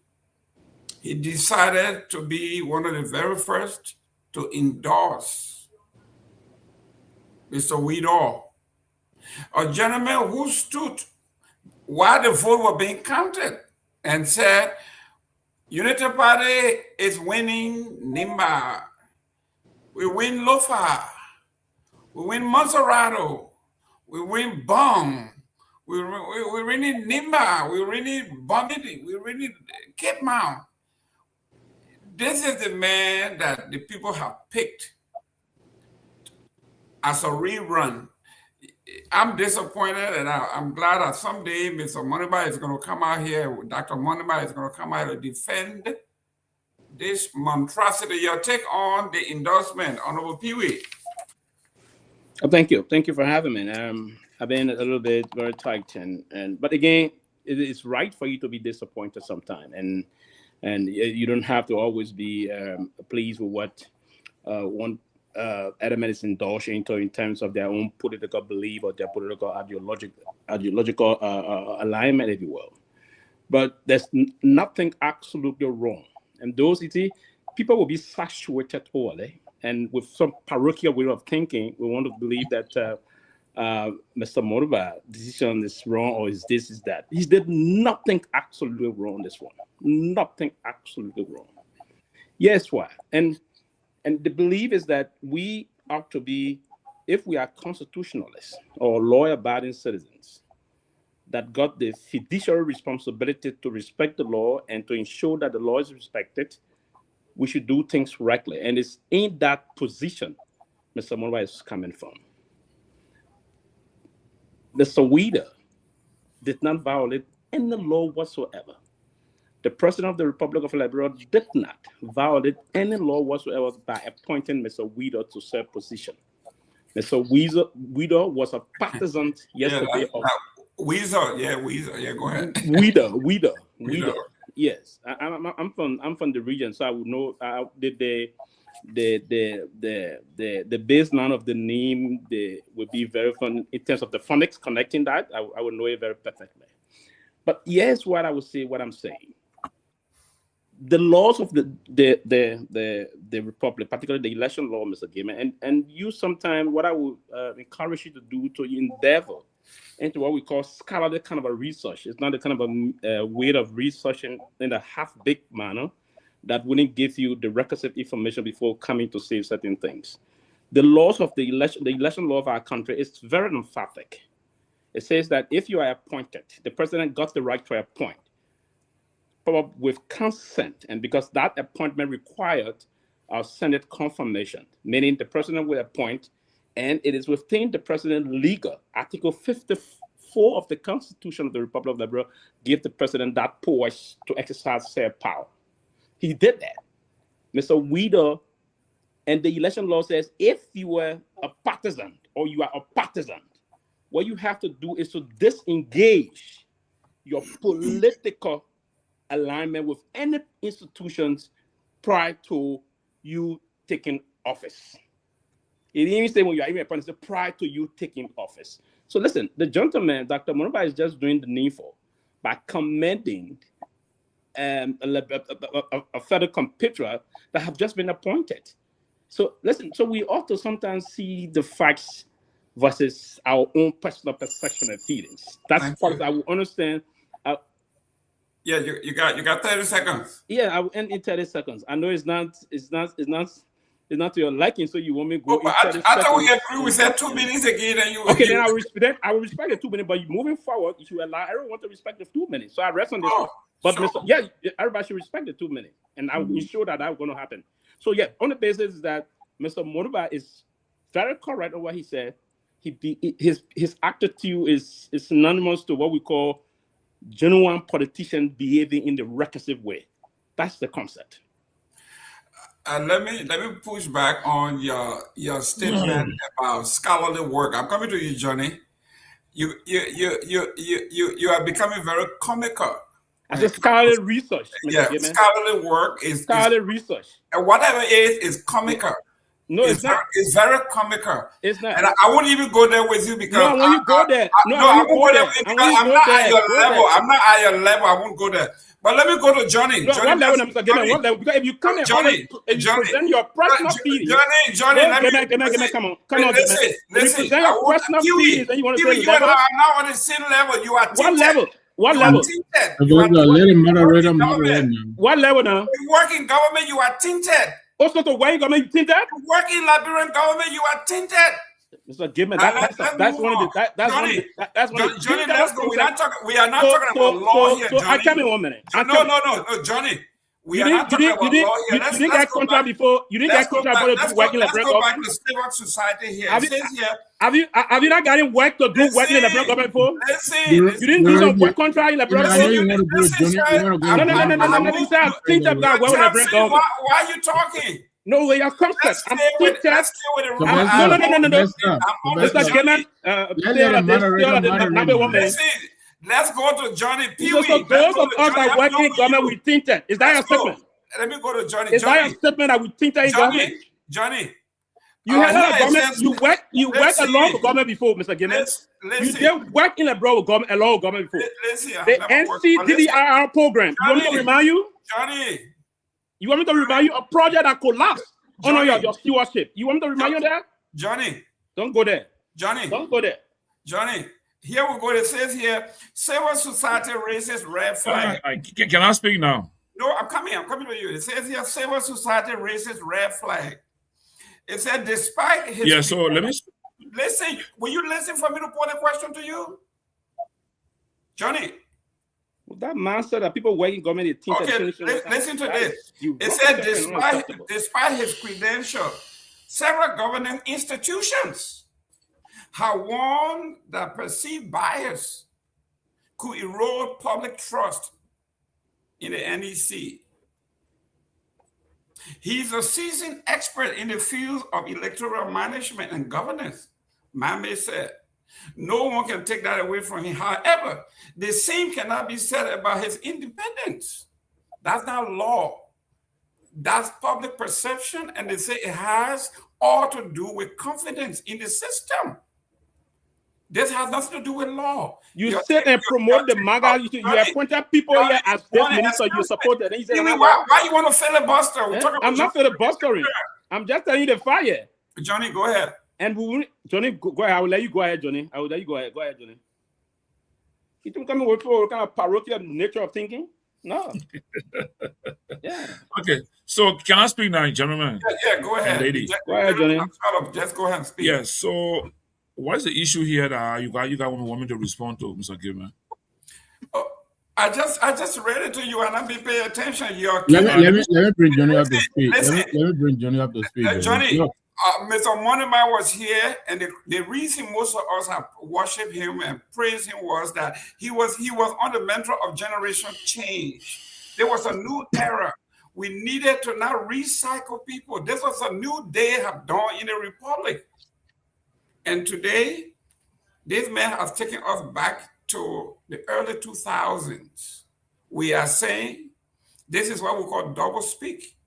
he decided to be one of the very first to endorse Mr. Weedall, a gentleman who stood while the vote were being counted and said, Unity Party is winning Nimba. We win Lofa. We win Monserrato. We win Bong. We win Nimba. We win Bombidi. We win Cape Mount. This is the man that the people have picked as a rerun. I'm disappointed, and I'm glad that someday Mr. Moniba is going to come out here, Dr. Moniba is going to come out to defend this monstrosity. Your take on the endorsement, Honorable Pewee. Oh, thank you. Thank you for having me. I've been a little bit very tight, but again, it's right for you to be disappointed sometimes, and you don't have to always be pleased with what one element is indulged into in terms of their own political belief or their political ideological alignment, if you will. But there's nothing absolutely wrong, and those people will be saturated early. And with some parochial way of thinking, we want to believe that Mr. Moniba's decision is wrong, or is this, is that. He did nothing absolutely wrong in this one. Nothing absolutely wrong. Yes, why? And the belief is that we ought to be, if we are constitutionalists or law-abiding citizens, that got the fiduciary responsibility to respect the law and to ensure that the law is respected, we should do things correctly. And it's in that position Mr. Moniba is coming from. Mr. Weeder did not violate any law whatsoever. The President of the Republic of Liberia did not violate any law whatsoever by appointing Mr. Weeder to serve position. Mr. Weeder was a partisan yesterday. Weeder, go ahead. Weeder. Yes, I'm from the region, so I would know the baseline of the name. Would be very fun in terms of the phonics connecting that. I would know it very perfectly. But yes, what I would say, what I'm saying, the laws of the Republic, particularly the election law, Mr. Gayman, and you sometimes, what I would encourage you to do to endeavor into what we call scholarly kind of a research. It's not the kind of a way of researching in a half-baked manner that wouldn't give you the requisite information before coming to say certain things. The laws of the election law of our country is very emphatic. It says that if you are appointed, the president got the right to appoint, probably with consent, and because that appointment required our Senate confirmation, meaning the president will appoint, and it is within the president legal. Article 54 of the Constitution of the Republic of Liberia gives the president that power to exercise said power. He did that. Mr. Weeder, and the election law says if you were a partisan or you are a partisan, what you have to do is to disengage your political alignment with any institutions prior to you taking office. It didn't even say when you are even appointed, prior to you taking office. So listen, the gentleman, Dr. Moniba, is just doing the needful by commending a federal compatriot that have just been appointed. So listen, so we ought to sometimes see the facts versus our own personal perception and feelings. That's part I will understand. Yeah, you got 30 seconds. Yeah, I will end in 30 seconds. I know it's not to your liking, so you want me to go. I thought we agreed. We said 2 minutes again, and you. Okay, then I will respect the 2 minutes. But moving forward, you should allow everyone to respect the 2 minutes. So I rest on this one. But sure. Everybody should respect the 2 minutes, and I will ensure that that's going to happen. So yeah, on the basis that Mr. Moniba is very correct on what he said. His attitude is synonymous to what we call genuine politician behaving in the recursif way. That's the concept. Let me push back on your statement about scholarly work. I'm coming to you, Johnny. You are becoming very comical. As a scholarly research, Mr. Gayman. Scholarly work is scholarly research. And whatever it is comical. No, it's not. It's very comical. It's not. And I won't even go there with you because I won't go there. I'm not at your level. I'm not at your level. I won't go there. But let me go to Johnny. No, Johnny, what level, Mr. Gayman? What level? Because if you come and present your personal feelings, Johnny, come on, listen. Listen, you present your personal feelings, then you want to say you are not on the same level. You are tinted. What level? What level? What level now? You work in government, you are tinted. Also, to where you government tinted? You work in Liberian government, you are tinted. Mr. Gayman, that's one of the that's one of the that's one of the Johnny, let's go. We are not talking about law here, Johnny. I come in 1 minute. No, Johnny. We are not talking about law here. You didn't get contract before. You didn't get contract before to do working in the federal government. Let's go back to civil society here. Have you not gotten work to do working in the federal government before? Listen. You didn't do some work contract in the federal government. No. You said think about work in the federal government. Why are you talking? No way, you're concept. I'm No. Mr. Gayman, Let's go to Johnny Pewee. So those of us that work in government, we think that. Is that your statement? Let me go to Johnny. Is that your statement that we think that in government? Johnny. You had a government. You worked along with government before, Mr. Gayman. You did work in a bro with along with government before. The NCDDIR program. You want me to remind you? Johnny. You want me to remind you a project that collapsed under your stewardship? You want me to remind you of that? Johnny. Don't go there. Johnny. Don't go there. Johnny. Here we go. It says here, civil society raises red flag. Can I speak now? No, I'm coming to you. It says here, civil society raises red flag. It said, despite his... Yeah, so let me... Listen, will you listen for me to put a question to you? Johnny. Well, that man said that people working government... Okay, listen to this. It said, despite his credentials, several governing institutions have warned that perceived bias could erode public trust in the NEC. He's a seasoned expert in the field of electoral management and governance, Mame said. No one can take that away from him. However, the same cannot be said about his independence. That's not law. That's public perception, and they say it has all to do with confidence in the system. This has nothing to do with law. You sit and promote the MAGA. You appointed people here as this minister. You support it. Why you want to filibuster? I'm not filibustering. I'm just telling you the fire. Johnny, go ahead. And Johnny, go ahead. I will let you go ahead, Johnny. I will let you go ahead. Go ahead, Johnny. You think coming with what kind of parochial nature of thinking? No. Yeah. Okay. So can I speak now, gentlemen? Yeah, go ahead. Lady. Go ahead, Johnny. Just go ahead and speak. Yeah. So what's the issue here that you guys want me to respond to, Mr. Gayman? I just read it to you, and I've been paying attention. Let me bring Johnny up to speak. Let me bring Johnny up to speak. Johnny, Mr. Moneyman was here, and the reason most of us have worshipped him and praised him was that he was on the mantle of generation change. There was a new era. We needed to not recycle people. This was a new day have dawned in the republic. And today, this man has taken us back to the early 2000s. We are saying this is what we call double speak.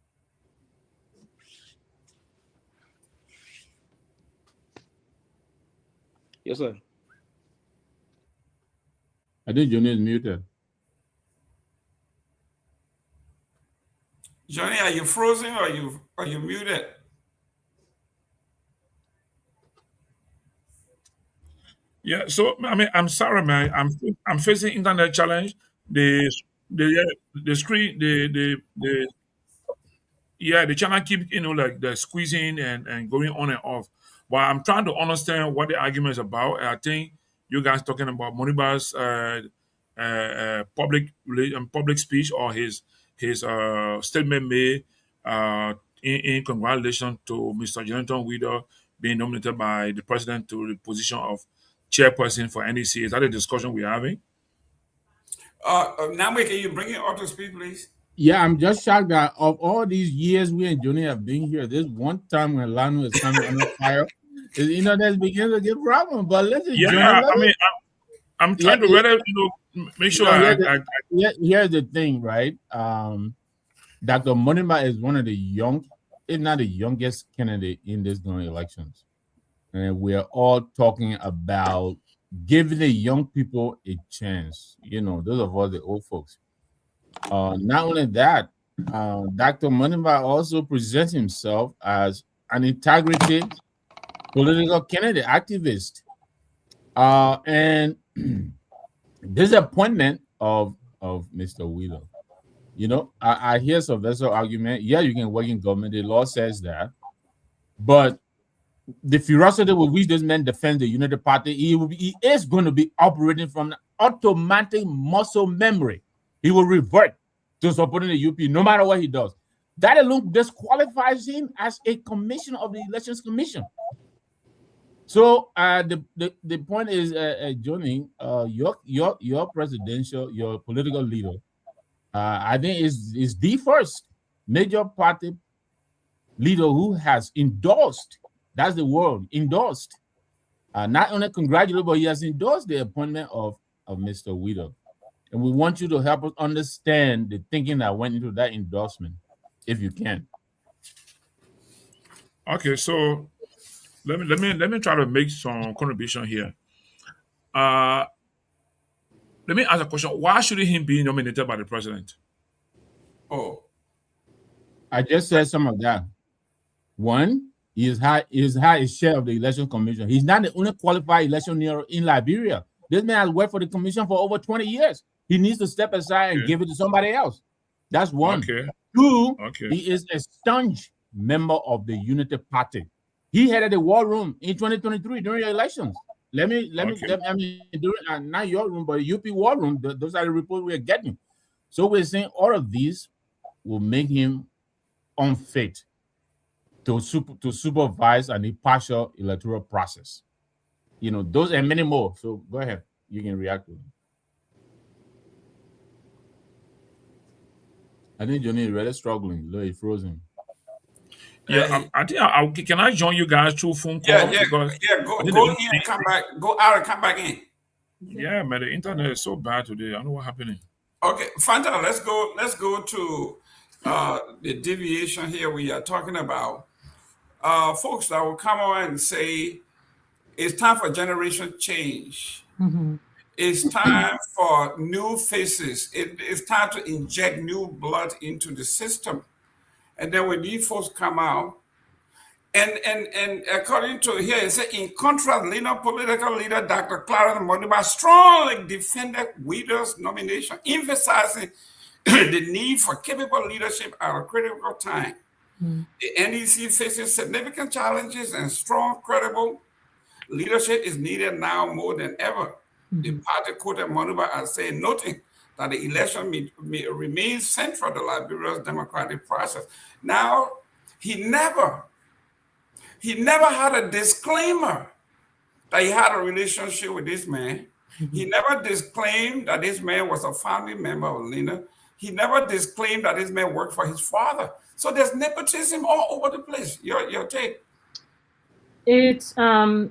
Yes, sir. I think Johnny is muted. Johnny, are you frozen or are you muted? Yeah, so I mean, I'm sorry, man. I'm facing internet challenge. The screen, the channel keep like the squeezing and going on and off. But I'm trying to understand what the argument is about. I think you guys talking about Moniba's public speech or his statement made in congratulations to Mr. Jonathan Widow being nominated by the president to the position of chairperson for NEC. Is that a discussion we're having? Nagbe, can you bring it up to speed, please? Yeah, I'm just shocked that of all these years we and Johnny have been here, this one time when Lano is coming under fire, that's beginning to get problem. But listen, Johnny, I'm trying to really, make sure here's the thing, right? Dr. Monima is one of the if not the youngest candidate in this during elections. And we're all talking about giving the young people a chance. Those of us, the old folks. Not only that, Dr. Monima also presents himself as an integrity political candidate, activist. And disappointment of Mr. Wheeler. I hear Sylvester argument. Yeah, you can work in government. The law says that. But the ferocity with which this man defends the United Party, he is going to be operating from automatic muscle memory. He will revert to supporting the UP no matter what he does. That alone disqualifies him as a commissioner of the Elections Commission. So the point is, Johnny, your presidential, your political leader, I think is the first major party leader who has endorsed, that's the word, endorsed, not only congratulated, but he has endorsed the appointment of Mr. Widow. And we want you to help us understand the thinking that went into that endorsement, if you can. Okay, so let me try to make some contribution here. Let me ask a question. Why should he be nominated by the president? Oh, I just said some of that. One, he has had a share of the election commission. He's not the only qualified electioneer in Liberia. This man has worked for the commission for over 20 years. He needs to step aside and give it to somebody else. That's one. Okay. Two, he is a staunch member of the Unity Party. He headed the war room in 2023 during the elections. Let me during not your room, but the UP war room. Those are the reports we are getting. So we're saying all of these will make him unfit to supervise an impartial electoral process. You know, those and many more. So go ahead. You can react to them. I think Johnny is really struggling. Look, he's frozen. Yeah, I think can I join you guys through phone call? Yeah. Go in and come back. Go out and come back in. Yeah, man, the internet is so bad today. I don't know what's happening. Okay, Fanta, let's go to the deviation here we are talking about. Folks that will come on and say it's time for generation change. Mm-hmm. It's time for new faces. It's time to inject new blood into the system. And then when these folks come out, and according to here, it said, in contrast, political leader Dr. Clarence Modiba strongly defended Widow's nomination, emphasizing the need for capable leadership at a critical time. Mm. The NEC faces significant challenges, and strong, credible leadership is needed now more than ever. Mm-hmm. The party quoted Modiba as saying, noting that the election remains central to Liberia's democratic process. Now, he never had a disclaimer that he had a relationship with this man. Mm-hmm. He never disclaimed that this man was a family member of Lena. He never disclaimed that this man worked for his father. So there's nepotism all over the place. Your take? It's a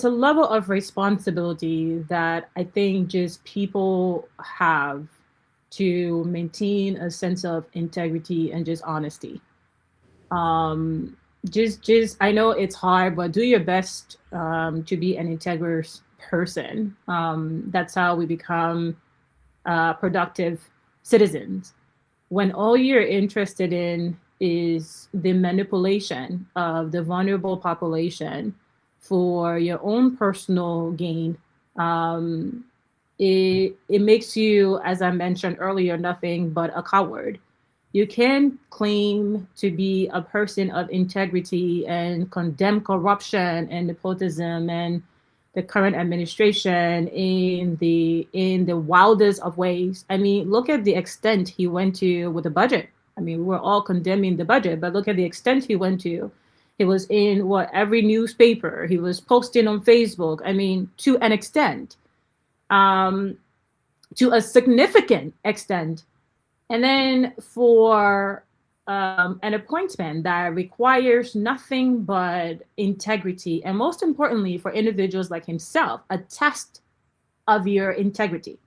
level of responsibility that I think just people have to maintain a sense of integrity and just honesty. Just I know it's hard, but do your best to be an integrous person. That's how we become productive citizens. When all you're interested in is the manipulation of the vulnerable population for your own personal gain, it makes you, as I mentioned earlier, nothing but a coward. You can claim to be a person of integrity and condemn corruption and nepotism and the current administration in the wildest of ways. I mean, look at the extent he went to with the budget. I mean, we're all condemning the budget, but look at the extent he went to. He was in every newspaper. He was posting on Facebook. I mean, to an extent, to a significant extent. And then for an appointment that requires nothing but integrity, and most importantly for individuals like himself, a test of your integrity,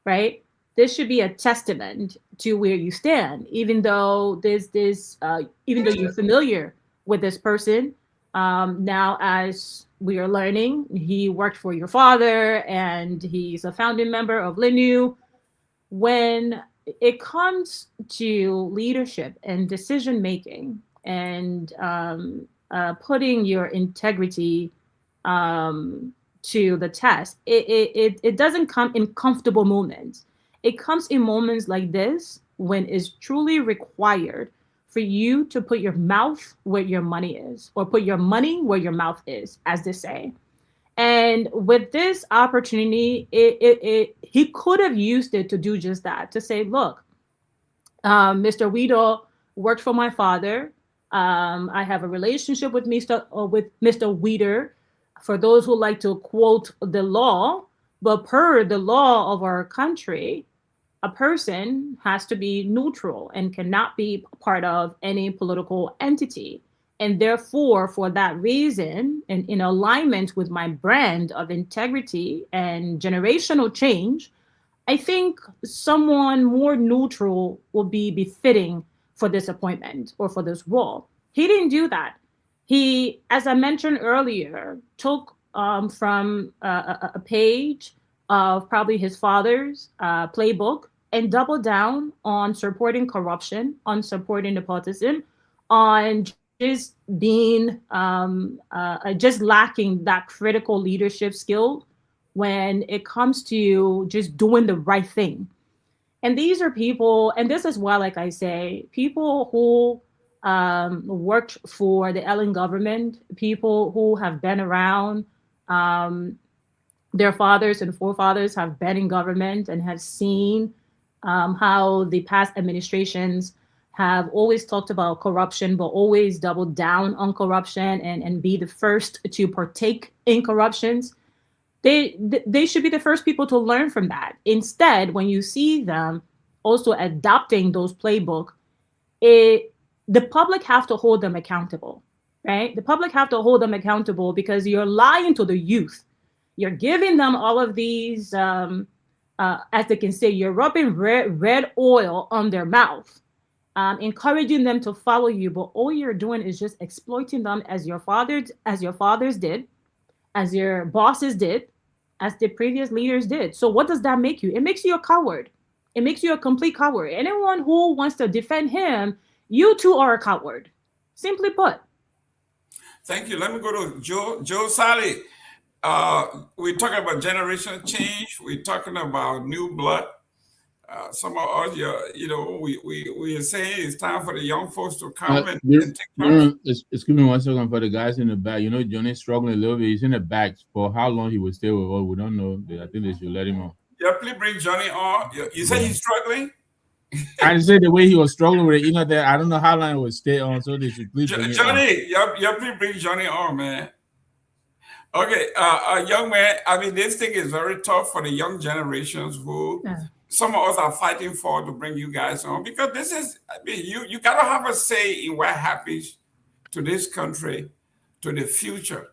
right? This should be a testament to where you stand, even though even though you're familiar with this person. Now, as we are learning, he worked for your father and he's a founding member of LINU. When it comes to leadership and decision making and putting your integrity to the test, it doesn't come in comfortable moments. It comes in moments like this when it's truly required for you to put your mouth where your money is, or put your money where your mouth is, as they say. And with this opportunity, he could have used it to do just that, to say, look, Mr. Weedle worked for my father. I have a relationship with Mr. Weeder, for those who like to quote the law, but per the law of our country, a person has to be neutral and cannot be part of any political entity. And therefore, for that reason, and in alignment with my brand of integrity and generational change, I think someone more neutral will be befitting for this appointment or for this role. He didn't do that. He, as I mentioned earlier, took from a page of probably his father's playbook and doubled down on supporting corruption, on supporting nepotism, on just being just lacking that critical leadership skill when it comes to just doing the right thing. And these are people, and this is why, like I say, people who worked for the Ellen government, people who have been around, their fathers and forefathers have been in government and have seen how the past administrations have always talked about corruption, but always doubled down on corruption and be the first to partake in corruptions. They should be the first people to learn from that. Instead, when you see them also adopting those playbook, the public have to hold them accountable, right? The public have to hold them accountable because you're lying to the youth. You're giving them all of these, as they can say, you're rubbing red oil on their mouth, encouraging them to follow you. But all you're doing is just exploiting them as your fathers did, as your bosses did, as the previous leaders did. So what does that make you? It makes you a coward. It makes you a complete coward. Anyone who wants to defend him, you too are a coward. Simply put. Thank you. Let me go to Joe Sally. We're talking about generational change. We're talking about new blood. Some of us, we are saying it's time for the young folks to come and take charge. Excuse me 1 second for the guys in the back. You know, Johnny's struggling a little bit. He's in the back. For how long he will stay with us, we don't know. I think they should let him on. Yeah, please bring Johnny on. You say he's struggling? I said the way he was struggling with it, that I don't know how long it will stay on, so they should please bring Johnny, please bring Johnny on, man. Okay, young man, I mean, this thing is very tough for the young generations who some of us are fighting for to bring you guys on, because this is, I mean, you got to have a say in what happens to this country, to the future.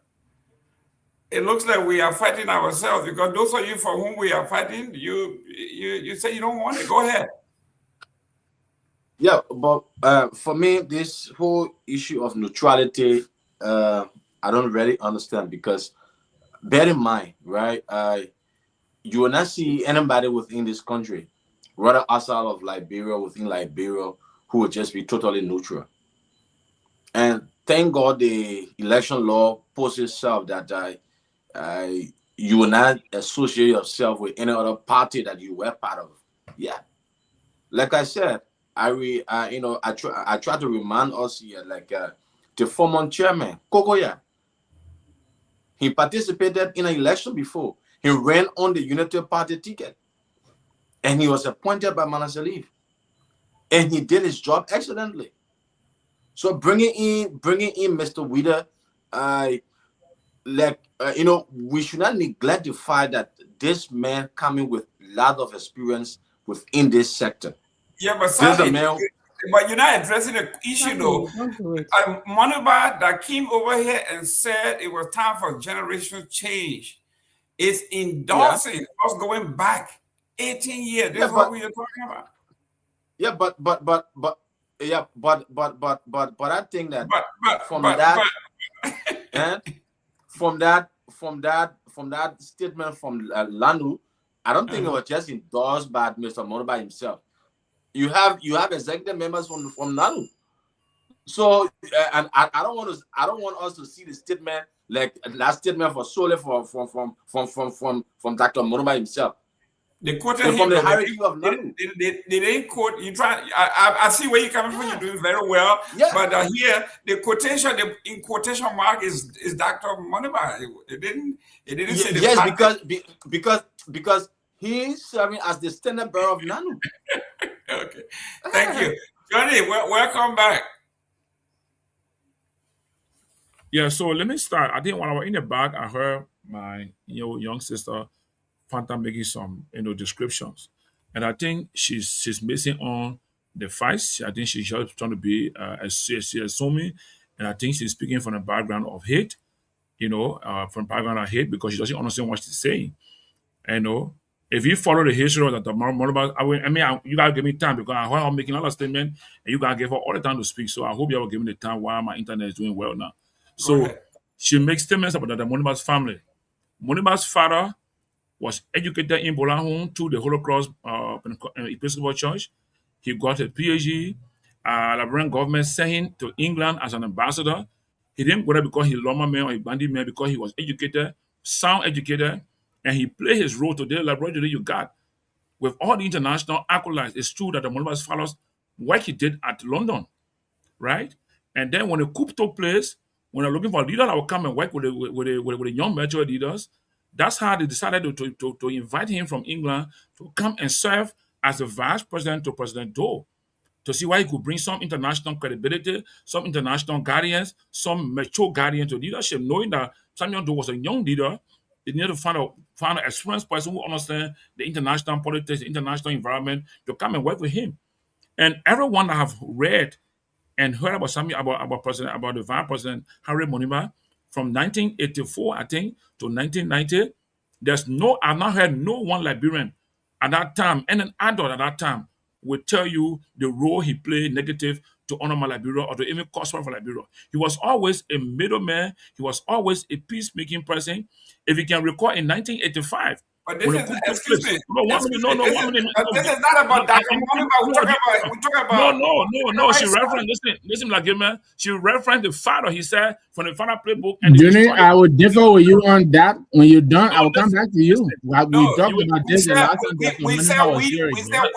It looks like we are fighting ourselves, because those of you for whom we are fighting, you say you don't want it. Go ahead. Yeah, but for me, this whole issue of neutrality, I don't really understand, because bear in mind, right? You will not see anybody within this country, rather outside of Liberia, within Liberia, who would just be totally neutral. And thank God the election law posts itself that you will not associate yourself with any other party that you were part of. Yeah, like I said, I try to remind us here, like the former chairman Kokoya. He participated in an election before. He ran on the Unity Party ticket, and he was appointed by Manasaliv, and he did his job excellently. So bringing in Mr. Weeder, we should not neglect the fact that this man coming with a lot of experience within this sector. Yeah, but Sally, but you're not addressing the issue though. Monuba that came over here and said it was time for generational change. It's endorsing us going back 18 years. This is what we are talking about. Yeah, but I think that from that statement from Lanu, I don't think it was just endorsed by Mr. Monuba himself. You have executive members from Lanu. So and I don't want us to see the statement like that statement for solely from Dr. Monuba himself. They quoted from him the though. hierarchy of Nanu. They didn't quote. You try. I see where you're coming from. You're doing very well. Yeah. But here the quotation, in quotation mark, is Dr. Moniba. It didn't say the yes, fact because he's serving as the standard bearer of Nanu. Okay, thank you, Johnny. Welcome back. Yeah, so let me start. I think when I was in the back, I heard my young sister Fanta making some descriptions, and I think she's basing on the fights. I think she's just trying to be assuming, and I think she's speaking from a background of hate, from background of hate because she doesn't understand what she's saying. If you follow the history of the Monoba, you gotta give me time because I heard her making a lot of statements, and you gotta give her all the time to speak. So I hope you will give me the time while my internet is doing well now. So she makes statements about the Moniba's family. Moniba's father was educated in Bolahun to the Holocaust Episcopal Church. He got a PhD. Liberian government sent him to England as an ambassador. He didn't go there because he loved man or he bandit man, because he was educated, sound educated, and he played his role today. Liberia you got with all the international accolades. It's true that the Moniba's father's work he did at London, right? And then when the coup took place, when they're looking for a leader that will come and work with the young mature leaders, that's how they decided to invite him from England to come and serve as the vice president to President Dopoh, to see why he could bring some international credibility, some international guardians, some mature guardians to leadership, knowing that Samuel Dopoh was a young leader. They needed to find an experienced person who understands the international politics, the international environment, to come and work with him. And everyone that have read and heard about Samuel, about the vice president Harry Moniba from 1984, I think, to 1990, I've not heard no one Liberian at that time, and an adult at that time, would tell you the role he played negative to honor my Liberia or to even cause for Liberia. He was always a middleman. He was always a peacemaking person. If you can recall, in 1985, but this is, excuse me. This is not about Dr. Moniba. We're talking about. No. She referenced, listen, Gayman. She referenced the father. He said from the father playbook. And Junior, I will differ with you on that. When you're done, I will come back to you. We talked about this the last time. We said we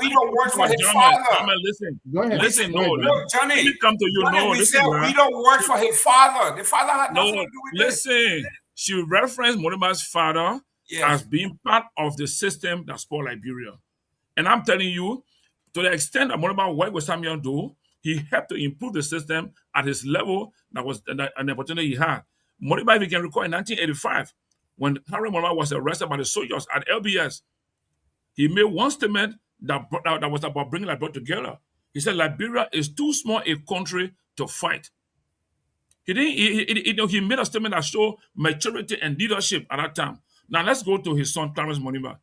don't work for his father. Listen, go ahead. Listen, Johnny. Let me come to you. No, we said we don't work for his father. The father had nothing to do with this. Listen, she referenced Moniba's father. Yes. As being part of the system that spoiled Liberia. And I'm telling you, to the extent that Moniba worked with Samuel Dopoh, he helped to improve the system at his level that was an opportunity he had. Moniba, if you can recall, in 1985, when Harry Moniba was arrested by the soldiers at LBS, he made one statement that was about bringing Liberia together. He said, Liberia is too small a country to fight. He made a statement that showed maturity and leadership at that time. Now let's go to his son, Clarence Moniba.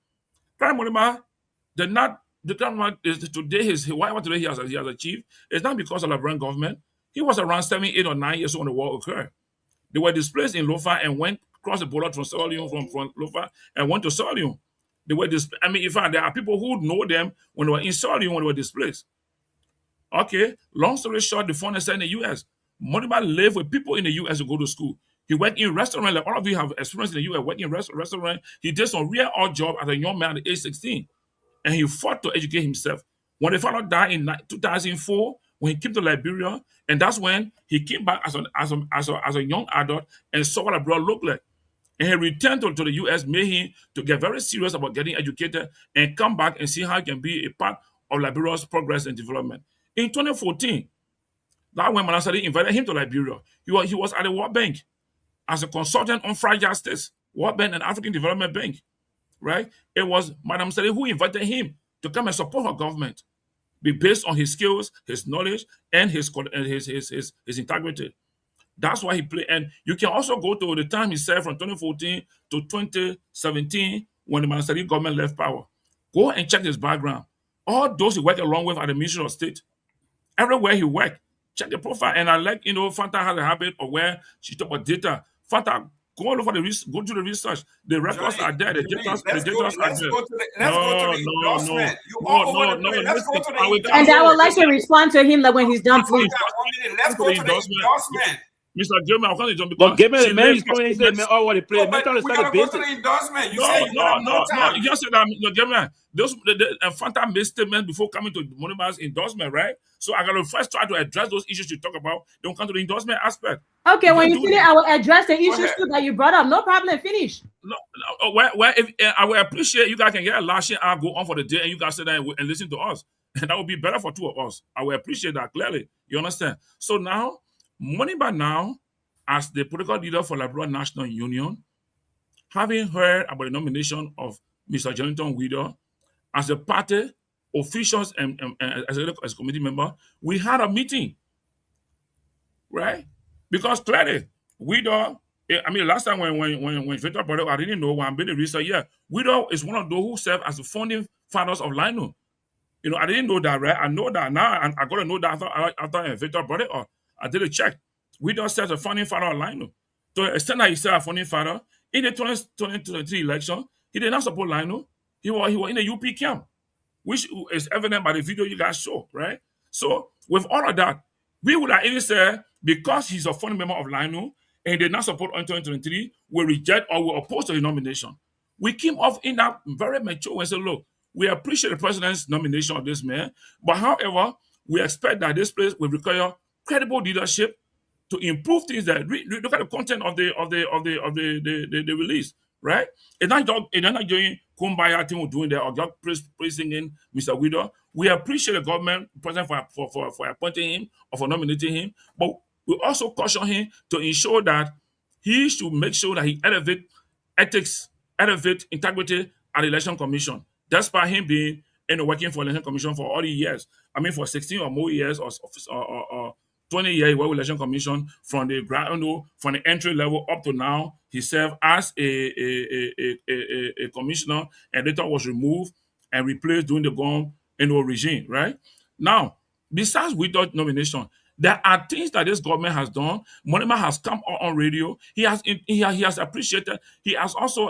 Clarence Moniba whatever today he has achieved is not because of the Liberian government. He was around 7, 8, or 9 years old when the war occurred. They were displaced in Lofa and went across the border from Sierra Leone, from Lofa, and went to Sierra Leone. They were in fact, there are people who know them when they were in Sierra Leone when they were displaced. Okay, long story short, the phone is in the U.S. Moniba lived with people in the U.S. to go to school. He worked in restaurant, like all of you have experience in the U.S. working in restaurant. He did some real odd job as a young man at age 16, and he fought to educate himself. When the father died in 2004, when he came to Liberia, and that's when he came back as a young adult and saw what a brother looked like. And he returned to the U.S., made him to get very serious about getting educated and come back and see how he can be a part of Liberia's progress and development. In 2014, that when Manasadi invited him to Liberia, he was at the World Bank as a consultant on fragile states, World Bank and African Development Bank, right? It was Madam Sadi who invited him to come and support her government, based on his skills, his knowledge, and his integrity. That's why he played. And you can also go to the time he served from 2014 to 2017 when the Madam Sadi government left power. Go and check his background. All those he worked along with at the Ministry of State, everywhere he worked, check the profile. And I like, Fanta has a habit of where she talk about data. Fanta, go through the research. The records are there. The data are there. Let's go to the endorsement. And I would like to respond to him when he's done, please. Let's go to the endorsement. Mr. Gayman, I'm going to jump But because Gayman, the man is going to say, man, all what he played. Man, trying to We start gotta a go to business. the endorsement. You No, say you have no time. You just said that, Gayman. Those Fanta made statements before coming to Moneyman's endorsement, right? So I got to first try to address those issues you talk about. Don't come to the endorsement aspect. Okay, when you finish, I will address the issues too that you brought up. No problem. Finish. No, if I will appreciate you guys can get a last year and go on for the day, and you guys sit there and listen to us, and that would be better for two of us. I will appreciate that clearly. You understand? So now, Moneyman now, as the political leader for Liberia National Union, having heard about the nomination of Mr. Jonathan Widow as a party officials and as a committee member, we had a meeting, right? Because clearly, Widow. I mean, last time when Victor brought up, I didn't know when I'm being research. Yeah, Widow is one of those who served as the founding fathers of Lino. You know, I didn't know that, right? I know that now, and I got to know that after Victor brought it up. I did a check. Widow served as the founding father of Lino. To the extent that he served as founding father, in the 2023 election, he did not support Lino. He was in the UP camp, which is evident by the video you guys show, right? So, with all of that, we would have even said, because he's a founding member of Lino, and he did not support in 2023, we reject or we oppose to the nomination. We came off in that very mature and said, look, we appreciate the president's nomination of this man, but however, we expect that this place will require credible leadership to improve things that look at the content of the release, right? It's not doing kumbaya thing we're doing there or just praising in Mr. Widow. We appreciate the government president for appointing him or for nominating him, but we also caution him to ensure that he should make sure that he elevate ethics, elevate integrity at the Election Commission. Despite him being working for the Election Commission for all the years. I mean, for 16 or more years or 20 years, he worked with Election Commission from the ground, from the entry level up to now. He served as a commissioner and later was removed and replaced during the Gong regime, right? Now, besides Widow's nomination, there are things that this government has done. Moneyman has come on radio. He has appreciated. He has also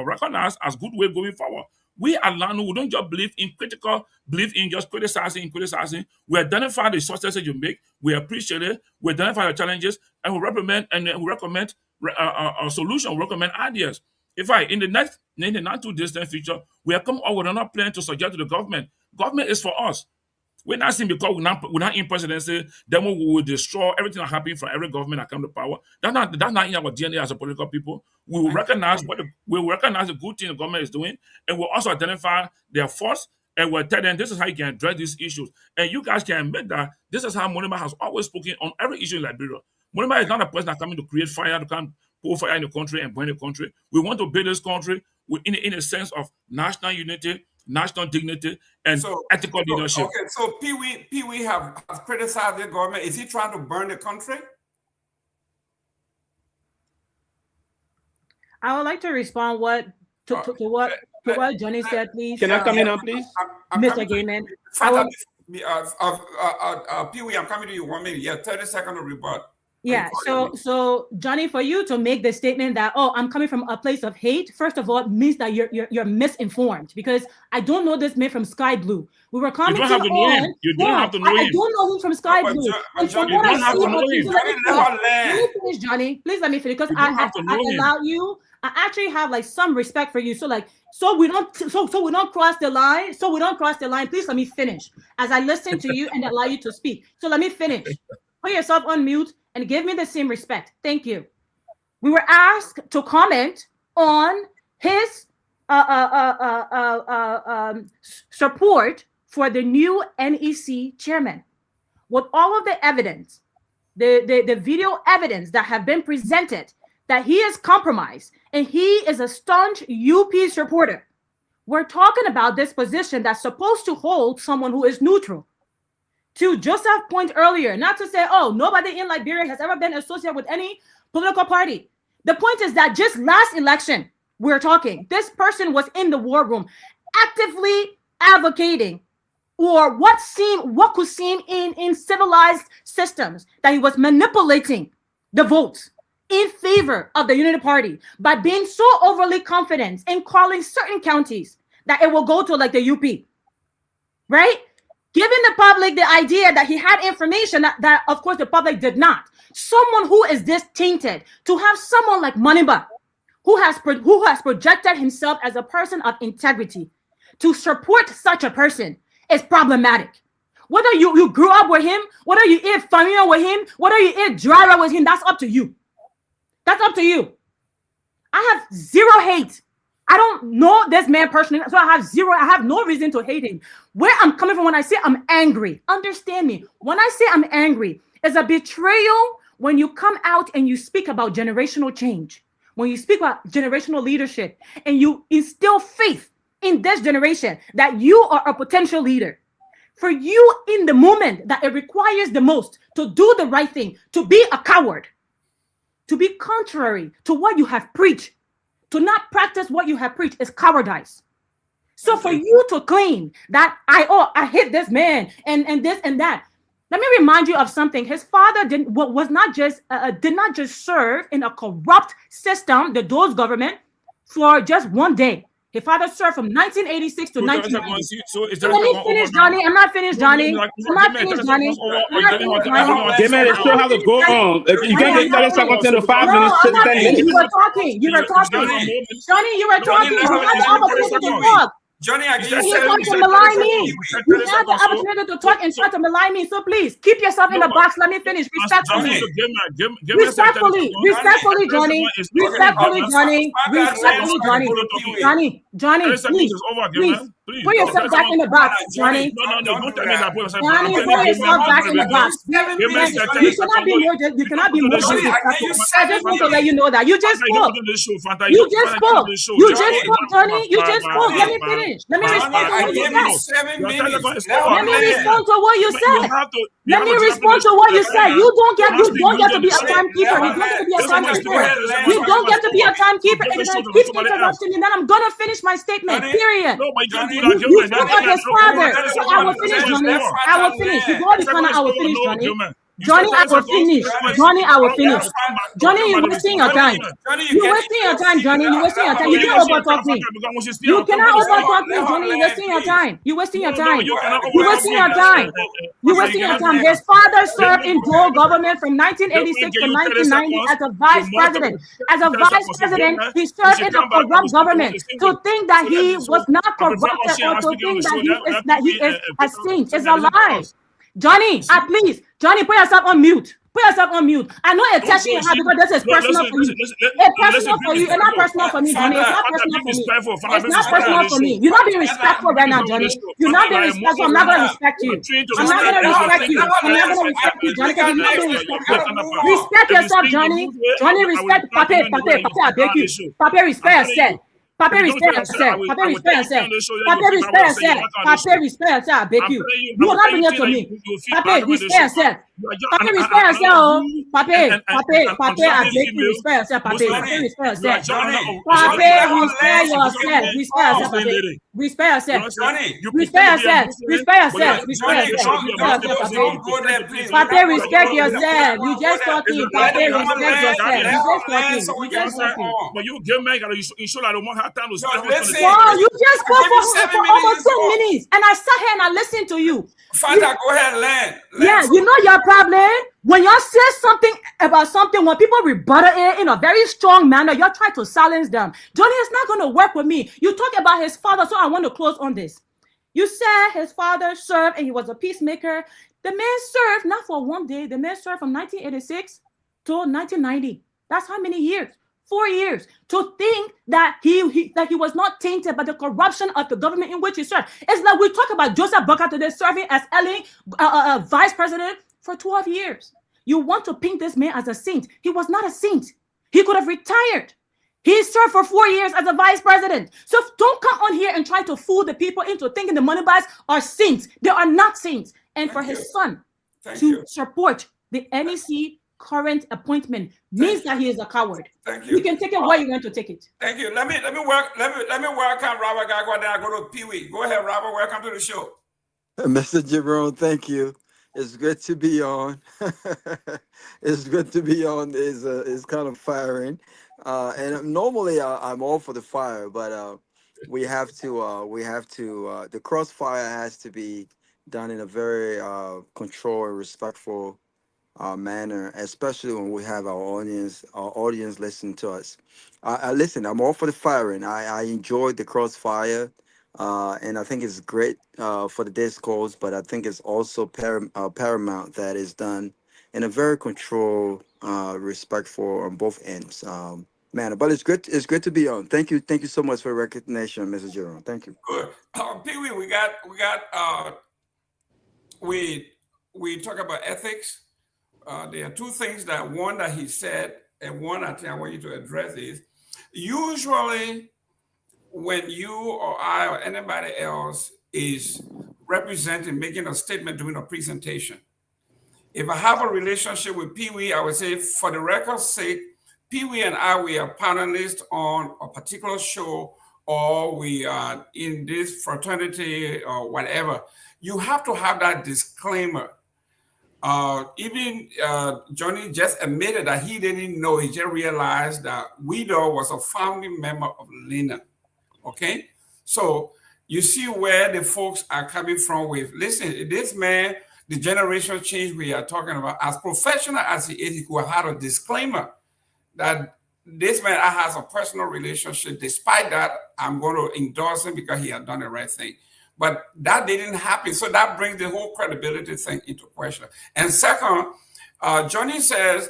recognized as good way going forward. We at Lano, we don't just believe in just criticizing. We identify the successes you make. We appreciate it. We identify the challenges, and we recommend a solution. We recommend ideas. In the not too distant future, we are come up with another plan to suggest to the government. Government is for us. We're not saying because we're not in presidency, then we will destroy everything that happens from every government that comes to power. That's not in our DNA as a political people. We will recognize the good thing the government is doing, and we'll also identify their faults, and we'll tell them this is how you can address these issues. And you guys can admit that this is how Moneyman has always spoken on every issue in Liberia. Moneyman is not a person that's coming to create fire, to come pour fire in the country and burn the country. We want to build this country in a sense of national unity, national dignity, and ethical leadership. Okay, so Pewee have criticized the government. Is he trying to burn the country? I would like to respond to what Johnny said, please. Can I come in now, please? Mr. Gayman. Pewee, I'm coming to you 1 minute. Yeah, 30 seconds of rebut. Yeah, so Johnny, for you to make the statement that, oh, I'm coming from a place of hate, first of all, means that you're misinformed, because I don't know this man from Sky Blue. We were commenting on. You don't have to know him. I don't know him from Sky Blue. And from what I see, let me finish, Johnny. Please let me finish, because I allow you. I actually have like some respect for you. So we don't cross the line. So we don't cross the line. Please let me finish as I listen to you and allow you to speak. So let me finish. Put yourself on mute and give me the same respect. Thank you. We were asked to comment on his support for the new NEC chairman. With all of the evidence, the video evidence that have been presented, that he is compromised and he is a staunch UP supporter. We're talking about this position that's supposed to hold someone who is neutral. To Joseph's point earlier, not to say, oh, nobody in Liberia has ever been associated with any political party. The point is that just last election, we're talking, this person was in the war room, actively advocating, or what could seem in civilized systems, that he was manipulating the votes in favor of the Unity Party by being so overly confident in calling certain counties that it will go to like the UP, right? Giving the public the idea that he had information that of course, the public did not. someone who is this tainted, to have someone like Maniba, who has projected himself as a person of integrity, to support such a person is problematic. Whether you grew up with him, whether you eat familiar with him, whether you eat driver with him, that's up to you. That's up to you. I have zero hate. I don't know this man personally, so I have no reason to hate him. Where I'm coming from when I say I'm angry, understand me. When I say I'm angry, it's a betrayal when you come out and you speak about generational change, when you speak about generational leadership, and you instill faith in this generation that you are a potential leader. For you, in the moment that it requires the most to do the right thing, to be a coward, to be contrary to what you have preached, to not practice what you have preached is cowardice. So for you to claim that I hit this man and this and that, let me remind you of something. His father did not just serve in a corrupt system, the Dopoh government, for just one day. His father served from 1986 to 1990. Let me finish, Johnny. I'm not finished, Johnny. I'm not finished, Johnny. Gayman, it still has to go on. You can't get 30 seconds into 5 minutes. No, I'm not finished. You were talking. Johnny, you were talking. You had the opportunity to talk. Johnny, I you tried to malign me. You had the opportunity to talk and try to malign me. So please keep yourself in the box. Let me finish respectfully. Respectfully, Johnny. Respectfully, Johnny. Respectfully, Johnny. Johnny, please. Put yourself back in the box, Johnny. Don't tell me that. Johnny, put yourself back in the box. You cannot be more. You cannot be more disrespectful. I just want to let you know that you just spoke. You just spoke. You just spoke, Johnny. You just spoke. Let me finish. Let me respond to what you said. Let me respond to what you said. Let me respond to what you said. You don't get to be a timekeeper. You don't get to be a timekeeper. You don't get to be a timekeeper. And then keep interrupting me. Then I'm gonna finish my statement. Period. You spoke of his father. So I will finish, Johnny. I will finish. You go to the corner. I will finish, Johnny. Johnny, I will finish. Johnny, I will finish. Johnny, you're wasting your time. You're wasting your time, Johnny. You're wasting your time. You can't overtalk me. You cannot overtalk me, Johnny. You're wasting your time. You're wasting your time. You're wasting your time. You're wasting your time. His father served in Dopoh government from 1986 to 1990 as a vice president. As a vice president, he served in a corrupt government. To think that he was not corrupted or to think that he is a saint is a lie. Johnny, please. Johnny, put yourself on mute. Put yourself on mute. I know it's touching your heart because this is personal for you. It's personal for you. It's not personal for me, Johnny. It's not personal for me. It's not personal for me. You're not being respectful right now, Johnny. You're not being respectful. I'm not going to respect you. I'm not going to respect you. I'm not going to respect you, Johnny, because you're not being respectful. Respect yourself, Johnny. Johnny, respect. Pape, I beg you. Pape, respect yourself. Pape, respect yourself. Pape, respect yourself. Pape, respect yourself. Pape, respect yourself. I beg you. You will not bring it to me. Pape, respect yourself. Pape, respect yourself. Pape, I beg you, respect yourself. Pape, respect yourself. Pape, respect yourself. Respect yourself. Respect yourself. Respect yourself. Respect yourself. Pape, respect yourself. You just talking. Pape, respect yourself. You just talking. You just talking. But you get mad. You show that time to wow, you just spoke for almost 10 minutes, and I sat here and I listened to you. Fanta, go ahead, land. Yeah, you know your problem. When y'all say something about something, when people rebuttal it in a very strong manner, you're trying to silence them. Johnny, it's not going to work with me. You talk about his father, so I want to close on this. You said his father served and he was a peacemaker. The man served not for one day. The man served from 1986 to 1990. That's how many years? 4 years. To think that he was not tainted by the corruption of the government in which he served. It's like we talk about Joseph Boakai today serving as vice president for 12 years. You want to paint this man as a saint. He was not a saint. He could have retired. He served for 4 years as a vice president. So don't come on here and try to fool the people into thinking the money buys are saints. They are not saints. And for his son to support the NEC current appointment means that he is a coward. Thank you. You can take it where you want to take it. Thank you. Let me welcome Robert Garguah. Then I go to Pewee. Go ahead, Robert. Welcome to the show. Mr. Jerome, thank you. It's good to be on. It's good to be on. Is kind of firing, and normally I'm all for the fire, but we have to. The crossfire has to be done in a very controlled and respectful manner, especially when we have our audience listen to us. I listen. I'm all for the firing. I enjoyed the crossfire, and I think it's great for the discourse. But I think it's also paramount that is done in a very controlled, respectful on both ends manner. But it's good. It's good to be on. Thank you. Thank you so much for the recognition, Mr. Jerome. Thank you. Good. Pewee, we talk about ethics. There are two things one that he said, and one I think I want you to address is, usually when you or I or anybody else is representing, making a statement, doing a presentation, if I have a relationship with Pewee, I would say, for the record's sake, Pewee and we are panelists on a particular show, or we are in this fraternity or whatever. You have to have that disclaimer. Even Johnny just admitted that he didn't know, he just realized that Guido was a founding member of LINA. Okay? So you see where the folks are coming from with, listen, this man, the generation change we are talking about, as professional as he is, he could have had a disclaimer that this man has a personal relationship. Despite that, I'm going to endorse him because he had done the right thing. But that didn't happen. So that brings the whole credibility thing into question. And second, Johnny says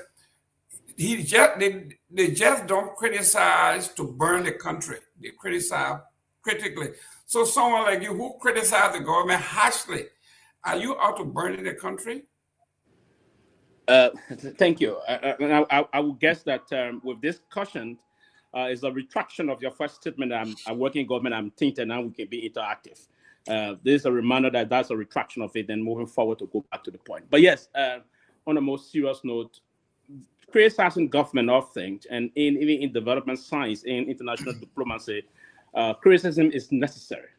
they just don't criticize to burn the country. They criticize critically. So someone like you who criticize the government harshly, are you out to burning the country? Thank you. I would guess that with this caution is a retraction of your first statement. I'm working in government, I'm thinking now we can be interactive. This is a reminder that that's a retraction of it and moving forward to go back to the point. But yes, on a more serious note, criticizing government of things, and even in development science, in international diplomacy, criticism is necessary.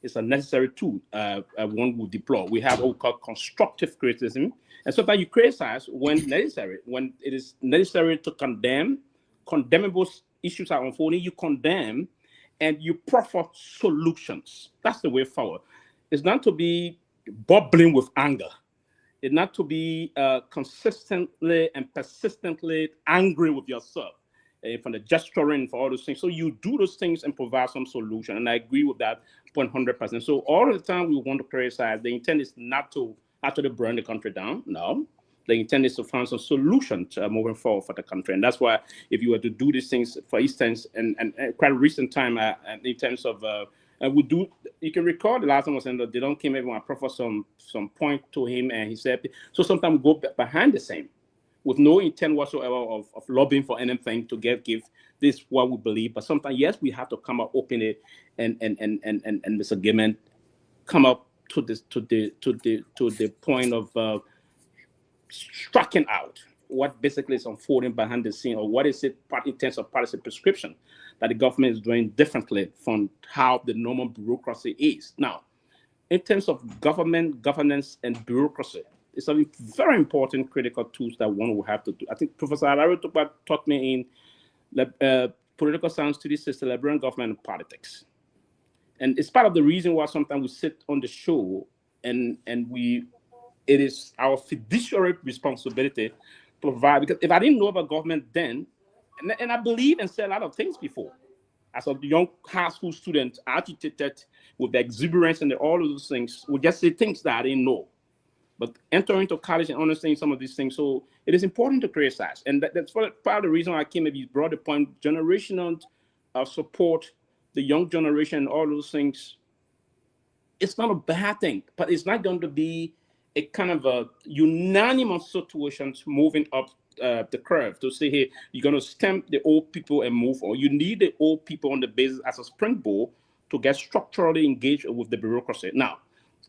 It's a necessary tool one would deploy. We have what we call constructive criticism. And sometimes you criticize when necessary. When it is necessary to condemn, condemnable issues are unfolding, you condemn and you proffer solutions. That's the way forward. It's not to be bubbling with anger. It's not to be consistently and persistently angry with yourself. From the gesturing, for all those things. So you do those things and provide some solution. And I agree with that 100%. So all the time we want to criticize, the intent is not to actually burn the country down. No. The intent is to find some solution moving forward for the country. And that's why if you were to do these things, for instance, and quite a recent time in terms of, we do, you can recall the last time was saying that they don't came everyone, I proffer some point to him and he said, so sometimes we go behind the same, with no intent whatsoever of lobbying for anything to give this what we believe. But sometimes, yes, we have to come up openly and Mr. Gayman come up to the point of striking out what basically is unfolding behind the scene, or what is it in terms of policy prescription that the government is doing differently from how the normal bureaucracy is. Now, in terms of government governance and bureaucracy, it's a very important critical tools that one will have to do. I think Professor Alaro taught me in political science studies is the Liberian government and politics. And it's part of the reason why sometimes we sit on the show and it is our fiduciary responsibility to provide, because if I didn't know about government then, and I believe and said a lot of things before, as a young high school student, agitated with the exuberance and all of those things, we just say things that I didn't know. But entering into college and understanding some of these things, so it is important to criticize. And that's part of the reason I came, maybe brought the point, generational support, the young generation, all those things. It's not a bad thing, but it's not going to be a kind of a unanimous situation moving up the curve to say, hey, you're going to stamp the old people and move on. You need the old people on the basis as a springboard to get structurally engaged with the bureaucracy. Now,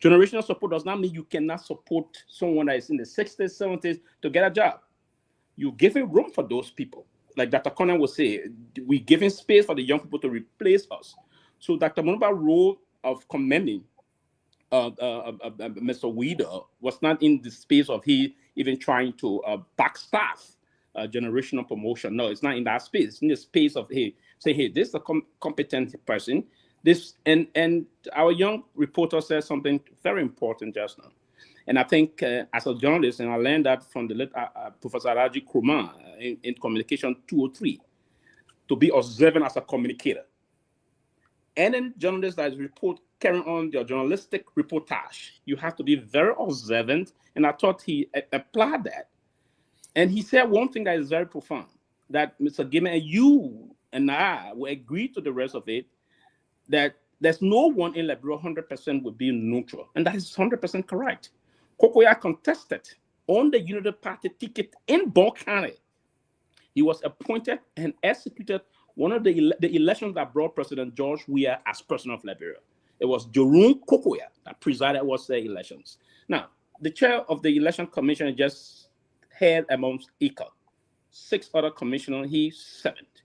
generational support does not mean you cannot support someone that is in the 60s, 70s to get a job. You're giving room for those people. Like Dr. Conan would say, we're giving space for the young people to replace us. So Dr. Munuba's role of commending Mr. Weeder was not in the space of he even trying to backstaff generational promotion. No, it's not in that space. It's in the space of, hey, say, hey, this is a competent person This and our young reporter said something very important just now. And I think as a journalist, and I learned that from the late Professor Seleke Kromah in Communication 203, to be observant as a communicator. Any journalist that is carrying on their journalistic reportage, you have to be very observant. And I thought he applied that. And he said one thing that is very profound, that Mr. Gayman, and you and I will agree to the rest of it, that there's no one in Liberia 100% would be neutral. And that is 100% correct. Kokoya contested on the Unity Party ticket in Bon County. He was appointed and executed one of the elections that brought President George Weah as president of Liberia. It was Jerome Kokoya that presided over the elections. Now, the chair of the election commission just had amongst equal 6 other commissioners, he's 7th.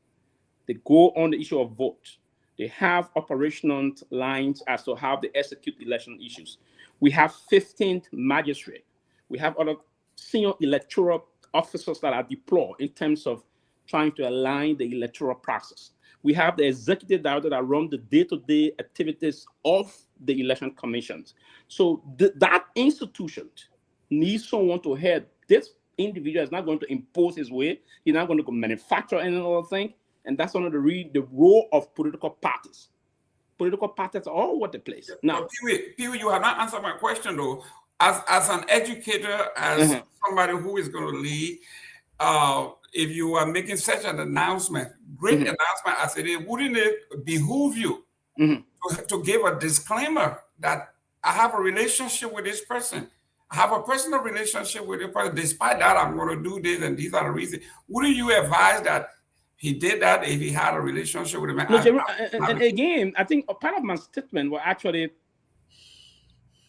They go on the issue of vote. They have operational lines as to how they execute election issues. We have 15 magistrates. We have other senior electoral officers that are deployed in terms of trying to align the electoral process. We have the executive director that run the day-to-day activities of the election commissions. So that institution needs someone to head. This individual is not going to impose his way. He's not going to manufacture any other thing. And that's one of the role of political parties. Political parties are all over the place. Now, Pewee, you have not answered my question though. As an educator, as somebody who is going to lead, if you are making such an announcement, great announcement as it is, wouldn't it behoove you to give a disclaimer that I have a relationship with this person? I have a personal relationship with this person. Despite that, I'm going to do this, and these are the reasons. Wouldn't you advise that he did that if he had a relationship with a man? No, and again, I think a part of my statement was actually,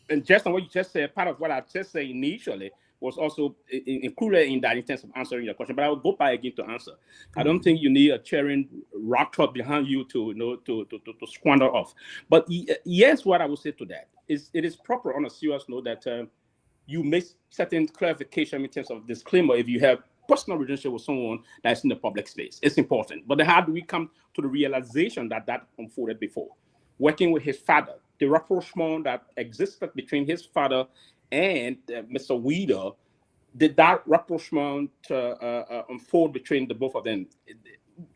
and just on what you just said, part of what I just said initially was also included in that in terms of answering your question. But I will go back again to answer. I don't think you need a cheering rock club behind you to to squander off. But yes, what I would say to that is it is proper on a serious note that you make certain clarification in terms of disclaimer if you have personal relationship with someone that's in the public space. It's important. But then how do we come to the realization that that unfolded before? Working with his father, the rapprochement that existed between his father and Mr. Weeder, did that rapprochement unfold between the both of them?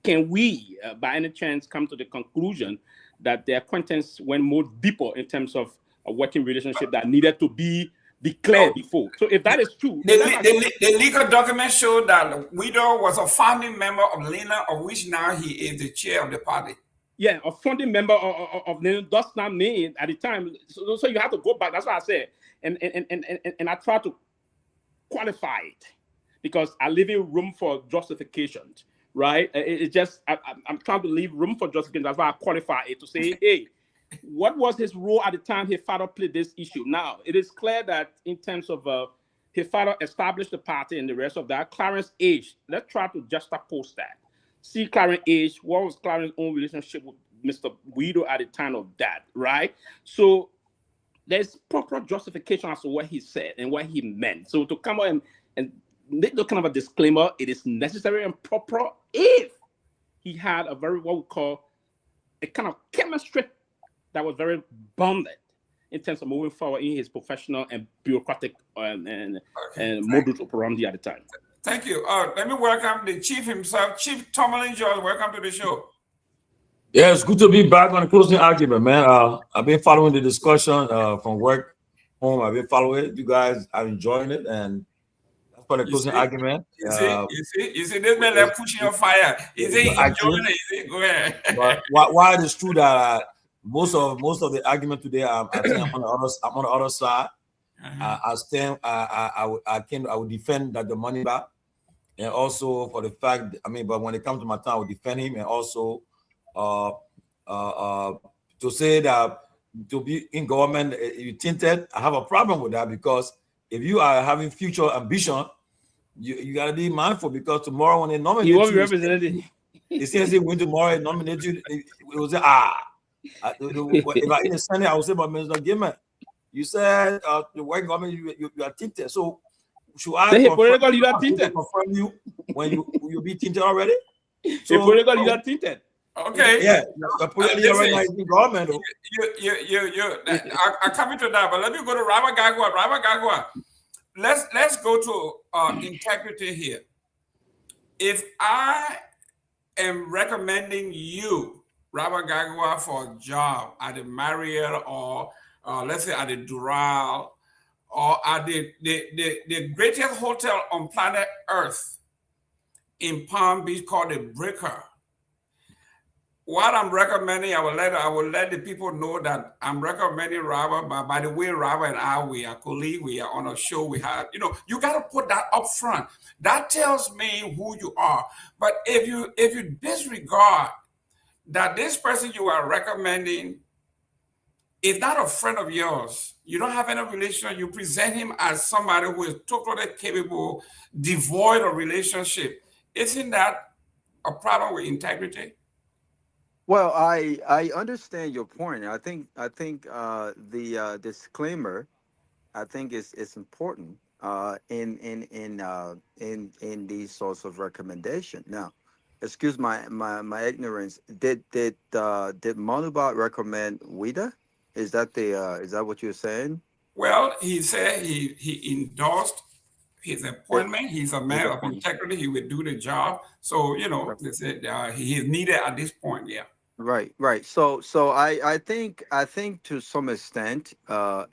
Can we, by any chance, come to the conclusion that their acquaintance went more deeper in terms of a working relationship that needed to be declared before? So if that is true, the legal documents show that Weeder was a founding member of Lena, of which now he is the chair of the party. Yeah, a founding member of Lena does not mean at the time. So you have to go back. That's what I said, and I try to qualify it because I leave room for justification, right? It's just I'm trying to leave room for justification. That's why I qualify it to say, hey, what was his role at the time his father played this issue? Now, it is clear that in terms of his father established the party and the rest of that, Clarence's age, let's try to juxtapose that. See Clarence's age, what was Clarence's own relationship with Mr. Weeder at the time of that, right? So there's proper justification as to what he said and what he meant. So to come out and make the kind of a disclaimer, it is necessary and proper if he had a very, what we call a kind of chemistry that was very bonded in terms of moving forward in his professional and bureaucratic and modus operandi at the time. Thank you. Let me welcome the chief himself, Chief Tomalin George. Welcome to the show. Yeah, it's good to be back on the closing argument, man. I've been following the discussion from work, home. I've been following it. You guys are enjoying it, and that's for the closing argument. You see, this man like pushing on fire. Is he enjoying it? Go ahead. But while it is true that most of the argument today, I think I'm on the other side. I stand. I would defend that the money back, and also for the fact. But when it comes to my time, I would defend him, and also to say that to be in government, you tinted. I have a problem with that because if you are having future ambition, you gotta be mindful because tomorrow when they nominate you, won't be represented. It says they win tomorrow and nominate you. It was if I in the Senate, I would say, but Mr. Gayman, you said the white government you are tinted. So should I confirm you when you be tinted already? So political leader tinted. Okay. Yeah, but you're right now in government. I'm coming to that, but let me go to Robert Garguah. Robert Garguah, let's go to integrity here. If I am recommending you, Robert Garguah, for a job at the Marriott or let's say at the Doral or at the greatest hotel on planet Earth in Palm Beach called the Breaker, what I'm recommending, I will let the people know that I'm recommending Robert. But by the way, Robert and I, we are colleagues. We are on a show. We have, you got to put that up front. That tells me who you are. But if you disregard that this person you are recommending is not a friend of yours, you don't have any relation, you present him as somebody who is totally capable, devoid of relationship, isn't that a problem with integrity? Well, I understand your point. I think the disclaimer, I think is important in these sorts of recommendation. Now, excuse my ignorance. Did Monubot recommend WIDA? Is that what you're saying? Well, he said he endorsed his appointment. He's a man of integrity. He would do the job. So they said he is needed at this point. Yeah. Right. So I think to some extent, a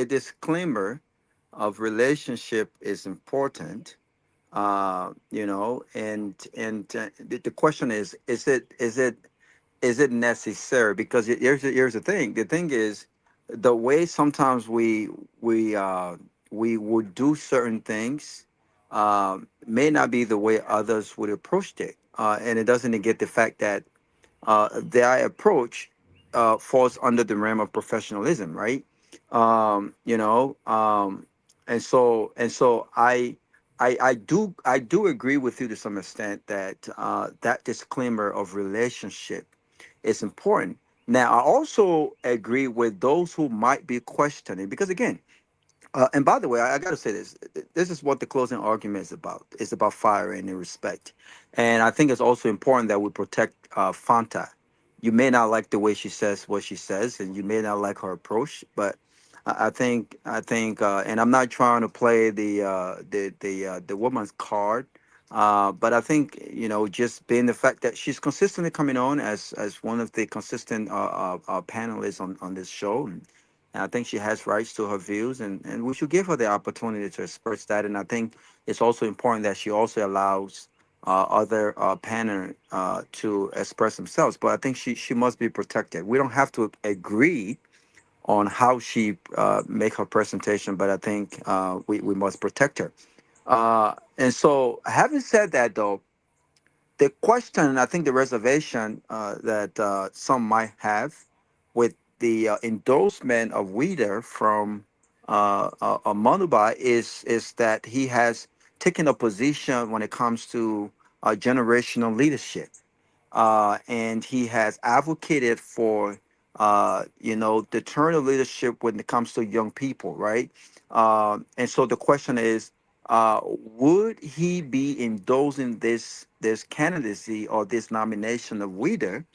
disclaimer of relationship is important. And the question is it necessary? Because here's the thing. The thing is, the way sometimes we would do certain things may not be the way others would approach it, and it doesn't negate the fact that their approach falls under the realm of professionalism, right? And so I do agree with you to some extent that that disclaimer of relationship is important. Now, I also agree with those who might be questioning, because again, and by the way, I got to say this. This is what the closing argument is about. It's about fire and respect. And I think it's also important that we protect Fanta. You may not like the way she says what she says, and you may not like her approach, but and I'm not trying to play the woman's card, but I think just being the fact that she's consistently coming on as one of the consistent panelists on this show. And I think she has rights to her views, and we should give her the opportunity to express that. And I think it's also important that she also allows other panel to express themselves. But I think she must be protected. We don't have to agree on how she make her presentation, but I think we must protect her. And so, having said that, though, the question, I think the reservation that some might have with the endorsement of Weeder from Manuba is that he has taken a position when it comes to generational leadership, and he has advocated for the turn of leadership when it comes to young people, right? And so the question is, would he be endorsing this candidacy or this nomination of Weeder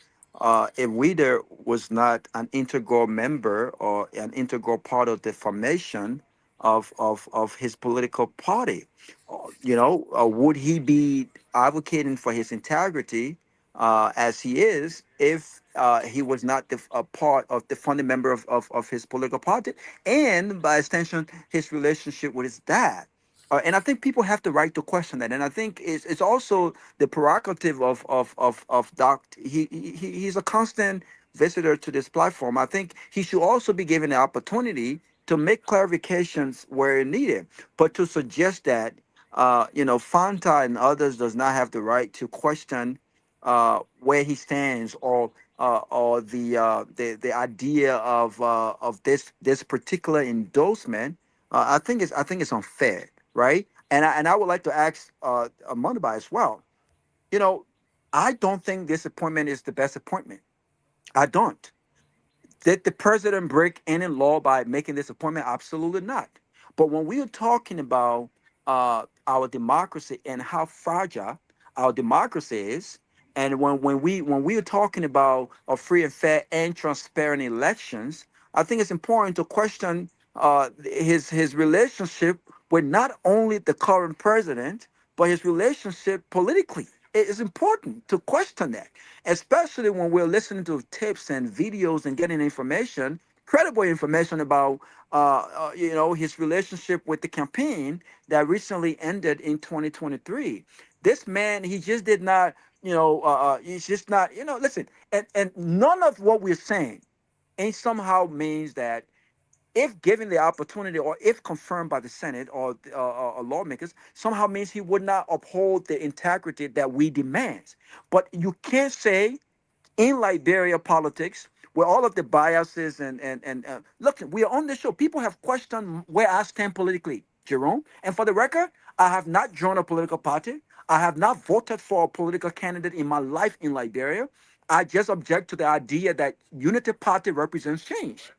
if Weeder was not an integral member or an integral part of the formation of his political party? Would he be advocating for his integrity as he is if he was not a part of the founding member of his political party, and by extension his relationship with his dad? And I think people have the right to question that. And I think it's also the prerogative of Doc. He's a constant visitor to this platform. I think he should also be given the opportunity to make clarifications where needed. But to suggest that Fanta and others does not have the right to question where he stands, or the idea of this particular endorsement, I think it's unfair, right? And I would like to ask Mondabai as well. I don't think this appointment is the best appointment. I don't. Did the president break any law by making this appointment? Absolutely not. But when we are talking about our democracy and how fragile our democracy is, And when we are talking about a free and fair and transparent elections, I think it's important to question his relationship with not only the current president, but his relationship politically. It is important to question that, especially when we're listening to tapes and videos and getting information, credible information about his relationship with the campaign that recently ended in 2023. This man, he just did not, he's just not, listen, and none of what we're saying ain't somehow means that if given the opportunity or if confirmed by the Senate or lawmakers, somehow means he would not uphold the integrity that we demand. But you can't say in Liberia politics, where all of the biases and look, we are on the show. People have questioned where I stand politically, Jerome. And for the record, I have not joined a political party. I have not voted for a political candidate in my life in Liberia. I just object to the idea that Unity Party represents change.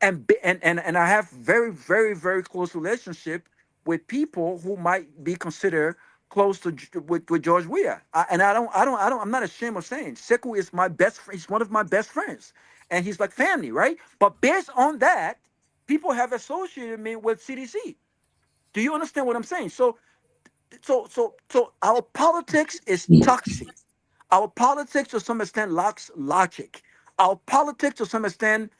And I have very, very, very close relationship with people who might be considered close to with George Weah. I'm not ashamed of saying Sekou is my best friend. He's one of my best friends, and he's like family, right? But based on that, people have associated me with CDC. Do you understand what I'm saying? So our politics is toxic. Our politics to some extent lacks logic. Our politics to some extent,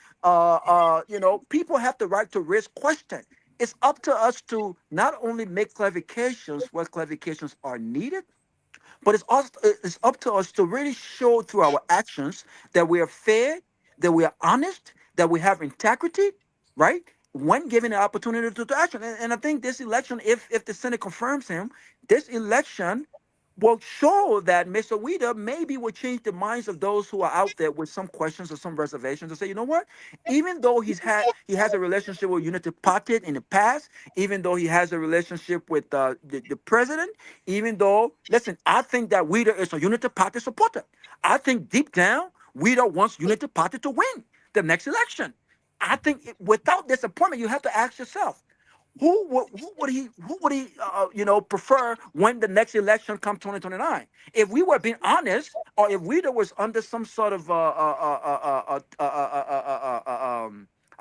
people have the right to raise question. It's up to us to not only make clarifications where clarifications are needed, but it's up to us to really show through our actions that we are fair, that we are honest, that we have integrity, right? When given the opportunity to action. And I think this election, if the Senate confirms him, this election will show that Mr. Weeder maybe will change the minds of those who are out there with some questions or some reservations and say, you know what? Even though he has a relationship with Unity Party in the past, even though he has a relationship with the president, even though, listen, I think that Weeder is a Unity Party supporter. I think deep down, Weeder wants Unity Party to win the next election. I think without disappointment, you have to ask yourself, who would he prefer when the next election comes 2029? If we were being honest, or if we was under some sort of I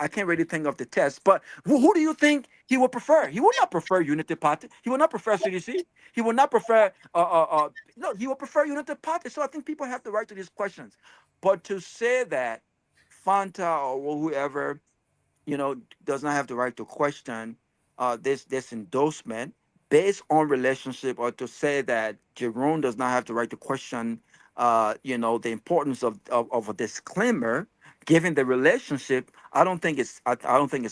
can't really think of the test, but who do you think he would prefer? He would not prefer Unity Party. He would not prefer CDC. He would not prefer no. He would prefer Unity Party. So I think people have the right to these questions, but to say that Fanta or whoever does not have the right to question this endorsement based on relationship, or to say that Jerome does not have the right to question the importance of a disclaimer given the relationship. I don't think it's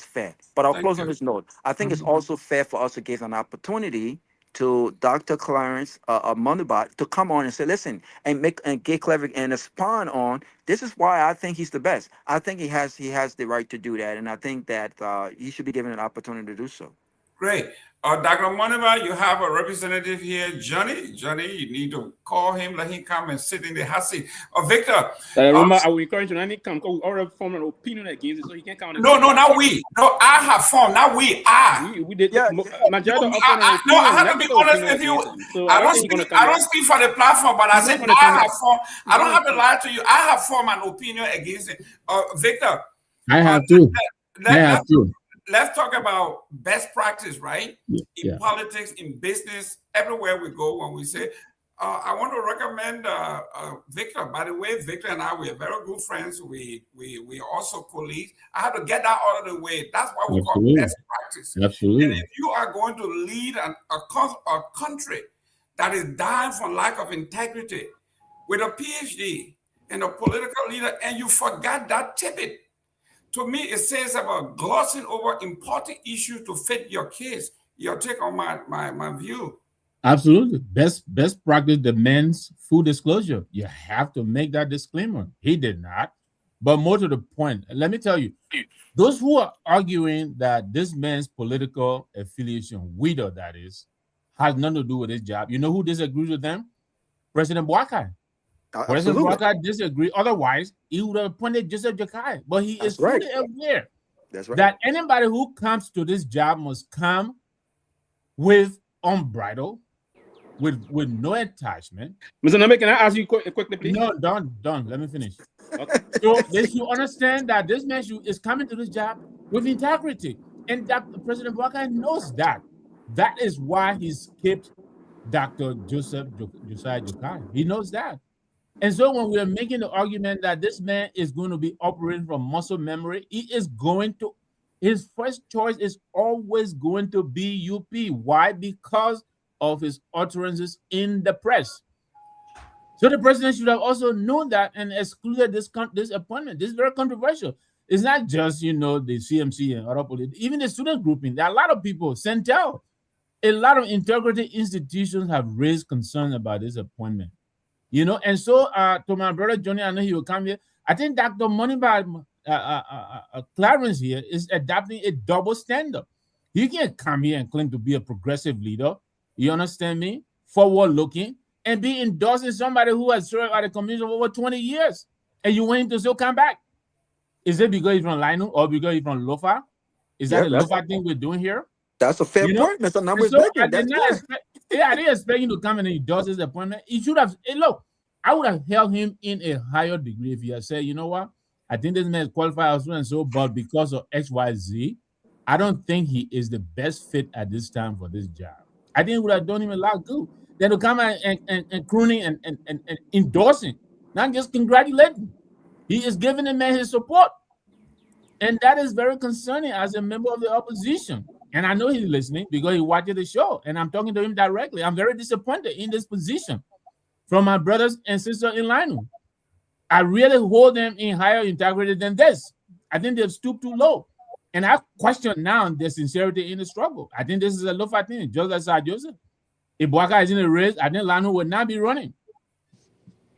fair. But I'll close on this note. I think it's also fair for us to give an opportunity to Dr. Clarence Mondabat to come on and say, listen, and get clever and expound on this is why I think he's the best. I think he has the right to do that, and I think that he should be given an opportunity to do so. Great. Dr. Mondabat, you have a representative here, Johnny. Johnny, you need to call him, let him come and sit in the hot seat. Victor. Roma, I will encourage you to come because we already formed an opinion against it, so he can't come. No, not we. No, I have formed, not we. We did. Yeah, majority of I have to be honest with you. So I don't speak for the platform, but I said I have formed. I don't have to lie to you. I have formed an opinion against it. Victor. I have to. Let's talk about best practice, right? In politics, in business, everywhere we go. When we say, I want to recommend Victor. By the way, Victor and I, we are very good friends. We are also colleagues. I have to get that out of the way. That's what we call best practice. Absolutely. And if you are going to lead a country that is dying for lack of integrity with a PhD and a political leader, and you forgot that tidbit, to me, it says about glossing over important issues to fit your case. Your take on my view. Absolutely. Best practice demands full disclosure. You have to make that disclaimer. He did not. But more to the point, let me tell you, those who are arguing that this man's political affiliation, Weeder that is, has nothing to do with his job, you know who disagrees with them? President Boakai. President Boakai disagrees. Otherwise, he would have appointed Joseph Jokai. But he is fully aware that anybody who comes to this job must come with unbridled with no attachment. Mr. Nagbe, can I ask you quickly, please? No, don't. Let me finish. Okay. So they should understand that this man is coming to this job with integrity, and Dr. President Boubacar knows that. That is why he skipped Dr. Josiah Jokai. He knows that. And so when we are making the argument that this man is going to be operating from muscle memory, his first choice is always going to be UP. Why? Because of his utterances in the press. So the president should have also known that and excluded this appointment. This is very controversial. It's not just, the CMC and other politics, even the student grouping. There are a lot of people, Centel, a lot of integrity institutions have raised concern about this appointment. And so to my brother Johnny, I know he will come here. I think Dr. Moneyba Clarence here is adopting a double standard. He can't come here and claim to be a progressive leader. You understand me? Forward looking and be endorsing somebody who has served at the commission for over 20 years. And you want him to still come back. Is it because he's from Lino or because he's from Lofa? Is that a Lofa thing we're doing here? That's a fair point, Mr. Numbers. So I didn't expect him to come and endorse his appointment. He should have. Look, I would have held him in a higher degree if he had said, you know what? I think this man is qualified as well and so, but because of XYZ, I don't think he is the best fit at this time for this job. I think it would have done him a lot of good. Then to come and crooning and endorsing, not just congratulating. He is giving the man his support. And that is very concerning as a member of the opposition. And I know he's listening because he watches the show. And I'm talking to him directly. I'm very disappointed in this position from my brothers and sisters in line. I really hold them in higher integrity than this. I think they've stooped too low. And I question now their sincerity in the struggle. I think this is a low-fight thing, just like Sir Joseph. If Boubacar is in the race, I think Lanu would not be running.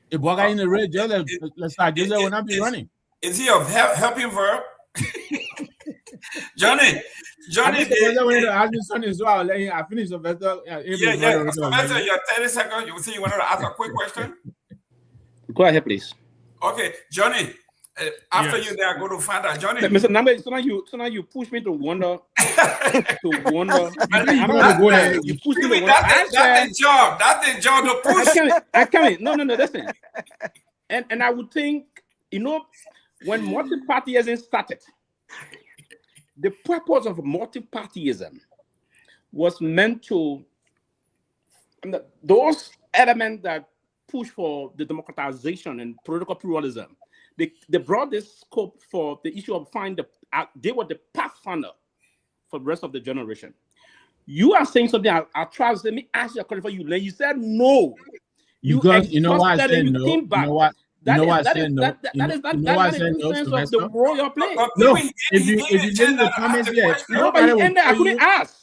If Boubacar is in the race, just like Sir Joseph would not be running. Is he of helping verb? Johnny, I finished Sylvester. Sylvester, your 30 seconds. You say you wanted to ask a quick question? Go ahead, please. Okay, Johnny. After you there, go to find out. Johnny. Mr. Nagbe, so now you push me to wonder. You push me to wonder. That's the job. That's the job to push. I can't. No, listen. And I would think, when multi-partyism started, the purpose of multi-partyism was meant to, those elements that push for the democratization and political pluralism, they brought this scope for the issue of they were the pathfinder for the rest of the generation. You are saying something, I'll try to let me ask you a question for you. You said no. Because you know why I said no. That is the sense of the role you're playing. No, if you didn't the comments yet, but he ended. I couldn't ask.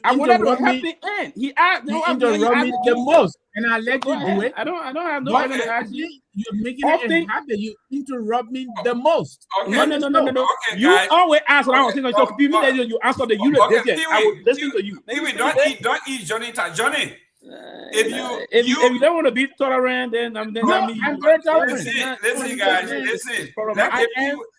I wanted to have the end. He asked. You interrupt me the most, and I let you do it. I don't have no other to ask you. You're making it a habit. You interrupt me the most. No. Okay, you always ask what I was saying. So you answer the unit. I will listen to you. Don't eat Johnny. Johnny. If you don't want to be tolerant, then I'm very tolerant. Listen, guys. Listen.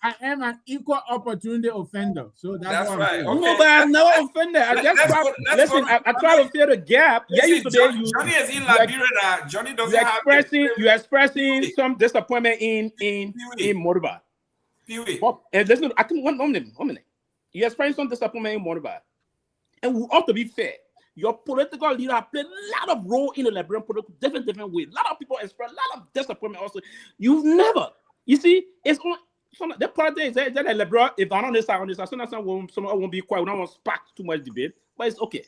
I am an equal opportunity offender. So that's right. Okay. No, but I'm no offender. I just I try to fill the gap. Listen, Johnny is in Liberia now. Johnny doesn't have. You're expressing some disappointment in Modernization. And listen, I can one minute. You're expressing some disappointment in Modernization, and we ought to be fair. Your political leader have played a lot of role in the Liberian political different ways. A lot of people express a lot of disappointment also. You've never, you see, it's on the politics is that Liberia, if I'm on this side, someone won't be quiet. We don't want to spark too much debate, but it's okay.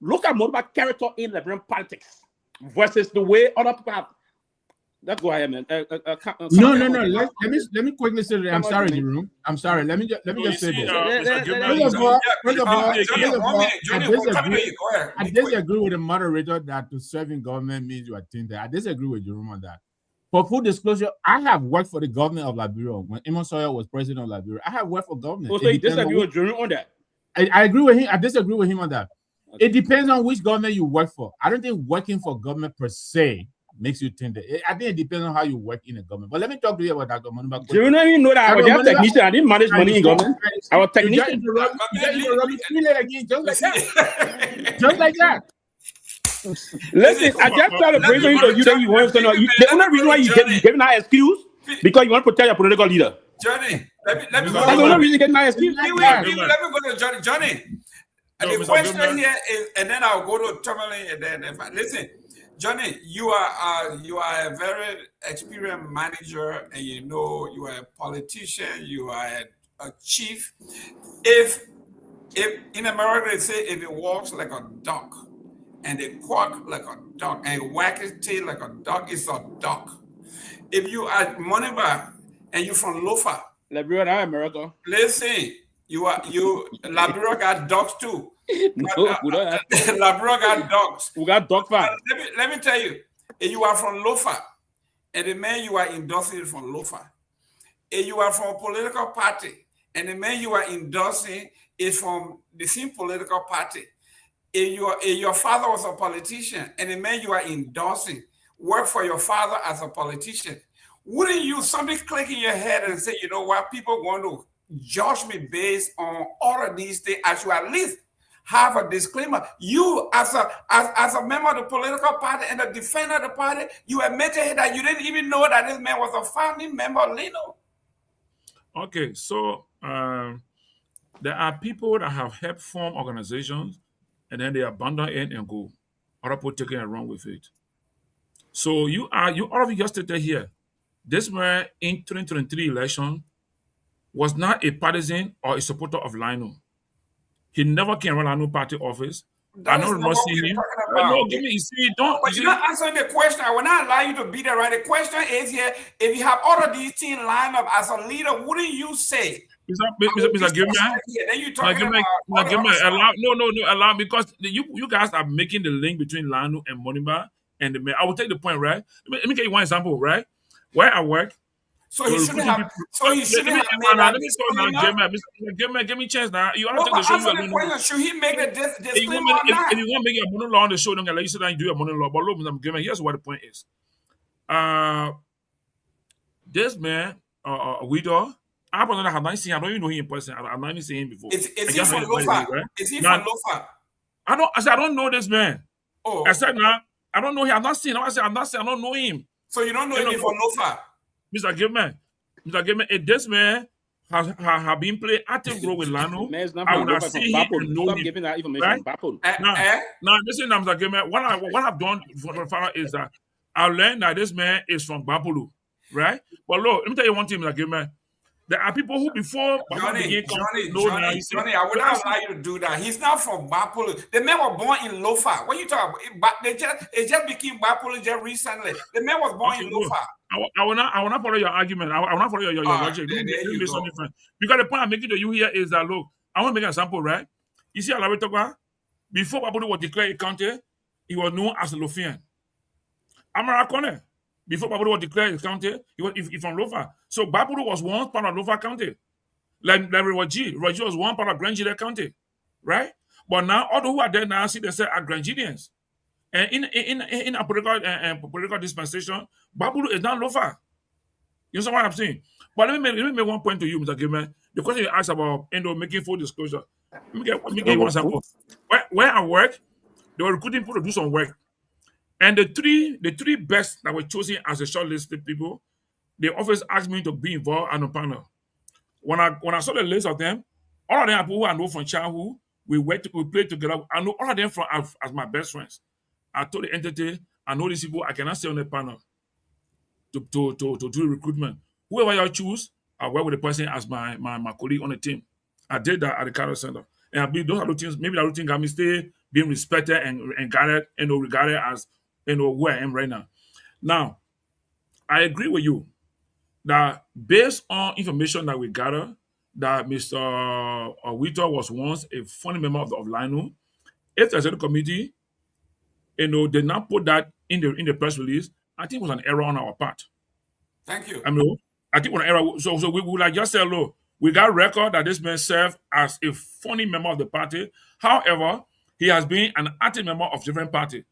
Look at Modernization character in Liberian politics versus the way other people have. Let's go ahead, man. No. Let me quickly say that. I'm sorry, Jerome. I'm sorry. Let me just say this. First of all, I disagree with the moderator that to serve in government means you are tainted. I disagree with Jerome on that. For full disclosure, I have worked for the government of Liberia when Emma Sawyer was president of Liberia. I have worked for government. So you disagree with Jerome on that? I agree with him. I disagree with him on that. Okay. It depends on which government you work for. I don't think working for government per se makes you tainted. I think it depends on how you work in a government. But let me talk to you about Dr. Moneyba. Do you not even know that I was a technician? I didn't manage money in government. I was technician. Just like that. Listen, I just started bringing to you that you want to know. The only reason why you're giving that excuse because you want to protect your political leader. Johnny, let me go. That's the only reason you're getting that excuse. Let me go to Johnny. Johnny, the question here is, and then I'll go to Tomalin, and then listen, Johnny, you are a very experienced manager, and you know you are a politician. You are a chief. If in America they say if it walks like a duck, and it quack like a duck, and whack its tail like a duck, it's a duck. If you are Moniba and you're from Lofa, Liberia, America. Listen, Liberia got dogs too. No, we don't have. Liberia got dogs. We got dog farm. Let me tell you, if you are from Lofa, and the man you are endorsing is from Lofa, if you are from a political party, and the man you are endorsing is from the same political party, if your father was a politician, and the man you are endorsing work for your father as a politician, wouldn't you something click in your head and say, you know what, people want to judge me based on all of these things? I should at least have a disclaimer. You, as a member of the political party and a defender of the party, you admitted that you didn't even know that this man was a founding member of Lino. Okay, so there are people that have helped form organizations and then they abandon it and go. Other people taking it wrong with it. So all of you just stated here, this man in 2023 election was not a partisan or a supporter of Lino. He never can run Lino party office. I don't see him. No, give me, you see, don't. But you're not answering the question. I will not allow you to be there, right? The question is here, if you have all of these teams lined up as a leader, wouldn't you say? Mr. Gayman, then you talking about allow because you guys are making the link between Lino and Moniba and the man. I will take the point, right? Let me give you one example, right? Where I work. So he shouldn't have. Let me start now, Gayman, give me a chance now. You have to take the show. Should he make a disclaimer? If you want to make your monologue on the show, don't let you sit down and do your monologue. But look, Mr. Gayman, here's what the point is. This man, Widow, I have not seen. I don't even know him in person. I've not even seen him before. Is he from Lofa? Is he from Lofa? I don't know this man. Oh, I said now, I don't know him. I'm not saying. I don't know him. So you don't know him from Lofa? Mr. Gayman, if this man has been playing active role with Lino, I would have seen him and know him. Giving that information. Right? Now, listen, Mr. Gayman, what I've done for the father is that I learned that this man is from Bapulu, right? But look, let me tell you one thing, Mr. Gayman. There are people who before Johnny, I would not allow you to do that. He's not from Bapulu. The man was born in Lofa. What are you talking about? It just became Bapulu just recently. The man was born in Lofa. I will not follow your argument. I will not follow your logic. Because the point I'm making to you here is that, look, I want to make an example, right? You see, Alawetogba, before Bapulu was declared a county, he was known as Lofian. Kamara Kone, before Bapulu was declared a county, he from Lofa. So Bapulu was one part of Lofa County. Like Roji was one part of Grand County, right? But now all those who are there now see themselves as Grangidians. And in a political dispensation, Bapulu is not Lofa. You know what I'm saying? But let me make one point to you, Mr. Gayman. The question you asked about making full disclosure. Let me give you one example. Where I work, they were recruiting people to do some work. And the three best that were chosen as a shortlisted people, the office asked me to be involved on a panel. When I saw the list of them, all of them are people who I know from childhood. We played together. I know all of them as my best friends. I told the entity, I know these people, I cannot stay on the panel to do the recruitment. Whoever you choose, I work with the person as my colleague on the team. I did that at the Carter Center. And I believe those are the things, maybe that thing got me stay being respected and guarded and regarded as who I am right now. Now, I agree with you that based on information that we gather, that Mr. Wito was once a founding member of Lino. If there's a committee, did not put that in the press release, I think it was an error on our part. Thank you. I think it was an error. So we would like just say, look, we got record that this man served as a founding member of the party. However, he has been an active member of different parties.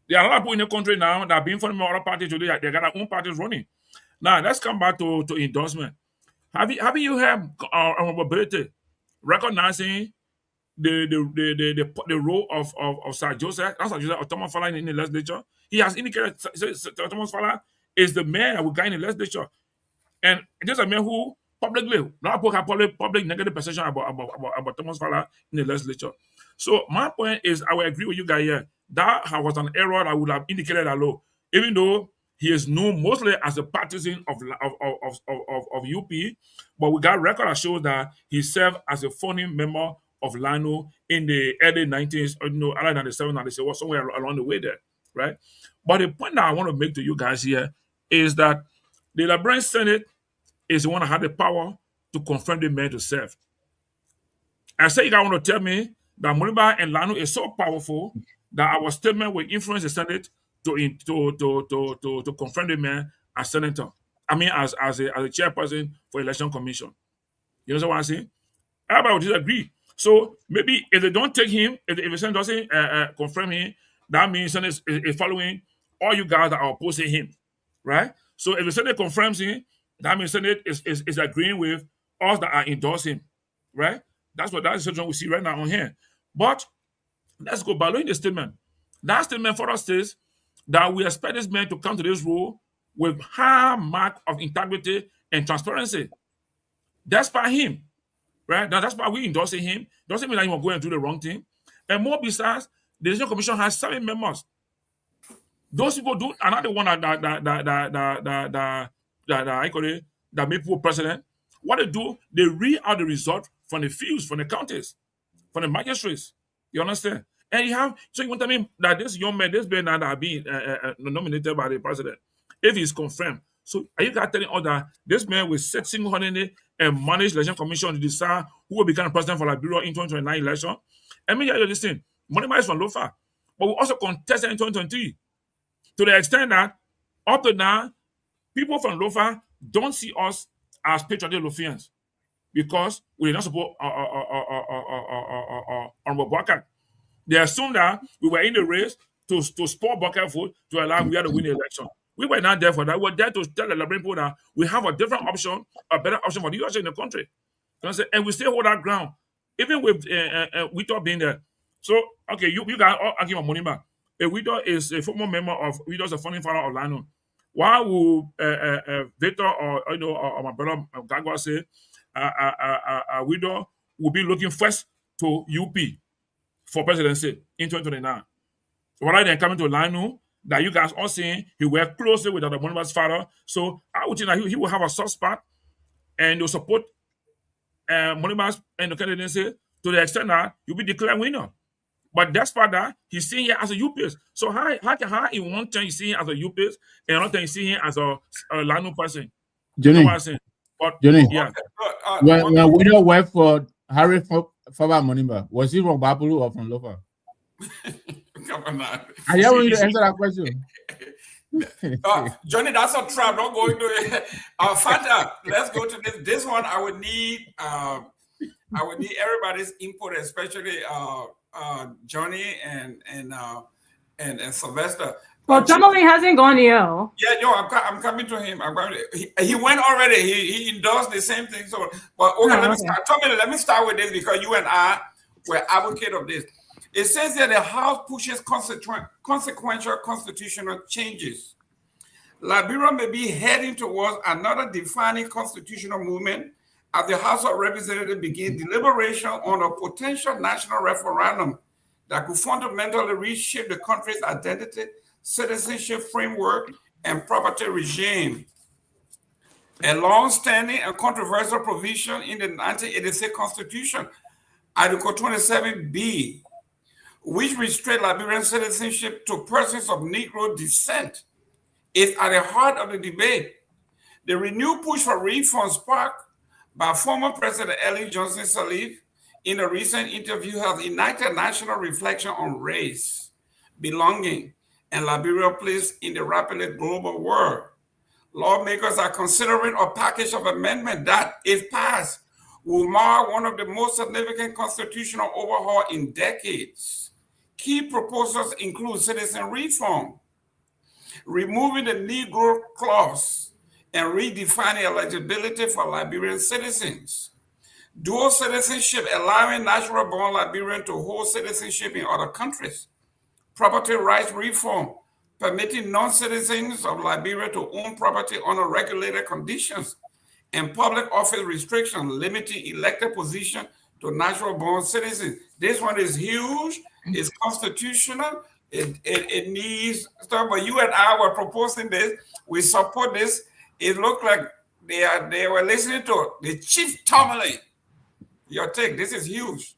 There are a lot of people in the country now that have been founding member of other parties today. They got their own parties running. Now, let's come back to endorsement. Have you had mobility recognizing the role of Sir Joseph, or Thomas Fala in the legislature. He has indicated Thomas Fala is the man that will guide in the legislature, and this is a man who publicly public negative perception about Thomas Fala in the legislature. So my point is, I will agree with you guys here. That was an error that would have indicated a law, even though he is known mostly as a partisan of UP, but we got record that shows that he served as a founding member of LANU in the early 90s, early 97, 97, somewhere along the way there, right? But the point that I want to make to you guys here is that the Liberian Senate is the one that had the power to confirm the man to serve. I say you guys want to tell me that Moniba and LANU is so powerful that our statement will influence the Senate to confirm the man as senator. I mean, as a chairperson for Election Commission. You know what I'm saying? Everybody would disagree. So maybe if they don't take him, if the Senate doesn't confirm him, that means Senate is following all you guys that are opposing him, right? So if the Senate confirms him, that means Senate is agreeing with us that are endorsing him, right? That's the situation we see right now on here. But let's go by the statement. That statement for us says that we expect this man to come to this role with high mark of integrity and transparency. That's by him, right? Now that's why we endorsing him. Doesn't mean that he will go and do the wrong thing. And more besides, the Election Commission has 7 members. Those people are not the one that make people president. What they do, they read out the result from the fields, from the counties, from the magistrates. You understand? And you want to mean that this young man, this man that have been nominated by the president, if he's confirmed. So are you guys telling us that this man will sit single-handedly and manage the Election Commission to decide who will become president for Liberia in 2029 election? I mean, you're listening. Money is from Lofa, but we also contested in 2023 to the extent that up to now, people from Lofa don't see us as patriotic Lofians because we did not support Honorable Bwaka. They assumed that we were in the race to support Bwaka vote to allow we to win the election. We were not there for that. We were there to tell the Liberian people that we have a different option, a better option for the US in the country. And we still hold our ground, even with Wito being there. So, okay, you guys all argue about Monimba. Wito is a former member of, Wito is a founding father of LANU. Why would Victor or my brother Garguah say Wito will be looking first to UP for presidency in 2029? Rather than coming to LANU, that you guys all saying he worked closely with Dr. Monimba's father. So I would think that he will have a soft spot and he'll support Monimba's and the candidacy to the extent that he'll be declared winner. But despite that, he's seen here as a UPS. So how in one time you see him as a UPS and another time you see him as a LANU person? Johnny, you know what I'm saying? But, Johnny, yeah. when we don't work for Harry Faba Monimba, was he from Bapulu or from Lofa? Come on now. I don't want you to answer that question. Johnny, that's a trap. Don't go into it. Fanta, let's go to this. This one I would need everybody's input, especially Johnny and Sylvester. Well, Tomalin hasn't gone yet. Yeah, no, I'm coming to him. He went already. He endorsed the same thing. So, but okay, let me start with this because you and I were advocate of this. It says that the House pushes consequential constitutional changes. Liberia may be heading towards another defining constitutional movement as the House of Representatives begin deliberation on a potential national referendum that could fundamentally reshape the country's identity, citizenship framework, and property regime. A long-standing and controversial provision in the 1986 Constitution, Article 27B, which restrained Liberian citizenship to persons of Negro descent, is at the heart of the debate. The renewed push for reform sparked by former President Ellen Johnson Sirleaf in a recent interview has ignited national reflection on race, belonging, and Liberia's place in the rapidly global world. Lawmakers are considering a package of amendments that, if passed, will mark one of the most significant constitutional overhauls in decades. Key proposals include citizen reform, removing the Negro clause, and redefining eligibility for Liberian citizens. dual citizenship, allowing natural-born Liberians to hold citizenship in other countries, property rights reform, permitting non-citizens of Liberia to own property under regulated conditions, and public office restrictions limiting elected position to natural-born citizens. This one is huge. It's constitutional. It needs stuff. But you and I were proposing this. We support this. It looked like they were listening to the Chief Tomalin. Your take. This is huge.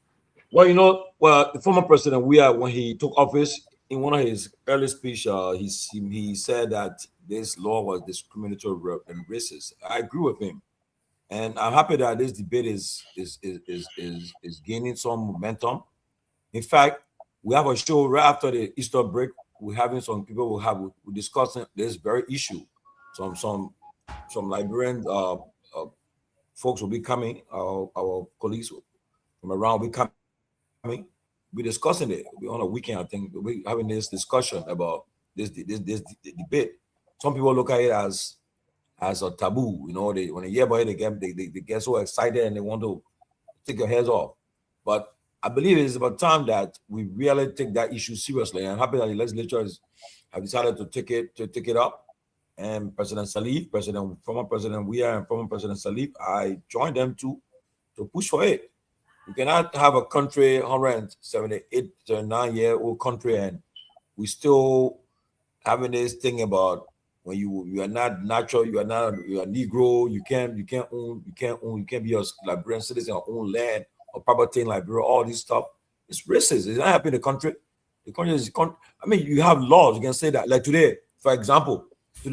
Well, you know, the former president, when he took office, in one of his early speech, he said that this law was discriminatory and racist. I agree with him, and I'm happy that this debate is gaining some momentum. In fact, we have a show right after the Easter break. We're having some people we're discussing this very issue. Some Liberian folks will be coming. Our colleagues from around will be coming. We're discussing it. We're on a weekend, I think. We're having this discussion about this debate. Some people look at it as a taboo. You know, when they hear about it, they get so excited and they want to take their heads off. But I believe it's about time that we really take that issue seriously. And I'm happy that the legislatures have decided to take it up. And President Salif, former President Myean, and former President Salif, I joined them to push for it. We cannot have a country, 178, 9-year-old country, and we still having this thing about when you are not natural, you are Negro, you can't be a Liberian citizen or own land or property in Liberia, all this stuff. It's racist. It's not happening in the country. The country is, I mean, you have laws. You can say that. Like today, for example, for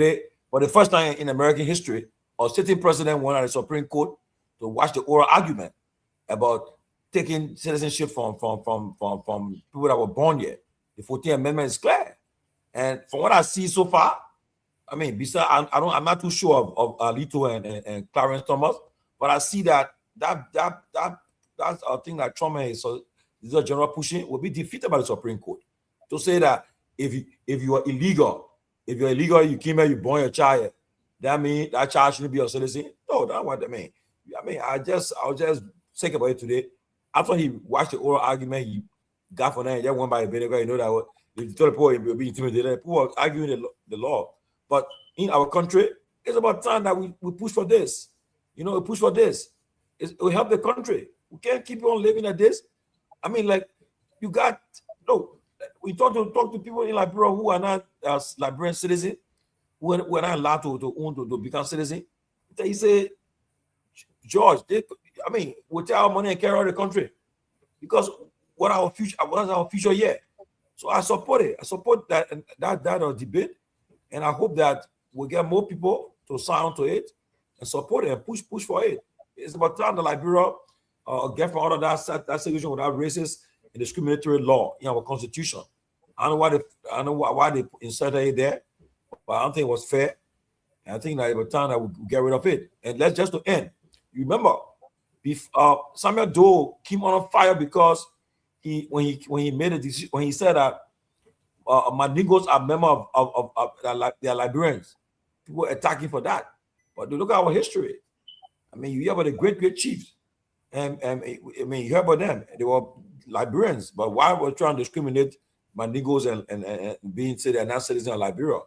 the first time in American history, a sitting president went out of the Supreme Court to watch the oral argument about taking citizenship from people that were born here. The 14th Amendment is clear. And from what I see so far, I mean, besides, I'm not too sure of Alito and Clarence Thomas, but I see that's a thing that Trump is a general pushing will be defeated by the Supreme Court. To say that if you are illegal, you came here, you born your child, that means that child shouldn't be a citizen. No, that's what I mean. I mean, I was just thinking about it today. After he watched the oral argument, he got for that, and just went by a vinegar. You know that if you told the people he will be intimidated, people are arguing the law. But in our country, it's about time that we push for this. You know, we push for this. It will help the country. We can't keep on living like this. I mean, like, we talk to people in Liberia who are not Liberian citizens, who are not allowed to become citizens. They say, George, we take our money and carry out the country because what is our future here? So I support it. I support that debate, and I hope that we get more people to sign on to it and support it and push for it. It's about time the Liberia get from all of that segregation without racist and discriminatory law in our constitution. I don't know why they inserted it there, but I don't think it was fair. And I think that it's time that we get rid of it. And let's just to end. You remember, Samuel Doe came on fire because when he made a decision, when he said that Mandingos are members of their Liberians, people attacking for that. But look at our history. I mean, you hear about the great chiefs, and I mean, you hear about them. They were Liberians, but why were trying to discriminate Mandingos and being said they're not citizens of Liberia?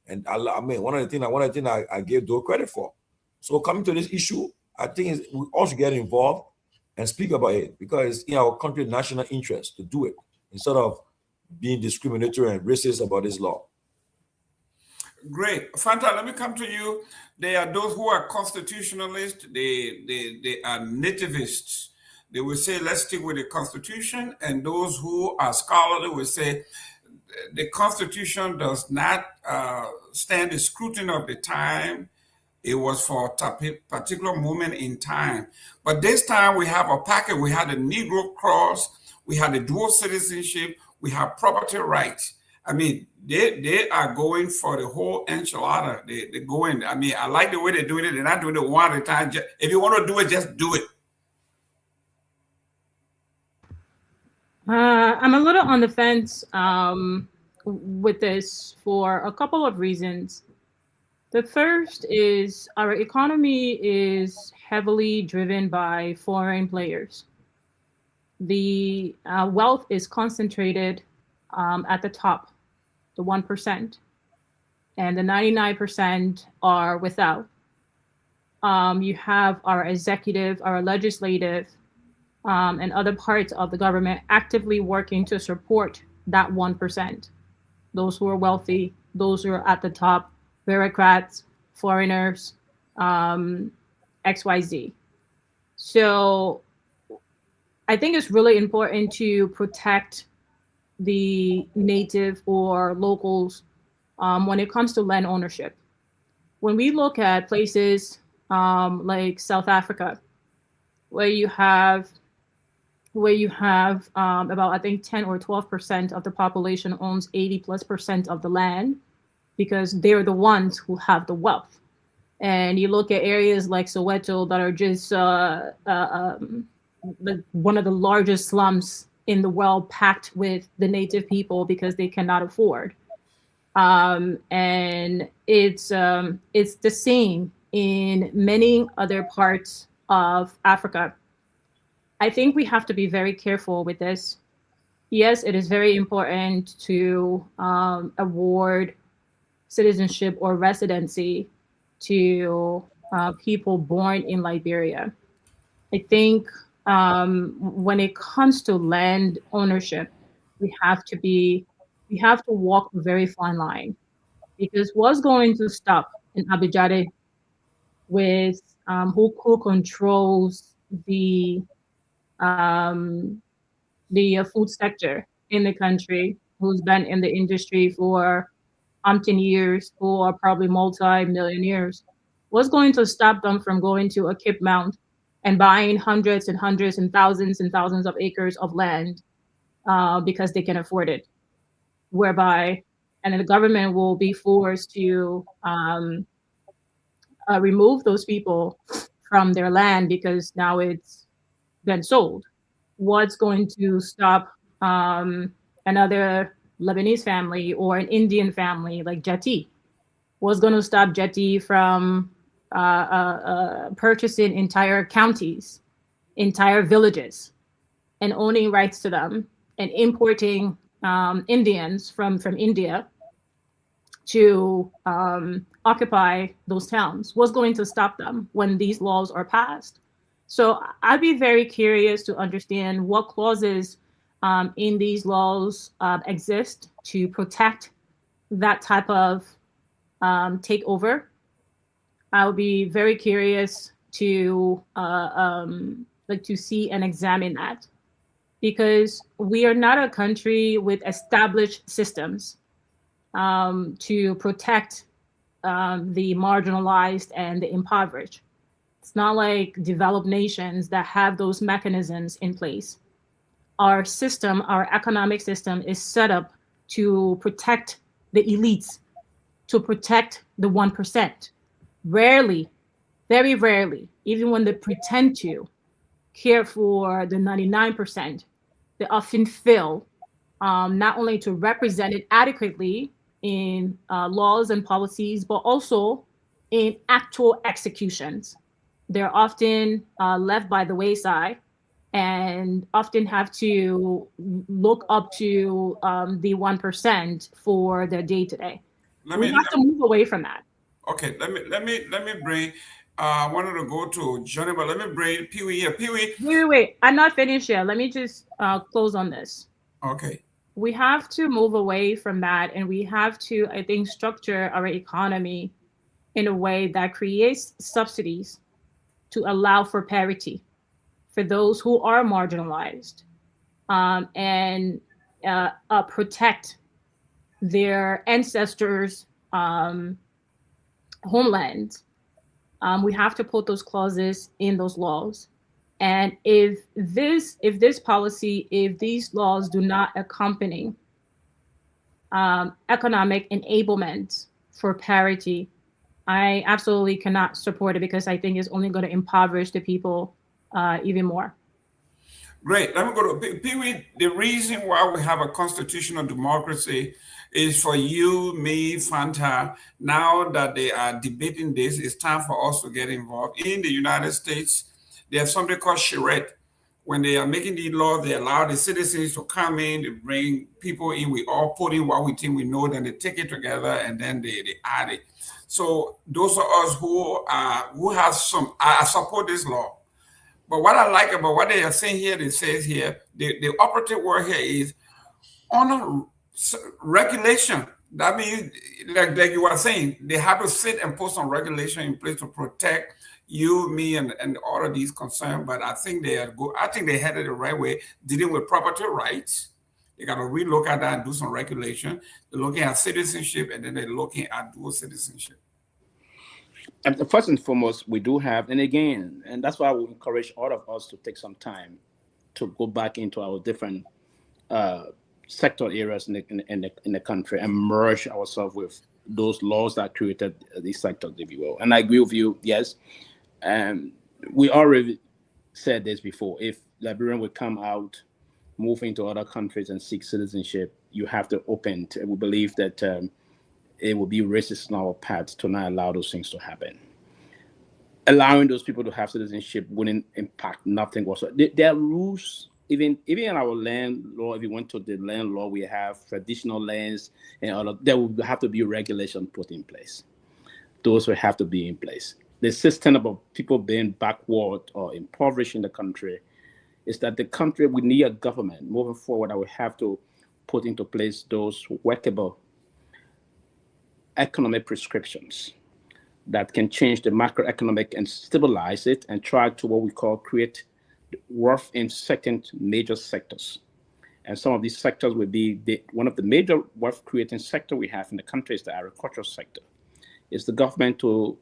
And I mean, one of the things I gave Doe credit for. So coming to this issue, I think we all should get involved and speak about it because it's in our country's national interest to do it instead of being discriminatory and racist about this law. Great. Fanta, let me come to you. There are those who are constitutionalists. They are nativists. They will say, let's stick with the Constitution. And those who are scholarly will say, the Constitution does not stand the scrutiny of the time. It was for a particular moment in time. But this time we have a packet. We had the Negro Cross. We had the dual citizenship. We have property rights. I mean, they are going for the whole enchilada. They're going. I mean, I like the way they're doing it. They're not doing it one at a time. If you want to do it, just do it. I'm a little on the fence with this for a couple of reasons. The first is our economy is heavily driven by foreign players. The wealth is concentrated at the top, the 1%, and the 99% are without. You have our executive, our legislative, and other parts of the government actively working to support that 1%. Those who are wealthy, those who are at the top, bureaucrats, foreigners, XYZ. So I think it's really important to protect the native or locals when it comes to land ownership. When we look at places like South Africa, where you have about, I think, 10 or 12% of the population owns 80+% of the land, because they're the ones who have the wealth. And you look at areas like Soweto that are just one of the largest slums in the world, packed with the native people because they cannot afford. And it's the same in many other parts of Africa. I think we have to be very careful with this. Yes, it is very important to award citizenship or residency to people born in Liberia. I think when it comes to land ownership, we have to walk a very fine line, because what's going to stop in Abidjan with who controls the food sector in the country, who's been in the industry for umpteen years, who are probably multi-millionaires. What's going to stop them from going to a Cape Mount and buying hundreds and hundreds and thousands of acres of land because they can afford it? Whereby, and then the government will be forced to remove those people from their land because now it's been sold. What's going to stop another Lebanese family or an Indian family like Jati? What's going to stop Jati from purchasing entire counties, entire villages, and owning rights to them, and importing Indians from India to occupy those towns? What's going to stop them when these laws are passed? So I'd be very curious to understand what clauses in these laws exist to protect that type of takeover. I'll be very curious to to see and examine that, because we are not a country with established systems to protect the marginalized and the impoverished. It's not like developed nations that have those mechanisms in place. Our system, our economic system, is set up to protect the elites, to protect the 1%. Rarely, very rarely, even when they pretend to care for the 99%, they often fail not only to represent it adequately in laws and policies, but also in actual executions. They're often left by the wayside and often have to look up to the 1% for their day-to-day. We have to move away from that. Okay, let me bring. I wanted to go to Johnny, but let me bring Pewee here. Pewee. Wait. I'm not finished yet. Let me just close on this. Okay. We have to move away from that, and we have to, I think, structure our economy in a way that creates subsidies to allow for parity for those who are marginalized, and protect their ancestors' homelands. We have to put those clauses in those laws. And if these laws do not accompany economic enablement for parity, I absolutely cannot support it, because I think it's only going to impoverish the people even more. Great. Let me go to Pewee. The reason why we have a constitutional democracy is for you, me, Fanta. Now that they are debating this, it's time for us to get involved. In the United States, there's something called charrette. When they are making the law, they allow the citizens to come in, they bring people in, we all put in what we think we know, then they take it together and then they add it. So those of us who have some, I support this law. But what I like about what they are saying here, it says here, the operative word here is on regulation. That means, like you were saying, they have to sit and put some regulation in place to protect you, me, and all of these concerns. But I think they are good. I think they headed the right way, dealing with property rights. They got to relook at that and do some regulation. They're looking at citizenship, and then they're looking at dual citizenship. And first and foremost, we do have, and again, and that's why I would encourage all of us to take some time to go back into our different sector areas in the country and merge ourselves with those laws that created these sectors, if you will. And I agree with you, yes. We already said this before. If Liberian would come out, move into other countries and seek citizenship, you have to open. We believe that it will be racist on our part to not allow those things to happen. Allowing those people to have citizenship wouldn't impact nothing whatsoever. There are rules, even in our land law. If you went to the land law, we have traditional lands and all of, there will have to be regulation put in place. Those will have to be in place. The system about people being backward or impoverished in the country is that the country, we need a government moving forward that will have to put into place those workable economic prescriptions that can change the macroeconomic and stabilize it and try to what we call create wealth in certain major sectors. And some of these sectors will be one of the major wealth creating sector we have in the country is the agricultural sector. It's the government to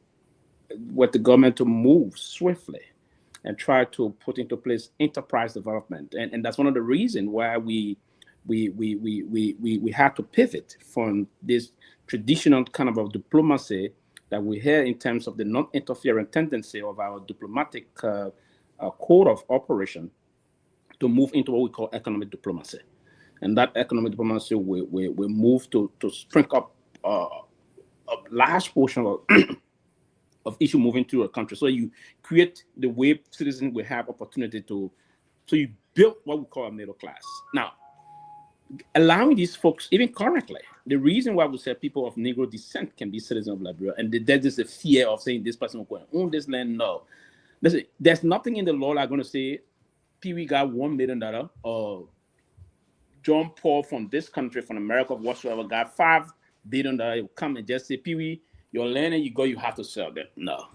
move swiftly and try to put into place enterprise development. And that's one of the reasons why we had to pivot from this traditional kind of diplomacy that we hear in terms of the non-interference tendency of our diplomatic code of operation to move into what we call economic diplomacy. And that economic diplomacy will move to spring up a large portion of issue moving through a country. So you create the way citizens will have opportunity to, so you build what we call a middle class. Now, allowing these folks, even currently, the reason why we say people of Negro descent can be citizens of Liberia, and there's just a fear of saying this person will go and own this land. No. Listen, there's nothing in the law that's going to say Pewee got $1 million or John Paul from this country, from America, whatsoever, got $5 billion. He'll come and just say, Pewee, your land and you have to sell it. No.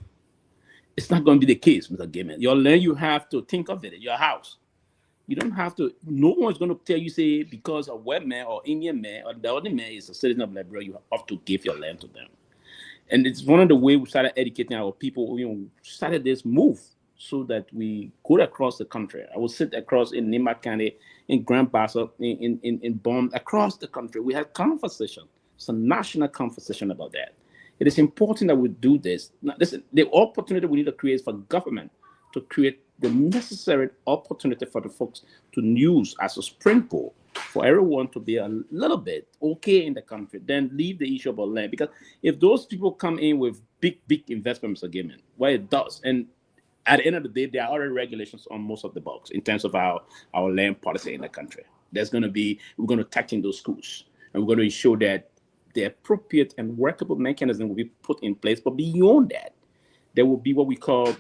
It's not going to be the case, Mr. Gayman. Your land, you have to think of it, your house. You don't have to, no one's going to tell you, say, because a white man or Indian man or the other man is a citizen of Liberia, you have to give your land to them. And it's one of the ways we started educating our people, started this move so that we go across the country. I will sit across in Nima County, in Grand Bassa, in Bond, across the country. We had conversation. It's a national conversation about that. It is important that we do this. Now, listen, the opportunity we need to create for government to create the necessary opportunity for the folks to use as a springboard for everyone to be a little bit okay in the country, then leave the issue about land. Because if those people come in with big investments again, well, it does. And at the end of the day, there are already regulations on most of the box in terms of our land policy in the country. We're going to tax in those schools, and we're going to ensure that the appropriate and workable mechanism will be put in place. But beyond that, there will be what we call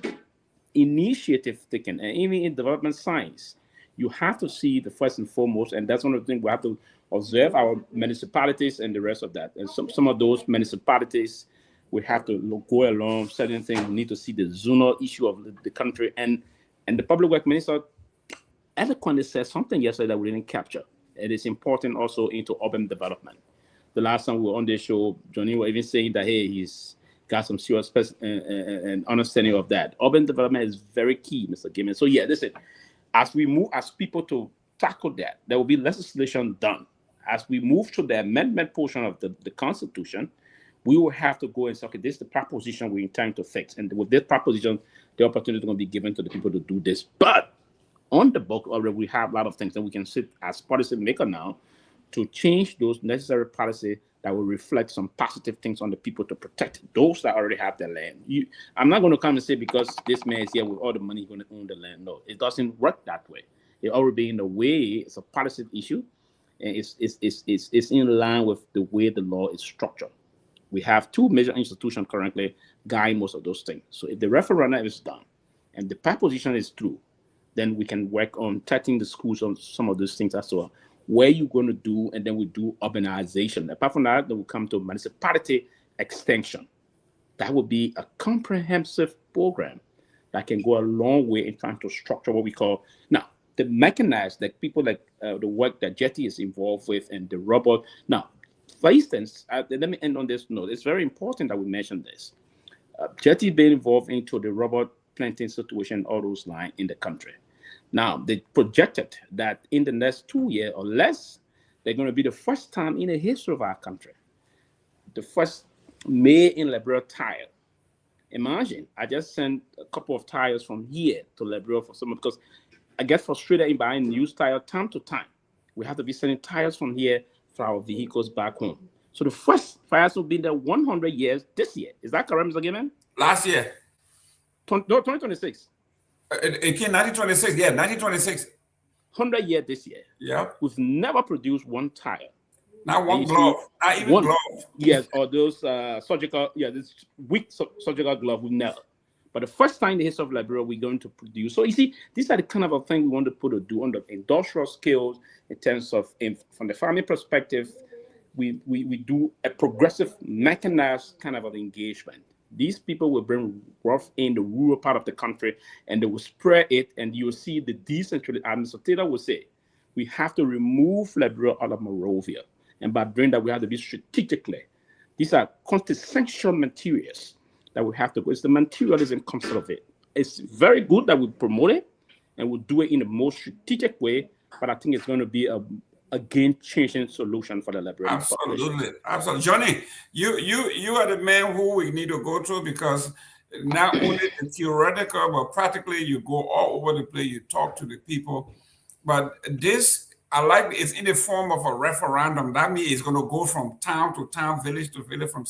initiative taken. And even in development science, you have to see the first and foremost, and that's one of the things we have to observe our municipalities and the rest of that. And some of those municipalities, we have to go along certain things. We need to see the zonal issue of the country. And the public work minister eloquently said something yesterday that we didn't capture. It is important also into urban development. The last time we were on this show, Johnny was even saying that, hey, he's got some serious and understanding of that. Urban development is very key, Mr. Gayman. So yeah, listen, as we move as people to tackle that, there will be legislation done. As we move to the amendment portion of the Constitution, we will have to go and say, okay, this is the proposition we intend to fix. And with this proposition, the opportunity is going to be given to the people to do this. But on the book already. We have a lot of things that we can sit as policy maker now to change those necessary policy that will reflect some positive things on the people to protect those that already have their land. I'm not going to come and say because this man is here with all the money, going to own the land. No, it doesn't work that way. It already being the way, it's a policy issue, and it's in line with the way the law is structured. We have two major institutions currently guiding most of those things. So if the referendum is done and the proposition is true, then we can work on touching the schools on some of those things as well. Where you're going to do, and then we do urbanization. Apart from that, then we come to municipality extension. That would be a comprehensive program that can go a long way in trying to structure what we call now the mechanized, like people like the work that Jetty is involved with and the robot. Now, for instance, let me end on this note. It's very important that we mention this. Jetty being involved into the robot planting situation, all those lines in the country. Now, they projected that in the next 2 years or less, they're going to be the first time in the history of our country, the first made in Liberia tire. Imagine, I just sent a couple of tires from here to Liberia for someone because I get frustrated in buying used tires time to time. We have to be sending tires from here for our vehicles back home. So the first fires will be there 100 years this year. Is that correct, Mr. Gayman? Last year. 2026. It came 1926, yeah, 1926. 100 years this year. Yeah. We've never produced one tire. Not one glove, not even glove. Yes, or those surgical, this weak surgical glove, we never. But the first time in the history of Liberia, we're going to produce. So you see, these are the kind of things we want to do on the industrial skills in terms of, from the farming perspective, we do a progressive mechanized kind of an engagement. These people will bring wealth in the rural part of the country and they will spread it, and you will see the decentralized. Mr. Taylor will say, we have to remove Liberia out of Monrovia. And by doing that, we have to be strategically. These are quintessential materials that we have to go. It's the materialism concept of it. It's very good that we promote it and we'll do it in the most strategic way, but I think it's going to be a game-changing solution for the Liberian population. Absolutely. Johnny, you are the man who we need to go through, because not only the theoretical, but practically you go all over the place, you talk to the people. But this, I like, it's in the form of a referendum. That means it's going to go from town to town, village to village, from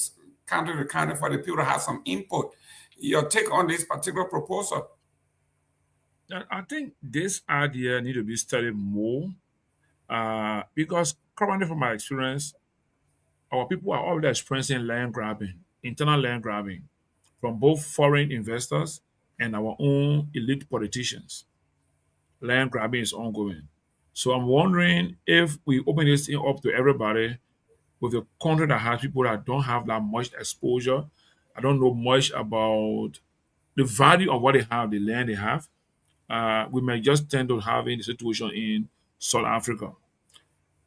county to county, for the people to have some input. Your take on this particular proposal? I think this idea needs to be studied more, because currently, from my experience, our people are already experiencing land grabbing, internal land grabbing, from both foreign investors and our own elite politicians. Land grabbing is ongoing. So I'm wondering if we open this thing up to everybody, with a country that has people that don't have that much exposure, I don't know much about the value of what they have, the land they have, we may just tend to have in the situation in South Africa.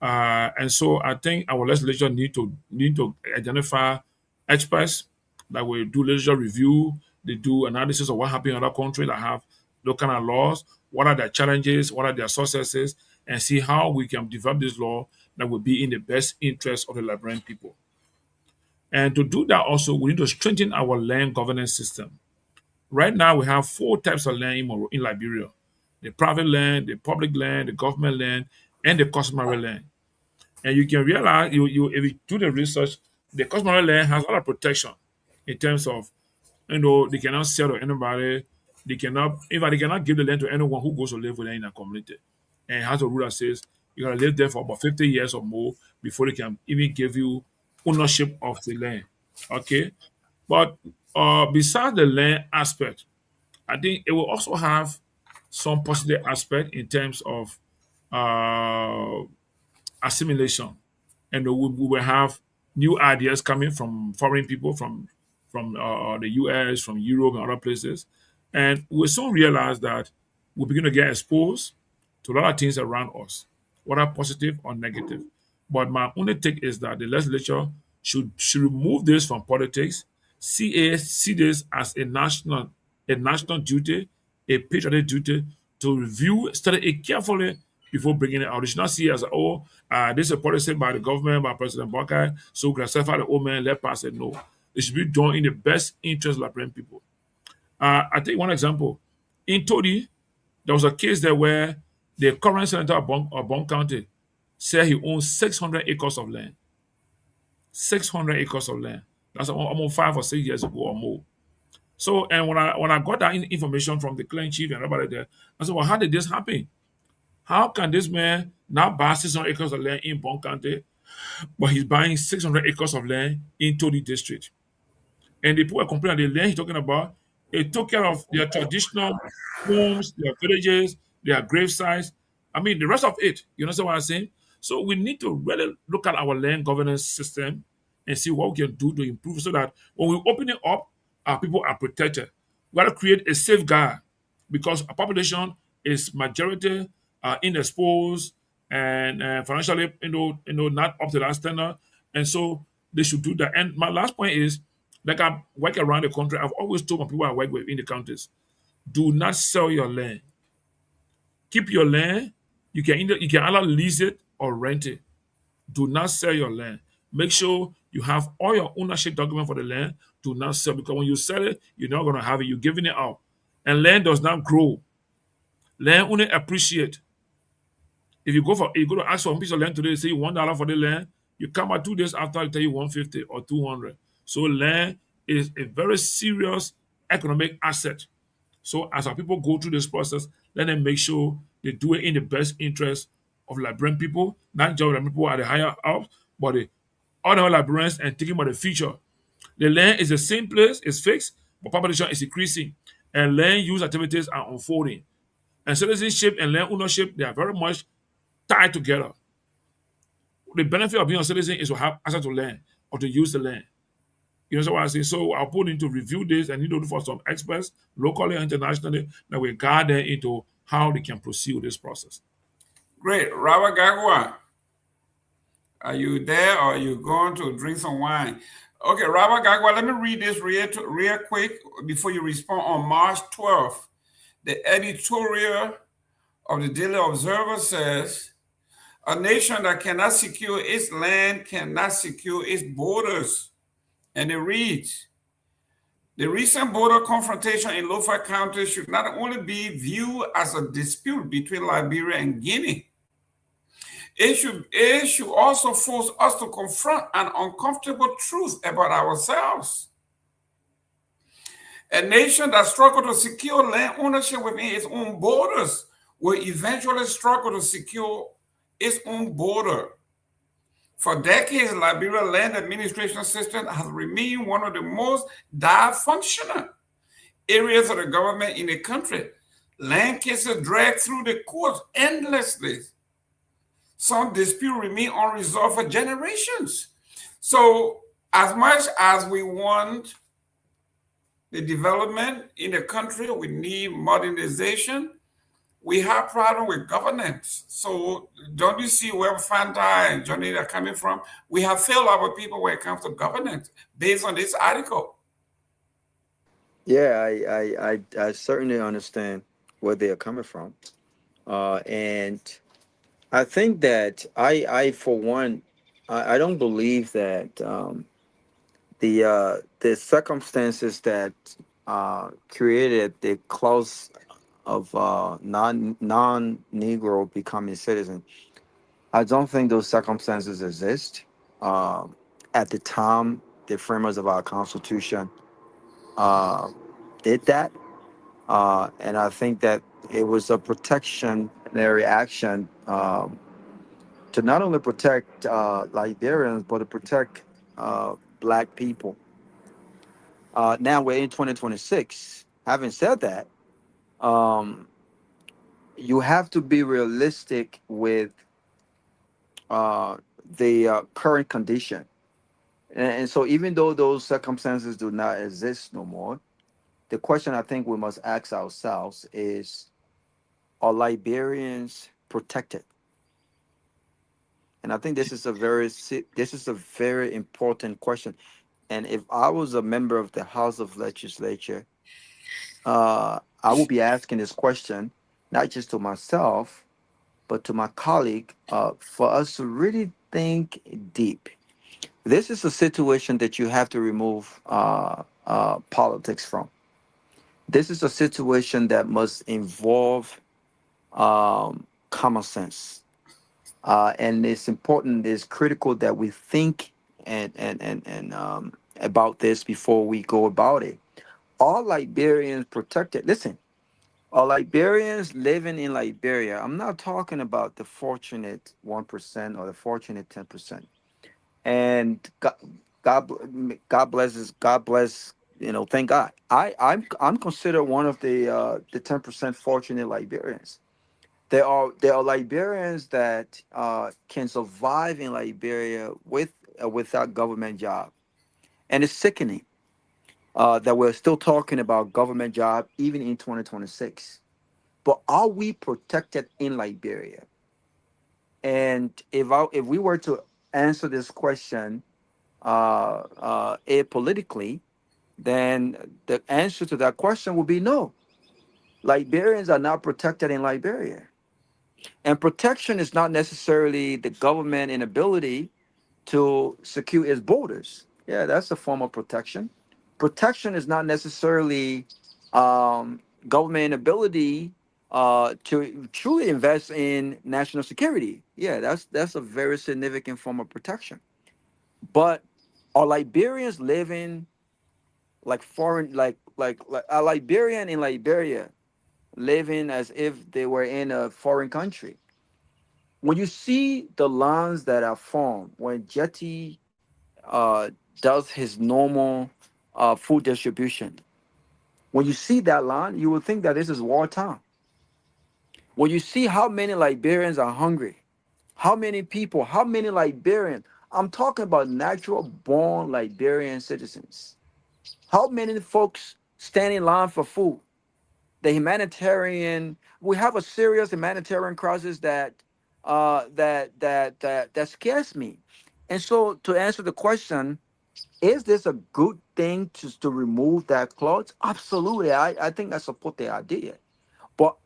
And so I think our legislature need to identify experts that will do legislature review, they do analysis of what happened in other countries that have those kind of laws, what are their challenges, what are their successes, and see how we can develop this law that will be in the best interest of the Liberian people. And to do that also, we need to strengthen our land governance system. Right now, we have 4 types of land in Liberia: the private land, the public land, the government land, and the customary land. And you can realize, if you do the research, the customary land has a lot of protection in terms of, they cannot sell to anybody. They cannot give the land to anyone who goes to live with them in a community. And it has a rule that says you gotta live there for about 50 years or more before they can even give you ownership of the land. Okay, but besides the land aspect, I think it will also have some positive aspect in terms of assimilation, and we will have new ideas coming from foreign people, from the US, from Europe, and other places, and we'll soon realize that we'll begin to get exposed to a lot of things around us, whether positive or negative. But my only take is that the legislature should remove this from politics, see this as a national duty, a patriotic duty, to review, study it carefully before bringing it out. You should not see it as, this is a policy by the government, by President Barker, so we can satisfy the old man, let pass it. No. It should be done in the best interest of Liberian people. I take one example. In Todi, There was a case there where the current senator of Bon County said he owns 600 acres of land. 600 acres of land. That's almost 5 or 6 years ago or more. So, and when I got that information from the clan chief and everybody there, I said, well, how did this happen? How can this man now buy 600 acres of land in Bon County, but he's buying 600 acres of land in Todi district? And the people were complaining, the land he's talking about, it took care of their traditional homes, their villages, their grave sites. I mean, the rest of it. You understand what I'm saying? So we need to really look at our land governance system and see what we can do to improve so that when we open it up, our people are protected. We got to create a safeguard because our population is majority inexposed and financially, not up to that standard. And so they should do that. And my last point is, like I work around the country, I've always told my people I work with in the counties, do not sell your land. Keep your land. You can either lease it or rent it. Do not sell your land. Make sure you have all your ownership document for the land. Do not sell, because when you sell it, you're not going to have it. You're giving it out. And land does not grow. Land only appreciate. If you go to ask for a piece of land today, say $1 for the land, you come out 2 days after, I tell you 150 or 200. So land is a very serious economic asset. So as our people go through this process, let them make sure they do it in the best interest of Liberian people, not just the people at the higher ups, but the other Liberians, and thinking about the future. The land is the same place, it's fixed, but population is increasing, and land use activities are unfolding. And citizenship and land ownership, they are very much tied together. The benefit of being a citizen is to have access to land or to use the land. You know what I'm saying? So I'll put into review this and need to look for some experts, locally and internationally, that will guide them into how they can proceed with this process. Great. Robert Garguah, are you there or are you going to drink some wine? Okay, Robert Garguah, let me read this real quick before you respond. On March 12th, the editorial of the Daily Observer says, a nation that cannot secure its land cannot secure its borders. And it reads, the recent border confrontation in Lofa County should not only be viewed as a dispute between Liberia and Guinea, it should also force us to confront an uncomfortable truth about ourselves. A nation that struggles to secure land ownership within its own borders will eventually struggle to secure its own border. For decades, Liberia land administration system has remained one of the most dysfunctional areas of the government in the country. Land cases drag through the courts endlessly. Some disputes remain unresolved for generations. So as much as we want the development in the country, we need modernization, we have problem with governance. So don't you see where Fanta and Johnny are coming from? We have failed our people when it comes to governance based on this article. Yeah, I certainly understand where they are coming from. And I think that I for one, I don't believe that the circumstances that created the clause of non-Negro becoming citizen, I don't think those circumstances exist. At the time, the framers of our Constitution did that. And I think that it was a protectionary action to not only protect Liberians, but to protect Black people. Now we're in 2026. Having said that, you have to be realistic with the current condition. And so even though those circumstances do not exist no more, the question I think we must ask ourselves is, are Liberians protected? And I think this is a very important question. And if I was a member of the House of Legislature, I would be asking this question, not just to myself, but to my colleague, for us to really think deep. This is a situation that you have to remove politics from. This is a situation that must involve common sense. And it's important, it's critical that we think and about this before we go about it. All Liberians protected. Listen, all Liberians living in Liberia. I'm not talking about the fortunate 1% or the fortunate 10%. And God, God blesses. God bless. Thank God. I'm considered one of the 10% fortunate Liberians. There are Liberians that can survive in Liberia without government job, and it's sickening that we're still talking about government job even in 2026. But are we protected in Liberia? And if we were to answer this question apolitically, then the answer to that question would be no. Liberians are not protected in Liberia. And protection is not necessarily the government inability to secure its borders. Yeah, that's a form of protection. Protection is not necessarily government inability to truly invest in national security. Yeah, that's a very significant form of protection. But are Liberians living like foreign, like a Liberian in Liberia living as if they were in a foreign country? When you see the lines that are formed when Jetty does his normal food distribution, when you see that line, you would think that this is wartime. When you see how many Liberians are hungry, how many people, how many Liberians, I'm talking about natural born Liberian citizens. How many folks stand in line for food? The humanitarian, we have a serious humanitarian crisis that scares me. And so to answer the question, is this a good thing to remove that clause? Absolutely. I think I support the idea. But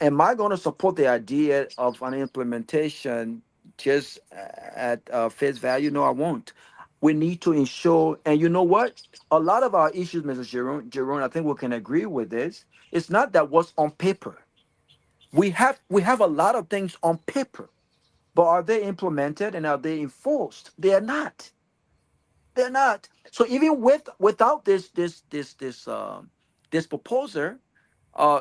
am I going to support the idea of an implementation just at face value? No, I won't. We need to ensure, and you know what? A lot of our issues, Mr. Jerome, I think we can agree with this. It's not that what's on paper. We have a lot of things on paper, but are they implemented and are they enforced? They are not. They're not. So even without this proposal,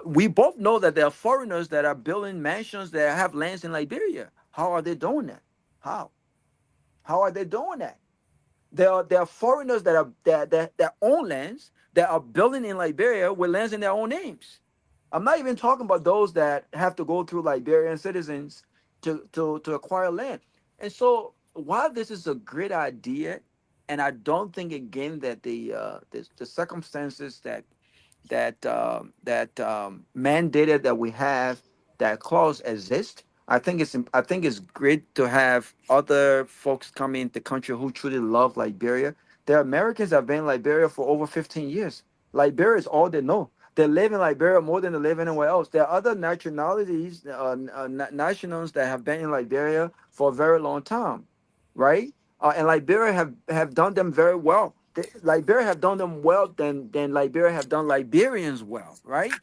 we both know that there are foreigners that are building mansions that have lands in Liberia. How are they doing that? How? How are they doing that? There are foreigners that own lands that are building in Liberia with lands in their own names. I'm not even talking about those that have to go through Liberian citizens to acquire land. And so while this is a great idea, and I don't think again that the circumstances that mandated that we have that clause exist. I think it's great to have other folks come into the country who truly love Liberia. There are Americans that have been in Liberia for over 15 years. Liberia is all they know. They live in Liberia more than they live anywhere else. There are other nationalities, nationals that have been in Liberia for a very long time, right? And Liberia have done them very well. Liberia have done them well than Liberia have done Liberians well, right?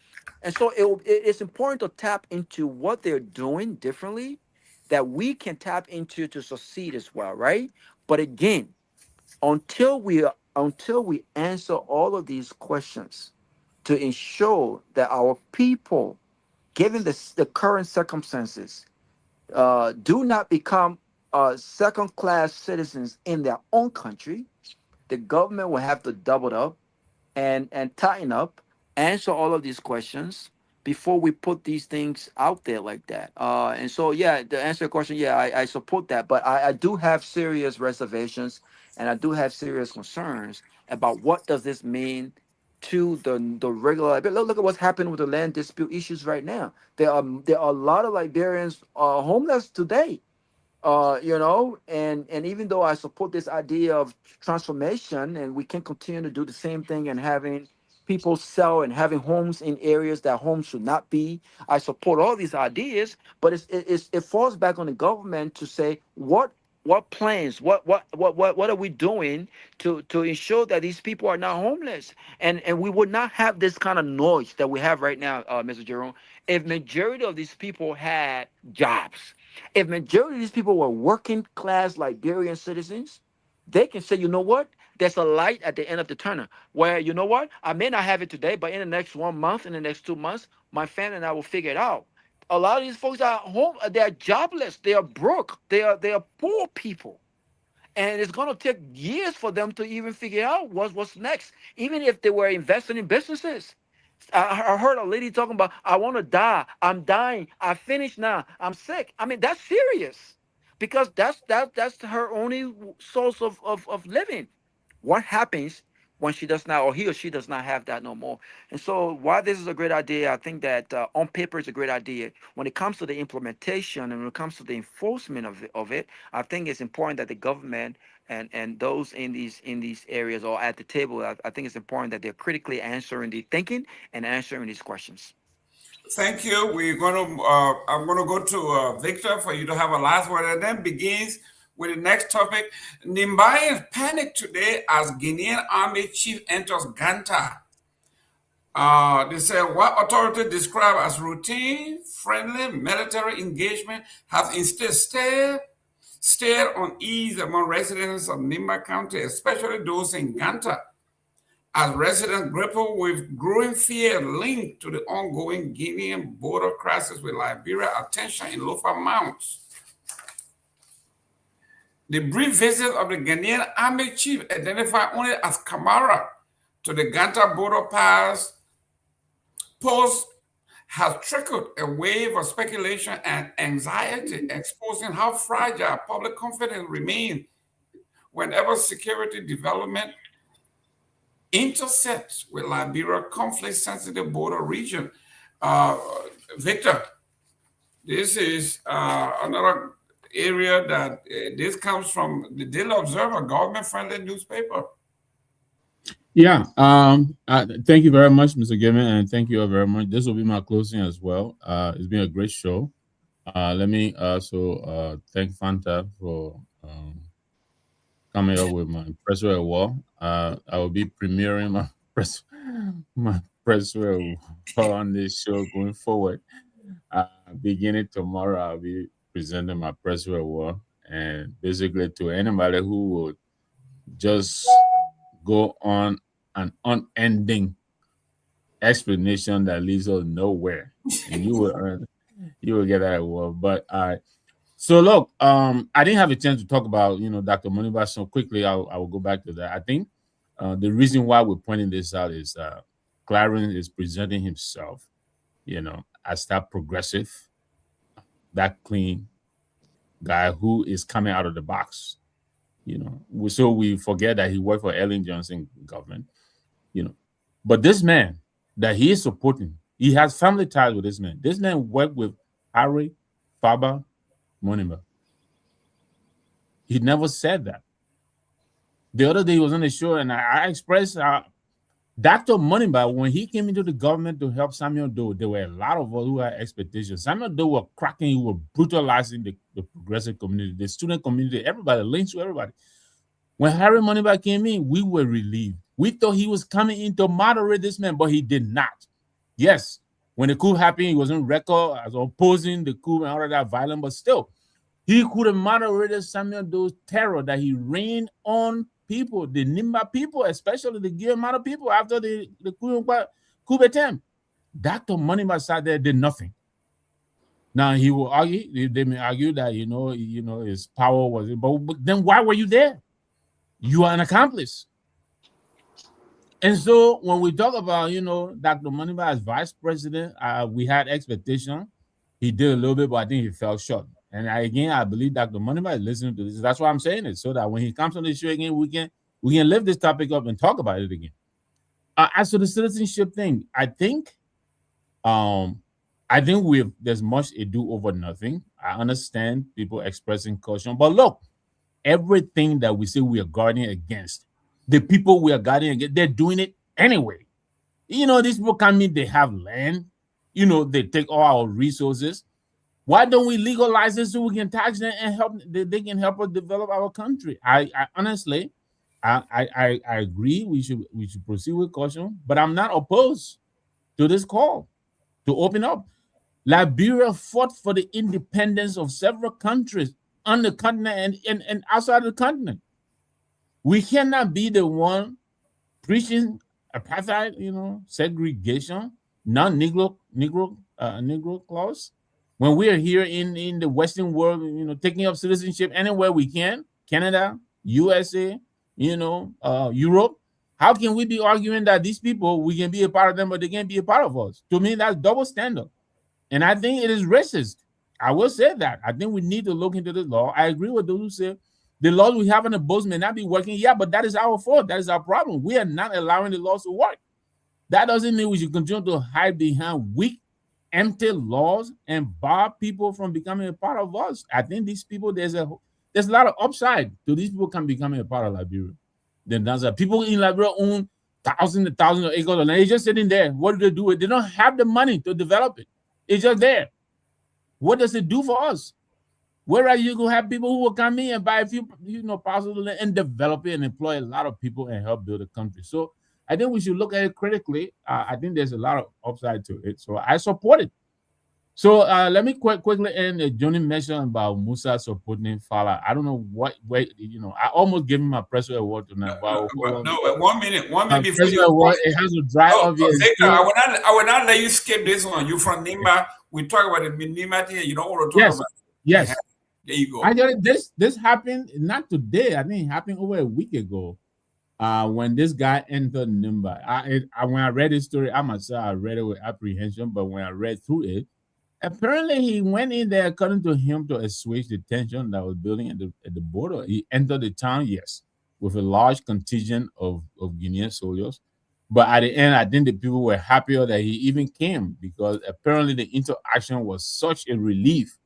And so it's important to tap into what they're doing differently that we can tap into to succeed as well, right? But again, until we answer all of these questions to ensure that our people, given the current circumstances, do not become second-class citizens in their own country, the government will have to double up and tighten up, answer all of these questions before we put these things out there like that. And so, yeah, to answer your question, yeah, I support that, but I do have serious reservations and I do have serious concerns about what does this mean to the regular. Look at what's happening with the land dispute issues right now. There are a lot of Liberians homeless today, and even though I support this idea of transformation and we can continue to do the same thing and having people sell and having homes in areas that homes should not be, I support all these ideas, but it falls back on the government to say what plans, what are we doing to ensure that these people are not homeless? And we would not have this kind of noise that we have right now, Mr. Jerome, if majority of these people had jobs. If majority of these people were working class Liberian citizens, they can say, you know what? There's a light at the end of the tunnel where, you know what? I may not have it today, but in the next 1 month, in the next 2 months, my family and I will figure it out. A lot of these folks are home, they are jobless, they are broke, they are poor people. And it's gonna take years for them to even figure out what's next, even if they were investing in businesses. I heard a lady talking about, I want to die, I'm dying, I finished now, I'm sick. I mean, that's serious, because that's her only source of living. What happens when she does not, or he or she does not have that no more? And so, while this is a great idea, I think that on paper is a great idea. When it comes to the implementation and when it comes to the enforcement of it, I think it's important that the government and those in these areas or at the table, I think it's important that they're critically answering the thinking and answering these questions. Thank you. We're going to. I'm going to go to Victor for you to have a last word, and then begins with the next topic. Myean panicked today as Guinean Army chief enters Ganta. They say what authorities describe as routine, friendly military engagement has instead stirred unease among residents of Nimba County, especially those in Ganta, as residents grapple with growing fear linked to the ongoing Guinean border crisis with Liberia. Attention in Lofa mounts. The brief visit of the Ghanaian Army chief, identified only as Kamara, to the Ganta border post has trickled a wave of speculation and anxiety, exposing how fragile public confidence remains whenever security development intersects with Liberia conflict-sensitive border region. Victor, this is another area that this comes from the Daily Observer, government-friendly newspaper. Yeah. Thank you very much, Mr. Gayman, and thank you all very much. This will be my closing as well. It's been a great show. Let me also thank Fanta for coming up with my pressware wall. I will be premiering my pressware wall on this show going forward. Beginning tomorrow, I'll be presenting my pressware wall, and basically to anybody who would just go on an unending explanation that leads us nowhere, and you will get that award. But so look, I didn't have a chance to talk about Dr. Moniba, so quickly I will go back to that. I think the reason why we're pointing this out is Clarence is presenting himself, as that progressive, that clean guy who is coming out of the box. So we forget that he worked for Ellen Johnson government, But this man that he is supporting, he has family ties with this man. This man worked with Harry Faber Moniba. He never said that. The other day he was on the show, and I expressed Dr. Moniba, when he came into the government to help Samuel Doe, there were a lot of us who had expectations. Samuel Doe were cracking, he were brutalizing the progressive community, the student community, everybody, linked to everybody. When Harry Moniba came in, we were relieved. We thought he was coming in to moderate this man, but he did not. Yes, when the coup happened, he was on record as opposing the coup and all of that violence, but still, he could have moderated Samuel Doe's terror that he rained on people, the Nimba people, especially the Guinean people after the coup attempt. Dr. Moniba sat there, did nothing. Now he will argue, they may argue that his power was, but then why were you there? You are an accomplice. And so when we talk about Dr. Moniba as vice president, we had expectation. He did a little bit, but I think he fell short. And I believe Dr. Moniba is listening to this. That's why I'm saying it, so that when he comes on the show again, we can lift this topic up and talk about it again. As to the citizenship thing, I think there's much ado over nothing. I understand people expressing caution, but look, everything that we say we are guarding against, the people we are guarding against, they're doing it anyway. These people come in, they have land, they take all our resources. Why don't we legalize it so we can tax them and help? They can help us develop our country. I honestly, I agree. We should proceed with caution, but I'm not opposed to this call to open up. Liberia fought for the independence of several countries on the continent and outside the continent. We cannot be the one preaching apartheid, segregation, Negro clause. When we are here in the Western world, taking up citizenship anywhere we can, Canada, USA, Europe. How can we be arguing that these people, we can be a part of them, but they can't be a part of us? To me, that's double standard. And I think it is racist. I will say that. I think we need to look into this law. I agree with those who say the laws we have on the books may not be working. Yeah, but that is our fault. That is our problem. We are not allowing the laws to work. That doesn't mean we should continue to hide behind weak, empty laws and bar people from becoming a part of us. I think these people, there's a lot of upside to these people can becoming a part of Liberia. Then there's people in Liberia own thousands and thousands of acres of land. They're just sitting there. What do they do with it? They don't have the money to develop it. It's just there. What does it do for us? Where are you going to have people who will come in and buy a few, parcels of land and develop it and employ a lot of people and help build a country? So I think we should look at it critically. I think there's a lot of upside to it. So I support it. So let me quickly end. Johnny mentioned about Musa supporting Fala. I don't know I almost gave him a pressure award tonight. No, 1 minute before you. Award, it has a dry obvious. I will not let you skip this one. You from Nimba. We talk about the Nimba thing. You don't want to talk about it. Yes. There you go. This happened not today. I think it happened over a week ago. When this guy entered Nimba, when I read his story, I myself I read it with apprehension. But when I read through it, apparently he went in there, according to him, to assuage the tension that was building at the border. He entered the town, yes, with a large contingent of Guinean soldiers. But at the end, I think the people were happier that he even came, because apparently the interaction was such a relief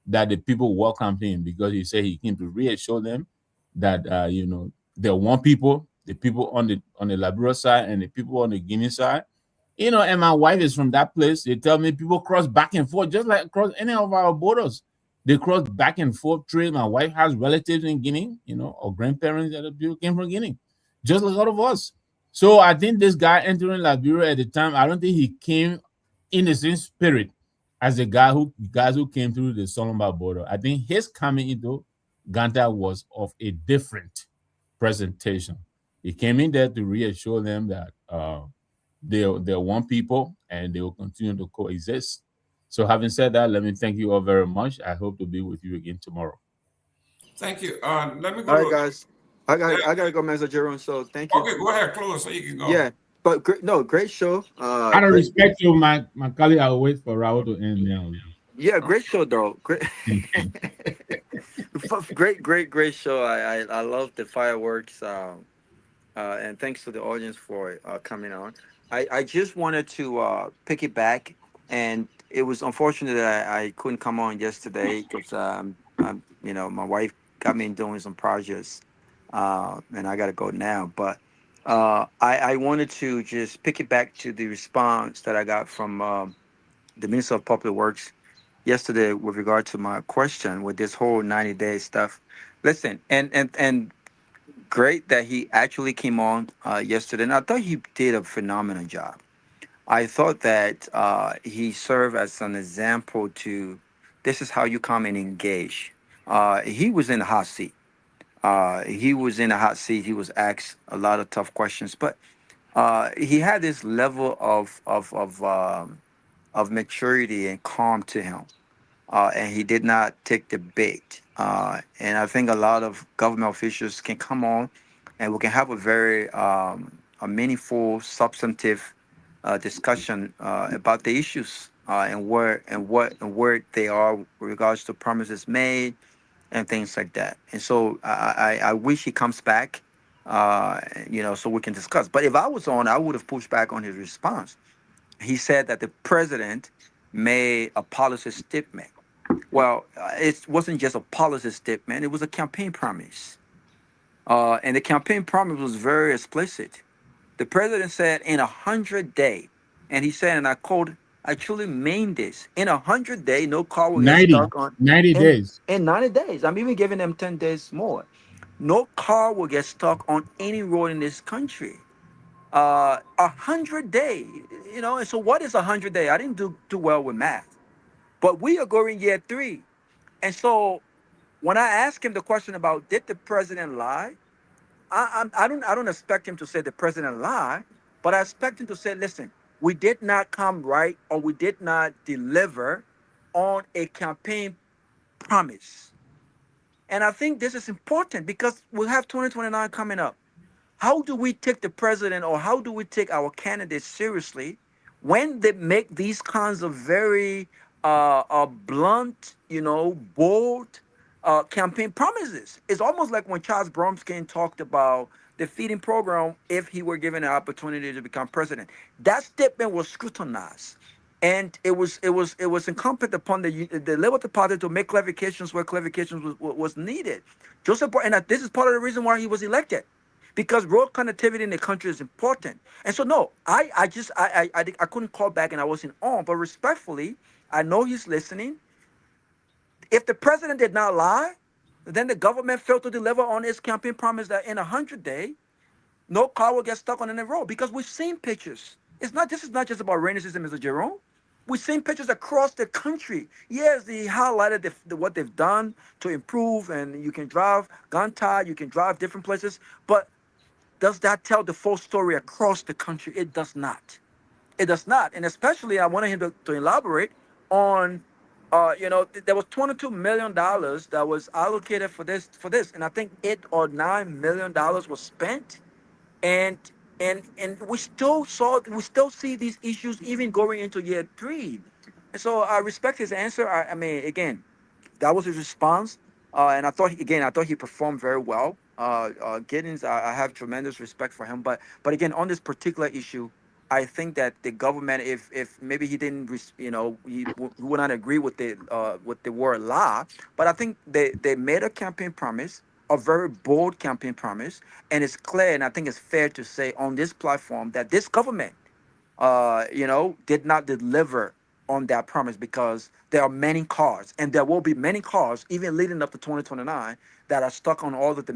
that the people welcomed him, because he said he came to reassure them that there are one people, the people on the Liberia side and the people on the Guinea side. And my wife is from that place. They tell me people cross back and forth, just like across any of our borders. They cross back and forth trade. My wife has relatives in Guinea, or grandparents that came from Guinea, just like all of us. So I think this guy entering Liberia at the time, I don't think he came in the same spirit as the guys who came through the Solomba border. I think his coming into Ganta was of a different presentation. He came in there to reassure them that they're one people and they will continue to coexist. So having said that, let me thank you all very much. I hope to be with you again tomorrow. Thank you. Let me go. All right, guys. I gotta go, Mr. Jerome. So thank you. Okay, go ahead, close so you can go. Yeah, but great show. Out of respect to my colleague, I'll wait for Raul to end now. Yeah, great show, though. Great, great show. I love the fireworks. And thanks to the audience for coming on. I just wanted to pick it back, and it was unfortunate that I couldn't come on yesterday because my wife got me doing some projects, and I got to go now. But I wanted to just pick it back to the response that I got from the Minister of Public Works yesterday with regard to my question with this whole 90-day stuff. Listen, and great that he actually came on yesterday, and I thought he did a phenomenal job. I thought that he served as an example to this is how you come and engage. He was in the hot seat. He was asked a lot of tough questions, but he had this level of maturity and calm to him, and he did not take the bait. And I think a lot of government officials can come on, and we can have a very a meaningful, substantive discussion about the issues and where they are with regards to promises made and things like that. And so I wish he comes back, so we can discuss. But if I was on, I would have pushed back on his response. He said that the president made a policy statement. Well, it wasn't just a policy statement, it was a campaign promise. And the campaign promise was very explicit. The president said in 100 days, and he said, and I quote, I truly mean this. In 100 days, no car will get 90 stuck on 90 days. in 90 days. I'm even giving them 10 days more. No car will get stuck on any road in this country. 100 days, And so, what is 100 days? I didn't do too well with math, but we are going year 3, and so when I ask him the question about did the president lie, I don't expect him to say the president lied, but I expect him to say, listen, we did not come right, or we did not deliver on a campaign promise. And I think this is important because we have 2029 coming up. How do we take the president, or how do we take our candidates seriously when they make these kinds of very blunt, bold campaign promises? It's almost like when Charles Bromskin talked about the feeding program if he were given an opportunity to become president. That statement was scrutinized. And it was incumbent upon the Liberal Party to make clarifications where clarifications was needed. This is part of the reason why he was elected, because road connectivity in the country is important. And so, no, I couldn't call back and I wasn't on, but respectfully, I know he's listening. If the president did not lie, then the government failed to deliver on its campaign promise that in 100 days, no car will get stuck on any road, because we've seen pictures. This is not just about rainy season, Mr. Jerome. We've seen pictures across the country. Yes, they highlighted what they've done to improve, and you can drive gun-tied, you can drive different places, but does that tell the full story across the country? It does not. It does not. And especially, I wanted him to elaborate on, there was $22 million that was allocated for this, and I think $8 or $9 million was spent, and we still see these issues even going into year 3. And so I respect his answer. I mean, again, that was his response, and I thought he performed very well. Giddens, I have tremendous respect for him, but again, on this particular issue, I think that the government, if maybe he didn't, he would not agree with the word lie, but I think they made a campaign promise, a very bold campaign promise, and it's clear, and I think it's fair to say on this platform that this government, did not deliver on that promise, because there are many cars, and there will be many cars even leading up to 2029 that are stuck on all of the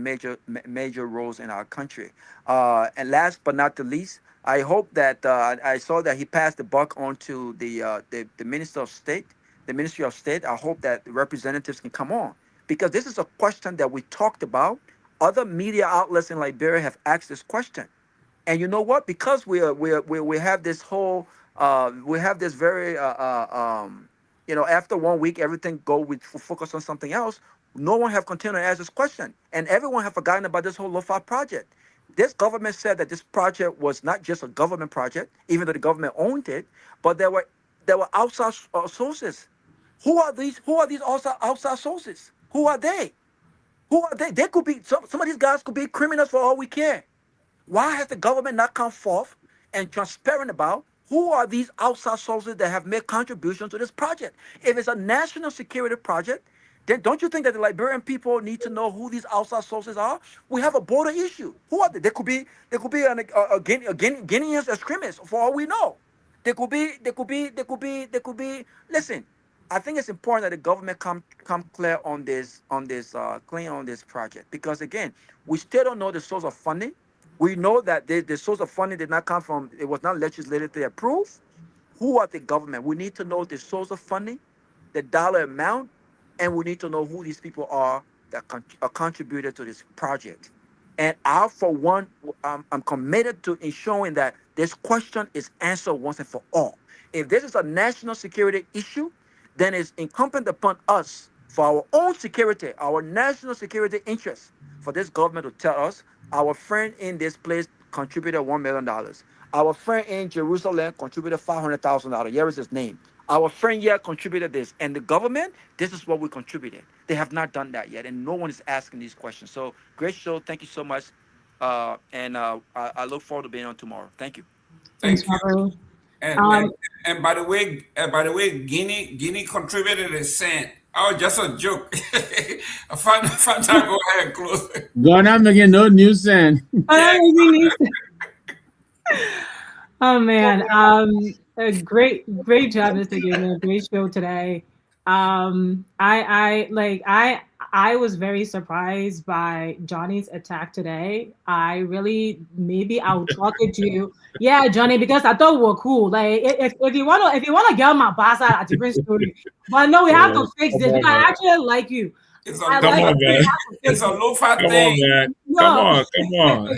major roads in our country. And last but not the least, I hope that I saw that he passed the buck on to the Minister of State, the Ministry of State. I hope that the representatives can come on, because this is a question that we talked about. Other media outlets in Liberia have asked this question. And you know what? Because we have this whole we have this very after 1 week everything focus on something else. No one have continued to ask this question, and everyone have forgotten about this whole LOFA project. This government said that this project was not just a government project, even though the government owned it, but there were outside sources. Who are these outside sources? Who are they? They could be some of these guys could be criminals for all we care. Why has the government not come forth and transparent about who are these outside sources that have made contributions to this project? If it's a national security project, then don't you think that the Liberian people need to know who these outside sources are? We have a border issue. Who are they? They could be Guineans extremists for all we know. They could be. Listen, I think it's important that the government come clear on this project, because again, we still don't know the source of funding. We know that the source of funding did not come from, it was not legislatively approved. Who are the government? We need to know the source of funding, the dollar amount, and we need to know who these people are that are contributed to this project. And I, for one, I'm committed to ensuring that this question is answered once and for all. If this is a national security issue, then it's incumbent upon us, for our own security, our national security interests, for this government to tell us, our friend in this place contributed $1 million. Our friend in Jerusalem contributed $500,000. Here is his name. Our friend here contributed this. And the government, this is what we contributed. They have not done that yet, and no one is asking these questions. So, great show. Thank you so much. And I look forward to being on tomorrow. Thank you. Thank you. And by the way, Guinea contributed a cent. Oh, just a joke. Fanta, go ahead and close. Go not making no new sense. Oh man. Great job, Mr. Gayman. Great show today. I was very surprised by Johnny's attack today. Maybe I'll chalk it to, yeah, Johnny, because I thought we were cool. Like if you wanna get on my boss, a different story. But no, we have to fix this. I actually like you. It's a low-fat thing. Come on.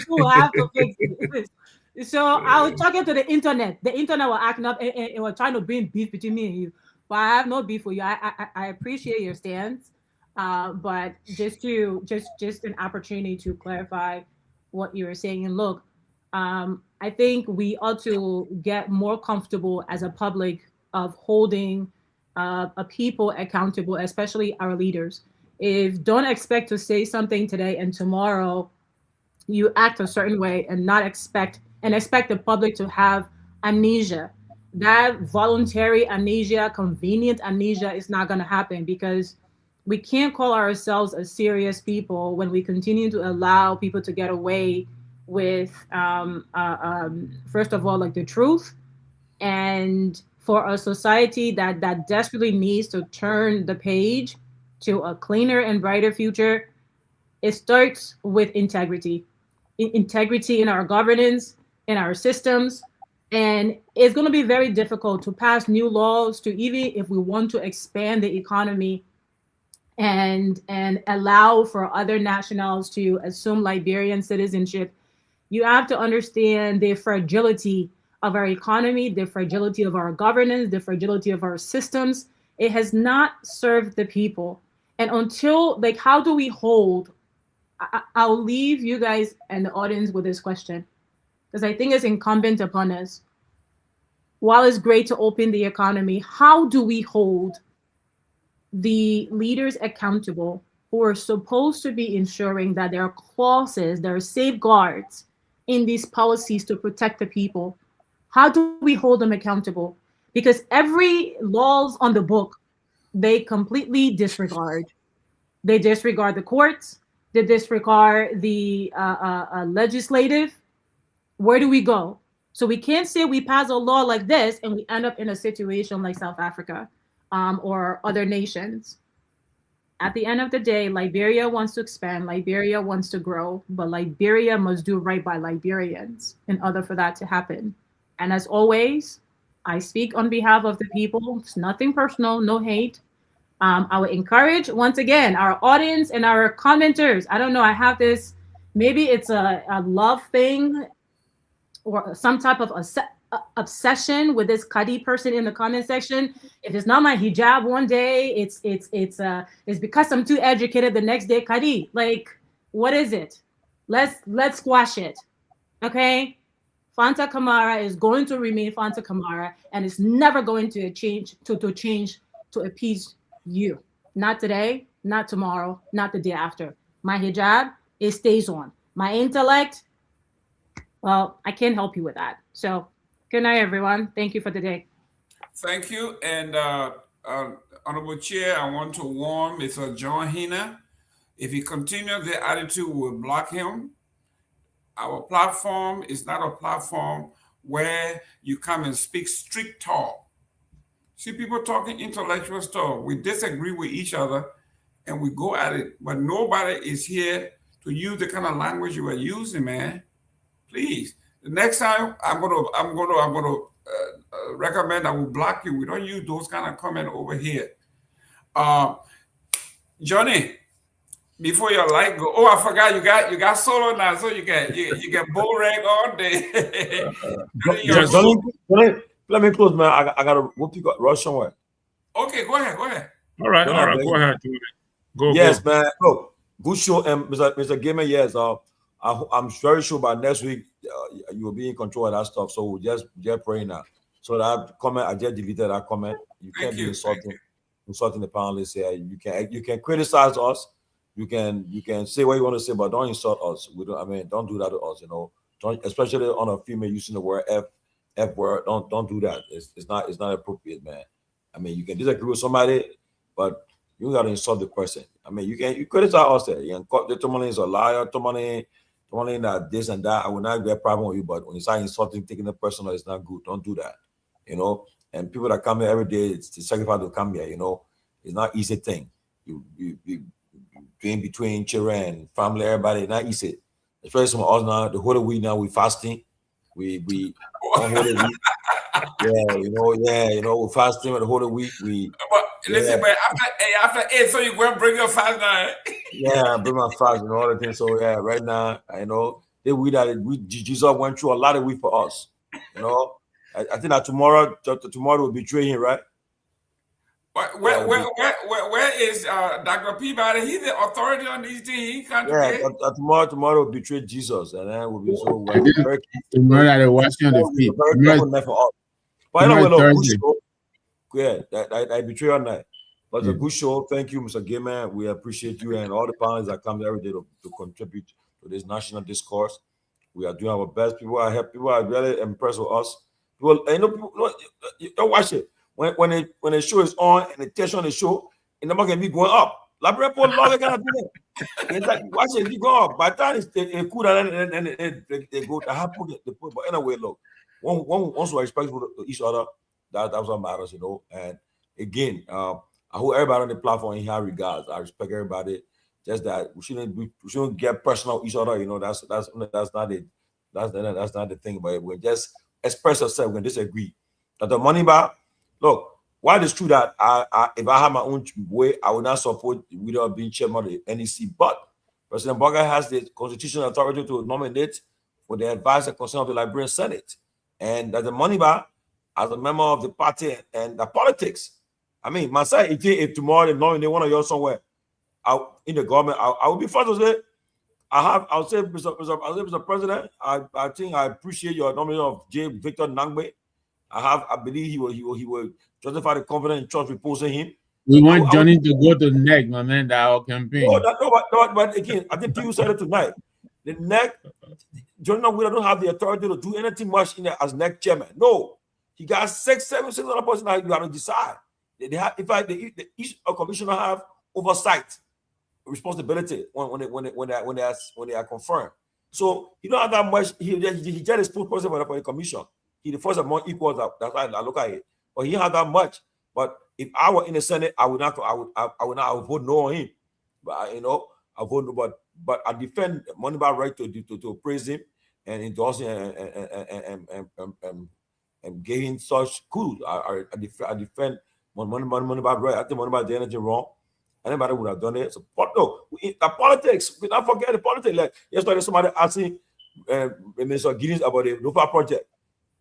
We'll have to fix it. So I was talking to the internet. The internet was acting up and was trying to bring beef between me and you. But I have no beef with you. I appreciate your stance. But just an opportunity to clarify what you were saying. And look, I think we ought to get more comfortable as a public of holding a people accountable, especially our leaders. Don't expect to say something today and tomorrow you act a certain way and expect the public to have amnesia. That voluntary amnesia, convenient amnesia is not going to happen, because we can't call ourselves a serious people when we continue to allow people to get away with, first of all, like the truth. And for a society that desperately needs to turn the page to a cleaner and brighter future, it starts with integrity. Integrity in our governance, in our systems. And it's going to be very difficult to pass new laws even if we want to expand the economy and allow for other nationals to assume Liberian citizenship. You have to understand the fragility of our economy, the fragility of our governance, the fragility of our systems. It has not served the people. And until, how do we hold? I'll leave you guys and the audience with this question, because I think it's incumbent upon us. While it's great to open the economy, how do we hold the leaders accountable who are supposed to be ensuring that there are clauses, there are safeguards in these policies to protect the people? How do we hold them accountable? Because every laws on the book, they completely disregard. They disregard the courts. They disregard the legislative. Where do we go? So we can't say we pass a law like this and we end up in a situation like South Africa or other nations. At the end of the day, Liberia wants to expand. Liberia wants to grow, but Liberia must do right by Liberians in order for that to happen. And as always, I speak on behalf of the people. It's nothing personal, no hate. I would encourage, once again, our audience and our commenters. I don't know, I have this, maybe it's a love thing or some type of obsession with this Kadi person in the comment section. If it's not my hijab one day, it's because I'm too educated the next day, Kadi. Like, what is it? Let's squash it. Okay? Fanta Kamara is going to remain Fanta Kamara, and it's never going to change to appease you. Not today, not tomorrow, not the day after. My hijab, it stays on. My intellect, well, I can't help you with that. So good night, everyone. Thank you for the day. Thank you. And Honorable Chair, I want to warn Mr. John Hina. If he continues the attitude, we'll block him. Our platform is not a platform where you come and speak strict talk. See people talking intellectual stuff. We disagree with each other and we go at it, but nobody is here to use the kind of language you are using, man. Please. The next time I'm gonna recommend I will block you. We don't use those kind of comment over here. Johnny, before your light go, I forgot you got solo now, so you get bull rag all day. Let me close, man. I gotta pick up rush somewhere. Okay, go ahead. All right, go ahead. Go. Yes, man. Look, good show, and Mr. Gayman. Yes, I'm very sure by next week you will be in control of that stuff. So we'll just pray now. So that comment, I just deleted that comment. You can't be insulting the panelists here. You can criticize us. You can say what you want to say, but don't insult us. Don't do that to us. You know, especially on a female using the word F word. Don't do that. It's not appropriate, man. I mean, you can disagree with somebody, but you got to insult the person. I mean, you criticize us there. You can the Tomalin is a liar. Tomalin that this and that. I will not get a problem with you, but when you start insulting, taking it personal, it's not good. Don't do that. you know, and people that come here every day, it's the sacrifice to come here, you know. It's not easy thing. You being between children, family, everybody, not easy. Especially some of us now, the whole week now we fasting. We one whole week. Yeah, we're fasting the whole week. Listen, but after 8, so you go and bring your fast now. Yeah, bring my fast and all the things. So yeah, right now, I know Jesus went through a lot of week for us. You know, I think that tomorrow will betray him, right? Where is Dr. Peabody? He's the authority on these things. He can't do it. Tomorrow will betray Jesus, and then we'll be so very tomorrow that they're watching on the feet. Very careful for us. But anyway, look, good show. Yeah, I betray on that. But it's a good show. Thank you, Mr. Gayman. We appreciate you and all the panelists that come every day to contribute to this national discourse. We are doing our best. People are really impressed with us. People, you don't watch it. When the show is on and the tension on the show, the number can be going up. Liberia Port Law cannot do that. It's like watch it, you go up. By the time it's cool and they go to happen. But anyway, look, once we respect each other, that's what matters, you know. And again, I hope everybody on the platform in high regards. I respect everybody. Just that we shouldn't get personal with each other, you know. That's not it. That's not the thing. But we just express ourselves. We can disagree. That the money back. Look, while it's true that if I have my own way, I would not support without being chairman of the NEC. But President Barker has the constitutional authority to nominate for the advice and concern of the Liberian Senate, and that the money back as a member of the party and the politics. I mean, myself, if tomorrow they nominate one of you somewhere out in the government, I would be first to say, I'll say, Mr. President, I think I appreciate your nomination of J. Victor Nagbe. I believe he will justify the confidence in trust reposing him. We want Johnny to go to the NEC, my man, that our campaign. But again, I think you said it tonight. The NEC, Johnny don't have the authority to do anything much in there as NEC chairman. No, he got 600 person that you have to decide. They have, in fact, each commissioner have oversight responsibility when they are confirmed. So he don't have that much. He just is spokesperson for the commission. He the first among equals. That's why I look at it. But he had that much. But if I were in the Senate, I would vote no on him. But you know, I vote no. But I defend Moneyball right to praise him and endorse him and give him such kudos. I defend Moneyball right. I think Moneyball did anything wrong. Anybody would have done it. So, but no, the politics. We don't forget the politics. Like yesterday, somebody asking Mr. Guinness about the Dopoh project.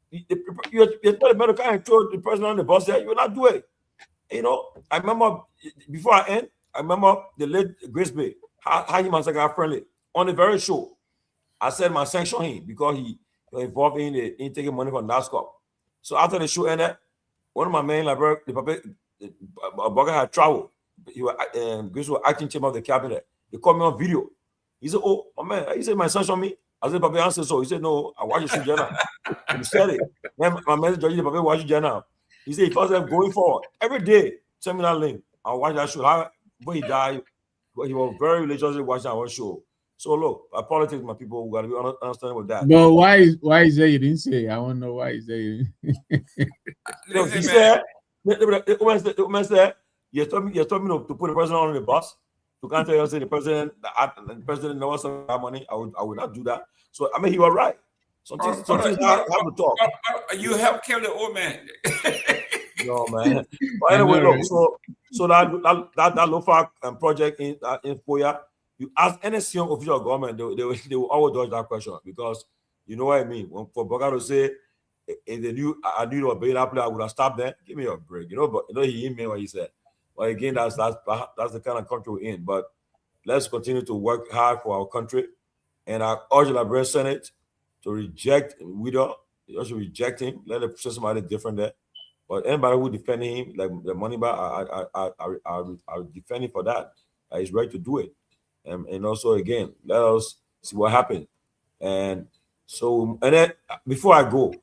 You're telling me to throw the person on the bus there. You will not do it. You know, I remember before I end, I remember the late Grace Bay, how he was like friendly on the very show. I said my sanction him because he was involved in taking money from NASCAR. So after the show ended, one of my main library, the Bugger had traveled. Grace was acting chairman of the cabinet. They called me on video. He said, "Oh, my man," he said, "My sanction me." I said, "Papa, answer so." He said, "No, I watch the show now." He said it. Then my message judge, "Papa, watch it now." He said, "If I was going forward every day, send me that link. I'll watch that show." When he died, he was very religiously watching our show. So look, politics, my people, we gotta be understanding with that. But why is that you didn't say? I want to know why is that. He said, the woman said, you told me to put the president on the bus. To can't tell you, say the president knows some money. I would not do that. So I mean, he was right. Sometimes I have to talk. You help kill the old man. No, man. But anyway, look, so that LOFA project in Poya, you ask any senior official of government, they will always dodge that question because you know what I mean. When for Boga to say, if they knew I knew it was being applied, I would have stopped there. Give me a break, you know. But you know he meant what he said. But again, that's the kind of country we're in. But let's continue to work hard for our country. And I urge the Liberian Senate to reject Widow. They also reject him. Let them say somebody different there. But anybody who defend him, like the money back, I defend him for that. He's right to do it. And also, again, let us see what happens. And so, and then before I go,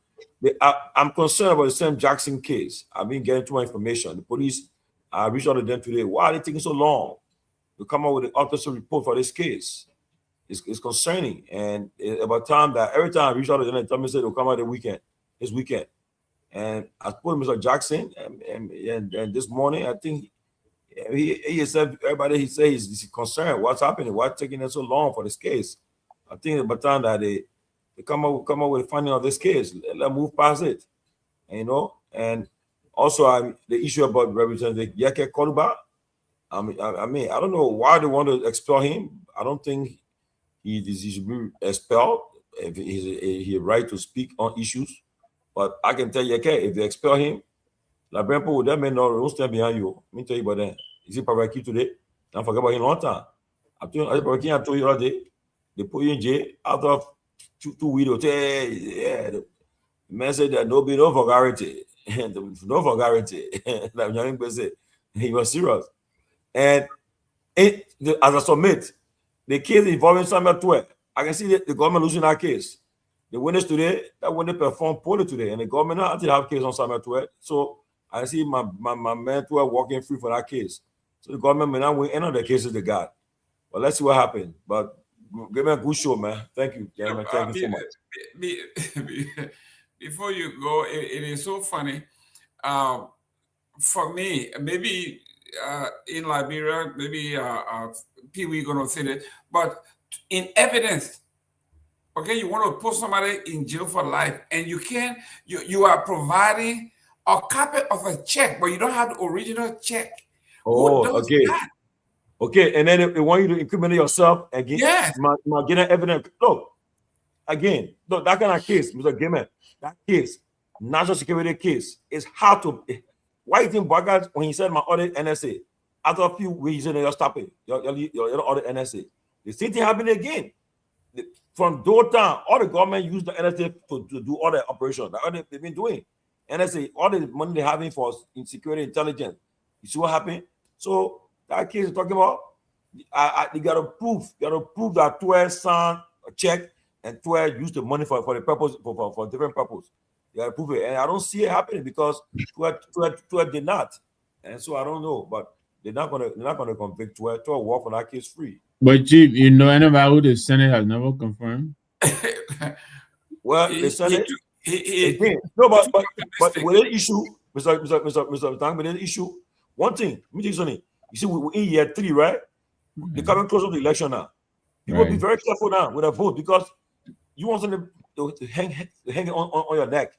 I'm concerned about the Sam Jackson case. I've been getting too much information. The police, I reached out to them today. Why are they taking so long to come up with an autopsy report for this case? It's concerning. And about time that every time I reach out to them, they tell me they'll come out this weekend. And I spoke to Mr. Jackson, and this morning, I think he said, everybody, he said he's concerned. What's happening? What's taking it so long for this case? I think it's about time that they come up with the funding of this case. Let move past it, And also, the issue about Representative Yeke Koluba. I mean, I don't know why they want to expel him. I don't think he should be expelled. If he right to speak on issues, but I can tell you, okay, if they expel him, Liberian people will then not stand behind you. Let me tell you about that. Is he probably today? I forget about him long time. I told you the other day, they put you in jail after two videos. Yeah, the man said that no vulgarity, no vulgarity. Like Nyenwolo said, he was serious. And as I submit, the case involving Samuel Pewee, I can see the government losing that case. The winners today, that when they perform poorly today, and the government not to have case on Samuel Pewee. So I see my man Pewee walking free for that case. So the government may not win any of the cases they got. But let's see what happens. But give me a good show, man. Thank you, gentlemen. Thank you so much. Before you go, it is so funny. For me, maybe in Liberia, maybe Pewee gonna say that, but in evidence, okay, you want to put somebody in jail for life, and you are providing a copy of a check, but you don't have the original check. Oh, okay. That? Okay, and then they want you to incriminate yourself again. Yes. Get evidence. Look, again, look, that kind of case, Mr. Gayman, that case, national security case, is hard to. Why you think Bagas, when he said my audit NSA, after a few weeks, he said you're stopping your audit NSA. The same thing happened again. From Dota, all the government used the NSA to do all the operations. That's what they've been doing. NSA, all the money they're having for security intelligence. You see what happened? So that case is talking about, you got to prove that Pewee signed a check and Pewee used the money for the purpose, for different purpose. You got to prove it. And I don't see it happening because Pewee did not. And so I don't know, but they're not gonna convict Pewee. Pewee walk on that case free. But Chief, anybody who the Senate has never confirmed? Well, the Senate. No, but with the issue, Mr. Tang, with the issue, one thing, let me tell you something. You see, we're in year 3, right? They're coming close to the election now. People be very careful now with a vote because you want something to hang on your neck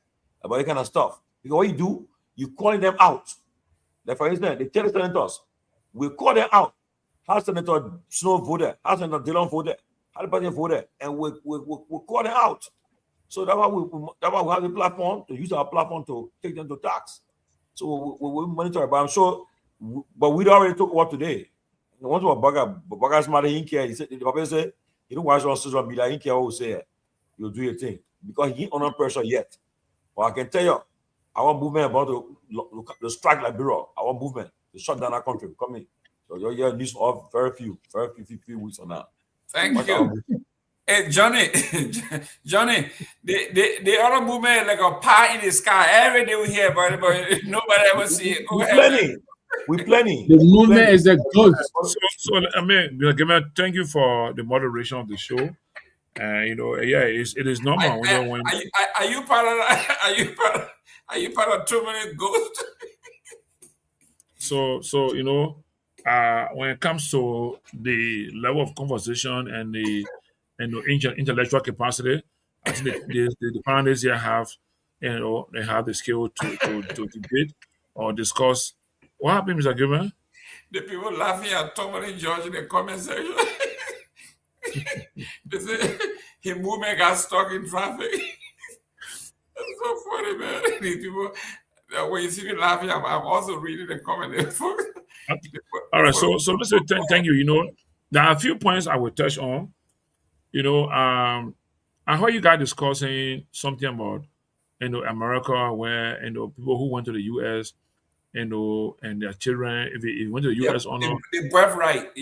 about that kind of stuff. Because what you do, you calling them out. Like for instance, they tell the senators, we call them out. How Senator Snow voted, how Senator Dillon voted, how the president voted, and we call them out. So that's why we have the platform, to use our platform to take them to tax. So we monitor it. But I'm sure, but we already took what today. Once Baga's mother, he care. He said, the papa said, you don't watch on social media, he care what we say. You'll do your thing. Because he ain't under pressure yet. But I can tell you, our movement about to strike Liberia, our movement to shut down our country. Come in. So you'll hear news of very few weeks on that. Thank you. Hey, Johnny, the other movement like a pie in the sky. Every day we hear about it, but nobody ever see it. Go ahead. We plenty. The movement is a ghost. So I mean, thank you for the moderation of the show. It is normal. Are you part of that? Are you part of 2 minute ghost? So when it comes to the level of conversation and the intellectual capacity, I think the panelists here have, they have the skill to debate or discuss. What happened, Mr. Gayman? The people laughing at Tomalin George in the comment section. They say his movement got stuck in traffic. That's so funny, man. These people, when you see me laughing, I'm also reading the comment. All right, so let's say thank you. There are a few points I will touch on. I heard you guys discussing something about America, where people who went to the US, and their children, if they went to the US or not, the birthright,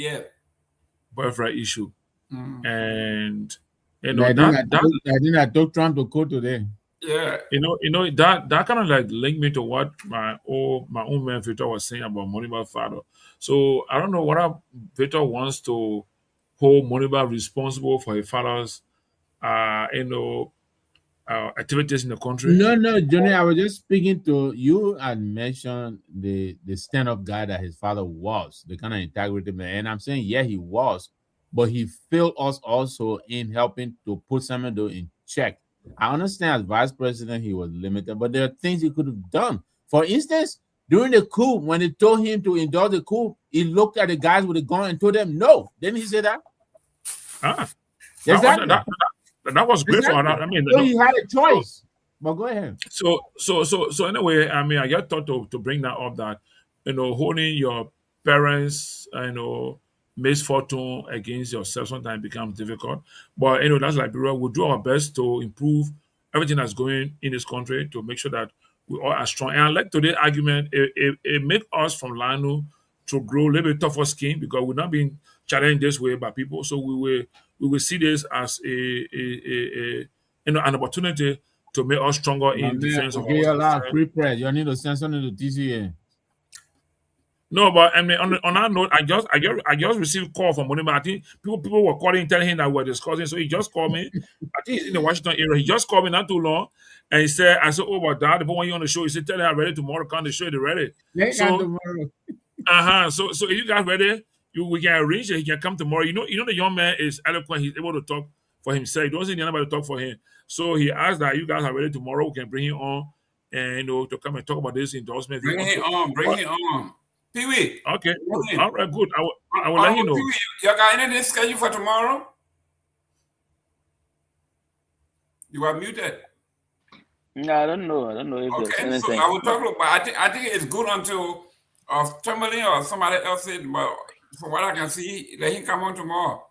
birthright issue, and I think I took Trump to court today. Yeah, that kind of like linked me to what my own man Victor was saying about Moniba's father. So I don't know whether Victor wants to hold Moniba responsible for his father's, activities in the country. No, Johnny, I was just speaking to you and mentioned the stand-up guy that his father was, the kind of integrity man. And I'm saying, yeah, he was, but he failed us also in helping to put Semedo in check. I understand as vice president he was limited, but there are things he could have done. For instance, during the coup, when they told him to endorse the coup, he looked at the guys with the gun and told them no. Didn't he say that? Exactly. That was great for her. I mean, so he had a choice. But go ahead. So anyway, I mean, I just thought to bring that up that, holding your parents, misfortune against yourself sometimes becomes difficult. But that's Liberia. We'll do our best to improve everything that's going in this country to make sure that we all are strong. And I like today's argument. It made us from Lano to grow a little bit tougher skin because we're not being challenged this way by people. So we will see this as an opportunity to make us stronger in defense of our free press. You need to send something to TCA. No, but I mean, on that note, I just received call from Monima. I think people were calling, telling him that we were discussing. So he just called me. I think he's in the Washington area. He just called me not too long, and he said, "I said, oh, but Dad, the one you on the show." He said, "Tell him I'm ready tomorrow. Come to the show. They're ready." So if you guys ready, we can arrange it. He can come tomorrow. You know, the young man is eloquent. He's able to talk for himself. He doesn't need anybody to talk for him. So he asked that you guys are ready tomorrow. We can bring him on, and to come and talk about this endorsement. Bring him on. Pewee. Okay. All right, good. I will let you know. Pewee, you got anything scheduled for tomorrow? You are muted. No, I don't know. If there's anything. So I will talk about. I think it's good until Tomalin or somebody else said. But from what I can see, let him come on tomorrow.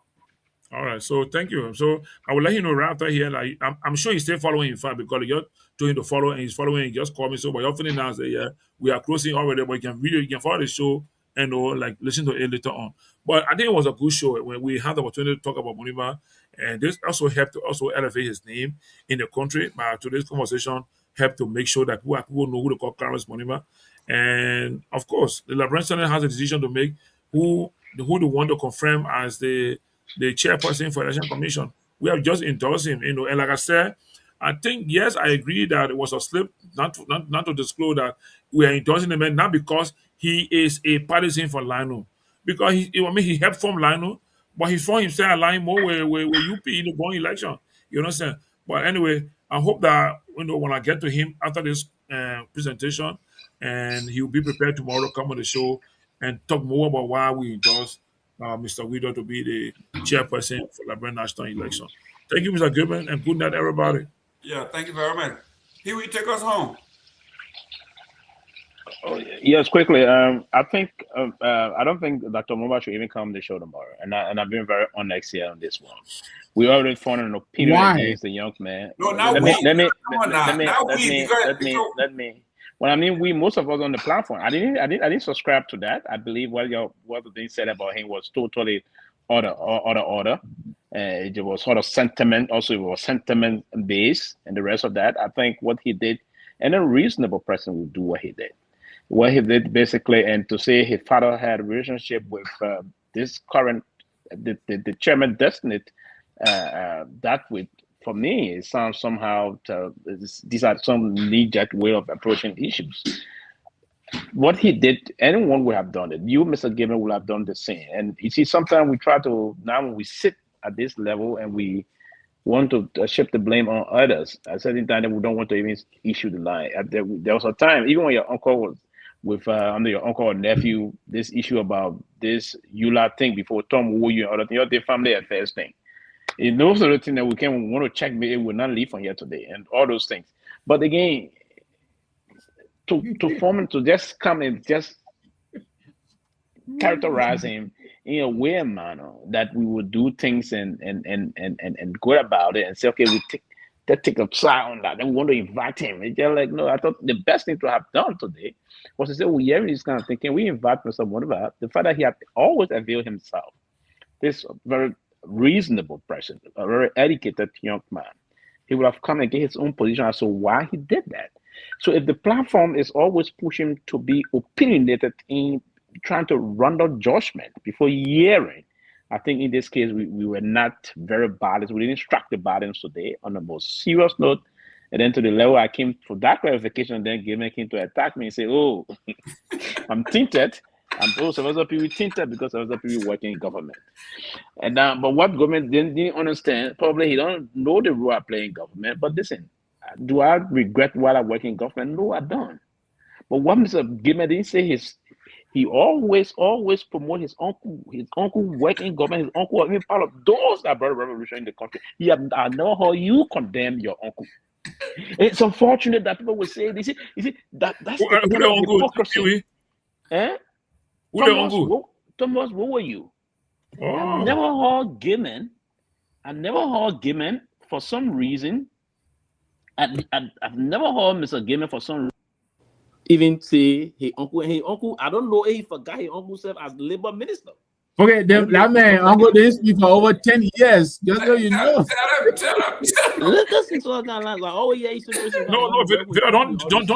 All right. So thank you. So I will let you know right after here. Like I'm sure he's still following him fine because you told him to follow and he's following. He just called me. So but you're feeling now say yeah, we are closing already. But you can follow the show and listen to it later on. But I think it was a good show when we had the opportunity to talk about Monima, and this also helped to also elevate his name in the country. But today's conversation helped to make sure that people know who to call Clarence Monima, and of course the Liberia Senate has a decision to make who they want to confirm as the chairperson for Election Commission. We have just endorsed him, and like I said, I think yes, I agree that it was a slip not to disclose that we are endorsing him, and not because he is a partisan for Lino, because he helped form Lino, but he found himself aligning more with UP in the going election. You understand? But anyway, I hope that when I get to him after this presentation, and he'll be prepared tomorrow to come on the show and talk more about why we endorse Mr. Widow to be the chairperson for the Liberia national election. Thank you, Mr. Gayman, and good night, everybody. Yeah, thank you very much. Pewee, take us home. Oh, yes, quickly. I think I don't think Dr. Mumba should even come on the show tomorrow, and I've been very honest here on this one. We already found an opinion against the young man. No, now let me. Well, I mean, most of us on the platform. I didn't subscribe to that. I believe what the thing said about him was totally order. It was sort of sentiment. Also, it was sentiment based, and the rest of that. I think what he did, and a reasonable person would do what he did. What he did basically, and to say his father had a relationship with this current the chairman designate, that would. For me, it sounds somehow these are some knee-jerk way of approaching issues. What he did, anyone would have done it. You, Mr. Gayman, would have done the same. And you see, sometimes we try to, now when we sit at this level and we want to shift the blame on others, at a certain time we don't want to even issue the line. There was a time, even when your uncle was with under your uncle or nephew, this issue about this EULA thing before Tom woo you and other things, your family affairs thing. And those are the things that we can want to check, but it will not leave from here today, and all those things. But again, to form to just come and just characterize him in a weird manner that we would do things and go about it and say, okay, we take a try on that, and we want to invite him. It's just like, no, I thought the best thing to have done today was to say, well, yeah, this kind of thing. Can we invite Mr. Monova? The fact that he had always availed himself, this very reasonable person, a very educated young man, he would have come and get his own position as to why he did that. So if the platform is always pushing to be opinionated in trying to render judgment before hearing, I think in this case we were not very balanced. We didn't strike the balance today. On the most serious note, And then to the level I came for that clarification, then Gayman came to attack me and say, "Oh, I'm tinted. I'm also Sylvester Pewee tinted because Sylvester Pewee working in government." And but what government didn't understand, probably he don't know the role I play in government. But listen, do I regret while I work in government? No, I don't. But what Mr. Gayman didn't say he always promote his uncle work in government, his uncle being part of those that brought revolution in the country. I know how you condemn your uncle. It's unfortunate that people will say this. You see that's the hypocrisy. Eh? Thomas, what were you? I never heard Gayman for some reason. I've never heard Mr. Gayman for some reason even say his uncle. I don't know if he forgot his uncle self as labor minister. Okay, that man, uncle didn't speak for over 10 years. Just so you know. Listen to all kind of like, oh yeah, he's don't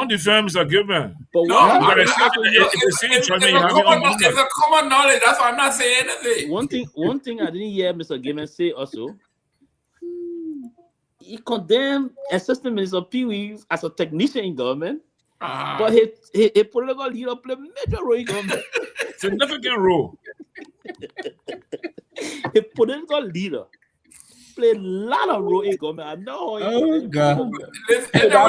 defend Mr. Gayman. But it's a common knowledge. That's why I'm not saying anything. One thing I didn't hear Mr. Gayman say also. He condemned Assistant Minister Pewee as a technician in government. But his political leader played major role in government. Significant role. His political leader played a lot of role in government. I know. Oh God! And I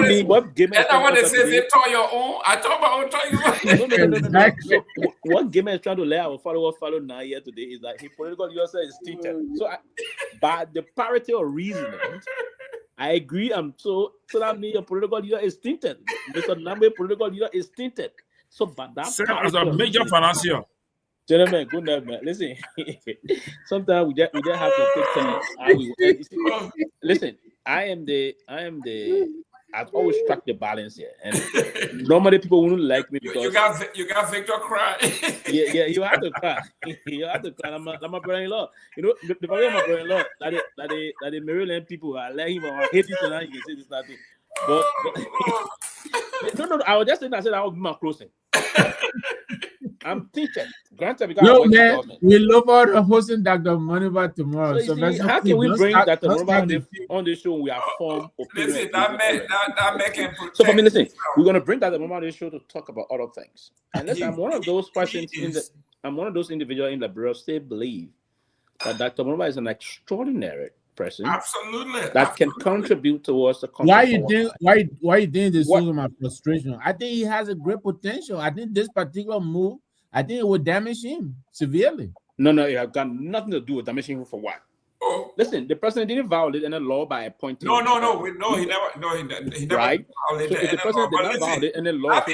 want to say they tore your own. I talk about tore your own. No. What Gayman is trying to lay out follow now here today is that his political leader is tinted. So by the parity of reasoning, I agree. So that means your political leader is tinted. Mr. Nagbe political leader is tinted. So but that as a major financier. Gentlemen, good night, man. Listen, sometimes we just have to take time. Listen, I've always struck the balance here, and normally people wouldn't like me because you got Victor cry. yeah, you have to cry. You have to cry. I'm a brother-in-law. You know, the problem of my brother-in-law that the Maryland people are like him or hate this and that. You can say this nothing. But no. I was just saying. I said I would be my closing. I'm teaching. Granted, no man, we look forward to hosting Dr. Maniba tomorrow. So how can we bring Dr. Maniba on the show? We are formed opinion. Listen, that man can protect. So for me, listen, we're gonna bring Dr. Maniba on the show to talk about other things. And listen, I'm one of those persons I'm one of those individuals in Liberia State believe that Dr. Maniba is an extraordinary person. Absolutely. That can contribute towards the country. Why you think this is my frustration? I think he has a great potential. I think this particular move, I think it would damage him severely. No, it has got nothing to do with damaging him for what? Oh. Listen, the president didn't violate any law by appointing. He never. Right. So if the president did not violate any law,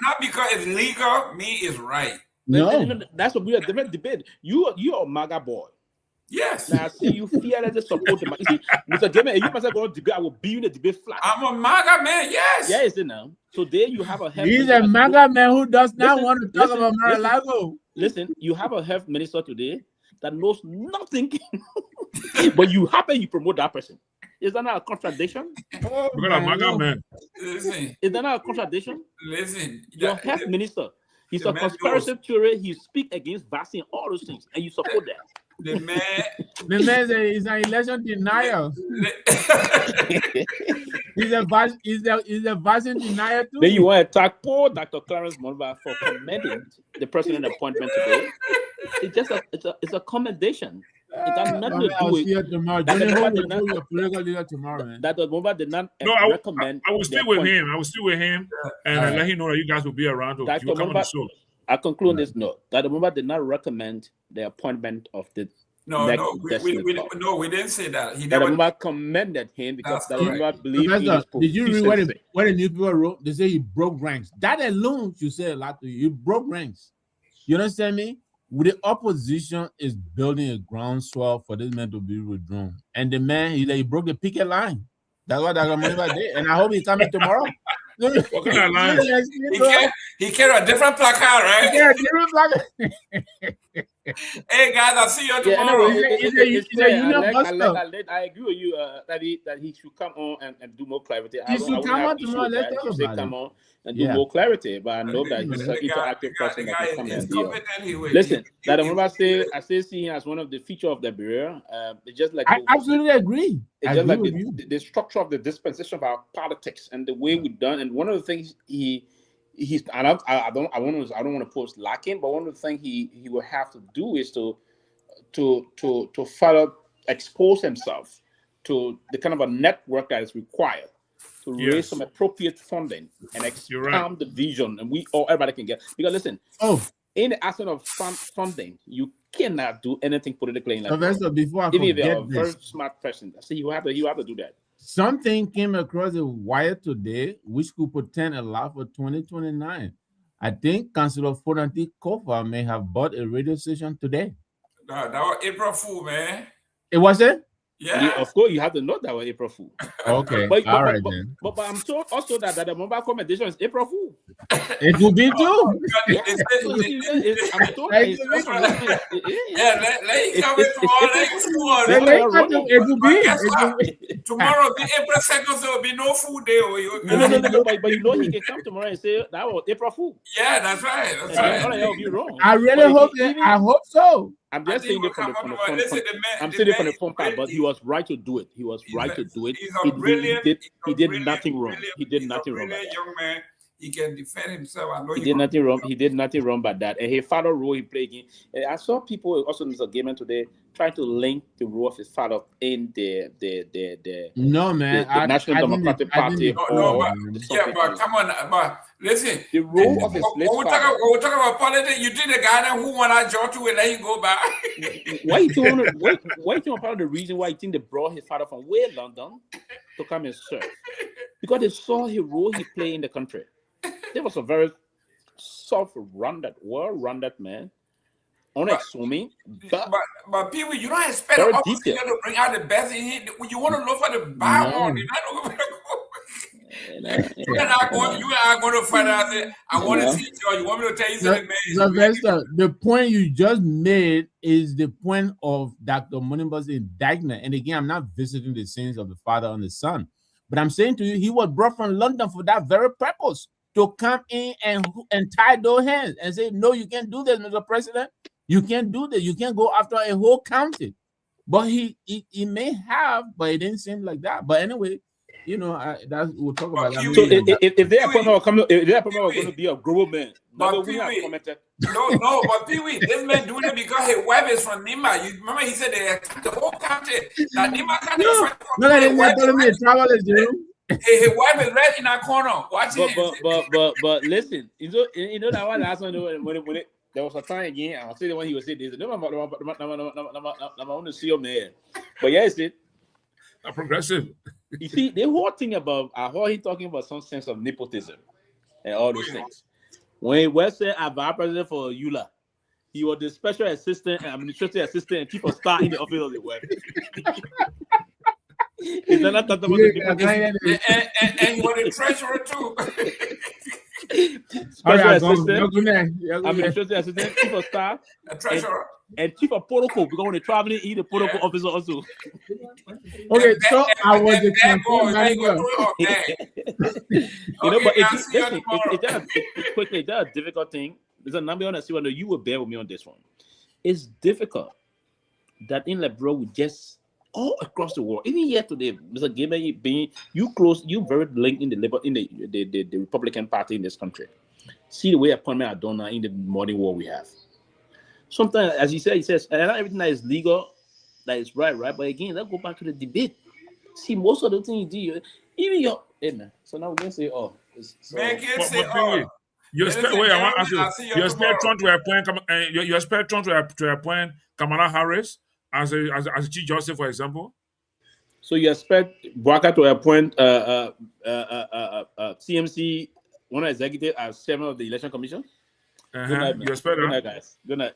not because it's legal, me is right. No, that's what we are debate. You're a MAGA boy. Yes. Now I see you fearlessly support the man. You see, Mr. Gayman, if you must go to debate, I will be in the debate flat. I'm a MAGA man, yes. Yeah, is it now? So there you have a health. He's a MAGA man who does not want to talk about Mar-a-Lago. Listen, you have a health minister today that knows nothing, but you promote that person. Is that not a contradiction? Because a MAGA man. Listen. Is that not a contradiction? Listen. Your health minister, he's a conspiracy theory. He speaks against vaccine, all those things, and you support that. The man is an election denier. He's a vaccine denier too. Then you want to attack poor Dr. Clarence Monva for commending the president appointment today. It's just a commendation. It has nothing to do with tomorrow. That the Monva did not recommend. I will still with him. And let him know that you guys will be around to come on the show. I conclude this note that the Monva did not recommend the appointment of the we didn't say that. He never commended him because the Monva believed in his Did you read what the newspaper wrote? They say he broke ranks. That alone should say a lot to you. He broke ranks. You understand me? With the opposition is building a groundswell for this man to be withdrawn, and the man he broke the picket line. That's what Dr. Maniba did, and I hope he's coming tomorrow. What kind of line? He carried a different placard, right? Yeah, different placard. Hey guys, I'll see you tomorrow. I agree with you that he should come on and do more clarity. I He should wouldn't come have on issue tomorrow. with Let's that. talk He should say about come it. on and do more clarity. But I know that he's an interactive person that can come and deal. Listen, that I see him as one of the feature of the Bureau. It's just like I absolutely agree. It's just like the structure of the dispensation of our politics and the way we've done. And one of the things I don't want to post lacking, but one of the things he will have to do is to further expose himself to the kind of a network that is required to raise some appropriate funding and expand the vision, and everybody can get. Because listen, in the absence of funding, you cannot do anything politically. Sylvester, before I even if you're a forget very this, smart person, so you have to do that. Something came across the wire today, which could portend a lot for 2029. I think Councillor Fonanti Kofa may have bought a radio station today. That was April Fool, man. It was it? Yeah, of course, you have to know that was April Fool. Okay, but then. But I'm told also that the mobile commendation is April Fool. It will be too. I'm told that it's it will be. Tomorrow, the April 2nd, there will be no food day. No, but you know he can come tomorrow and say that was April Fool. Yeah, that's right. That will be wrong. I really hope I hope so. I'm just saying it from the phone. I'm saying it from the phone part, but he was right to do it. He was right to do it. He did nothing wrong. He did nothing wrong. Young man, he can defend himself. I know he did nothing wrong. He did nothing wrong by that. And his father role he played again. I saw people also in Mr. Gayman today trying to link the role of his father in the National Democratic Party. But come on, but listen. The role of his we're talking about politics. You did the guy who won that job to let you go back. Why you think part of the reason why you think they brought his father from way London to come and serve? Because they saw his role he played in the country. There was a very soft-rounded, well-rounded man. Unassuming, but Pewee, you don't expect the opposition to bring out the best in him. You want to look for the bad one. You are going to find out. I want to see you. You want me to tell you something, man? Sylvester, the point you just made is the point of Dr. Monimba's indictment. And again, I'm not visiting the sins of the father and the son, but I'm saying to you, he was brought from London for that very purpose, to come in and tie those hands and say, no, you can't do this, Mr. President. You can't do this. You can't go after a whole county. But he may have, but it didn't seem like that. But anyway, we'll talk about that. So if their appointment was going to be a global man, but Pewee, this man doing it because his wife is from Nima. You remember he said they attacked the whole country. That Nima country. His wife is right in that corner watching. But listen, you know that one last one when there was a time again. I'll say the one he was saying this. No, I want to see your man. But yes, it. A progressive. You see, the whole thing about how he talking about some sense of nepotism and all those things. When he was saying vice president for EULA, he was the special assistant and administrative assistant and chief of staff in the office of the web. Is that not talking about the and you were the treasurer too. Special assistant, administrative assistant, chief of staff, treasurer, and chief of protocol. Because when they're traveling, he's the protocol officer also. Okay, so I was the campaign manager. But it's a difficult thing. There's a number on you you will bear with me on this one. It's difficult that in Liberia we just all across the world, even here today, Mr. Gayman, being you very linked in the Republican Party in this country. See the way appointment are done now in the modern world we have. Sometimes, as he says, not everything that is legal, that is right. But again, let's go back to the debate. See, most of the things you do, even your man. So now we're gonna say, man can't say, you expect you expect Trump to appoint Kamara Harris as a chief justice, for example. So you expect Bwaka to appoint CMC one executive as chairman of the election commission? You expect that? Good night, guys. Good night.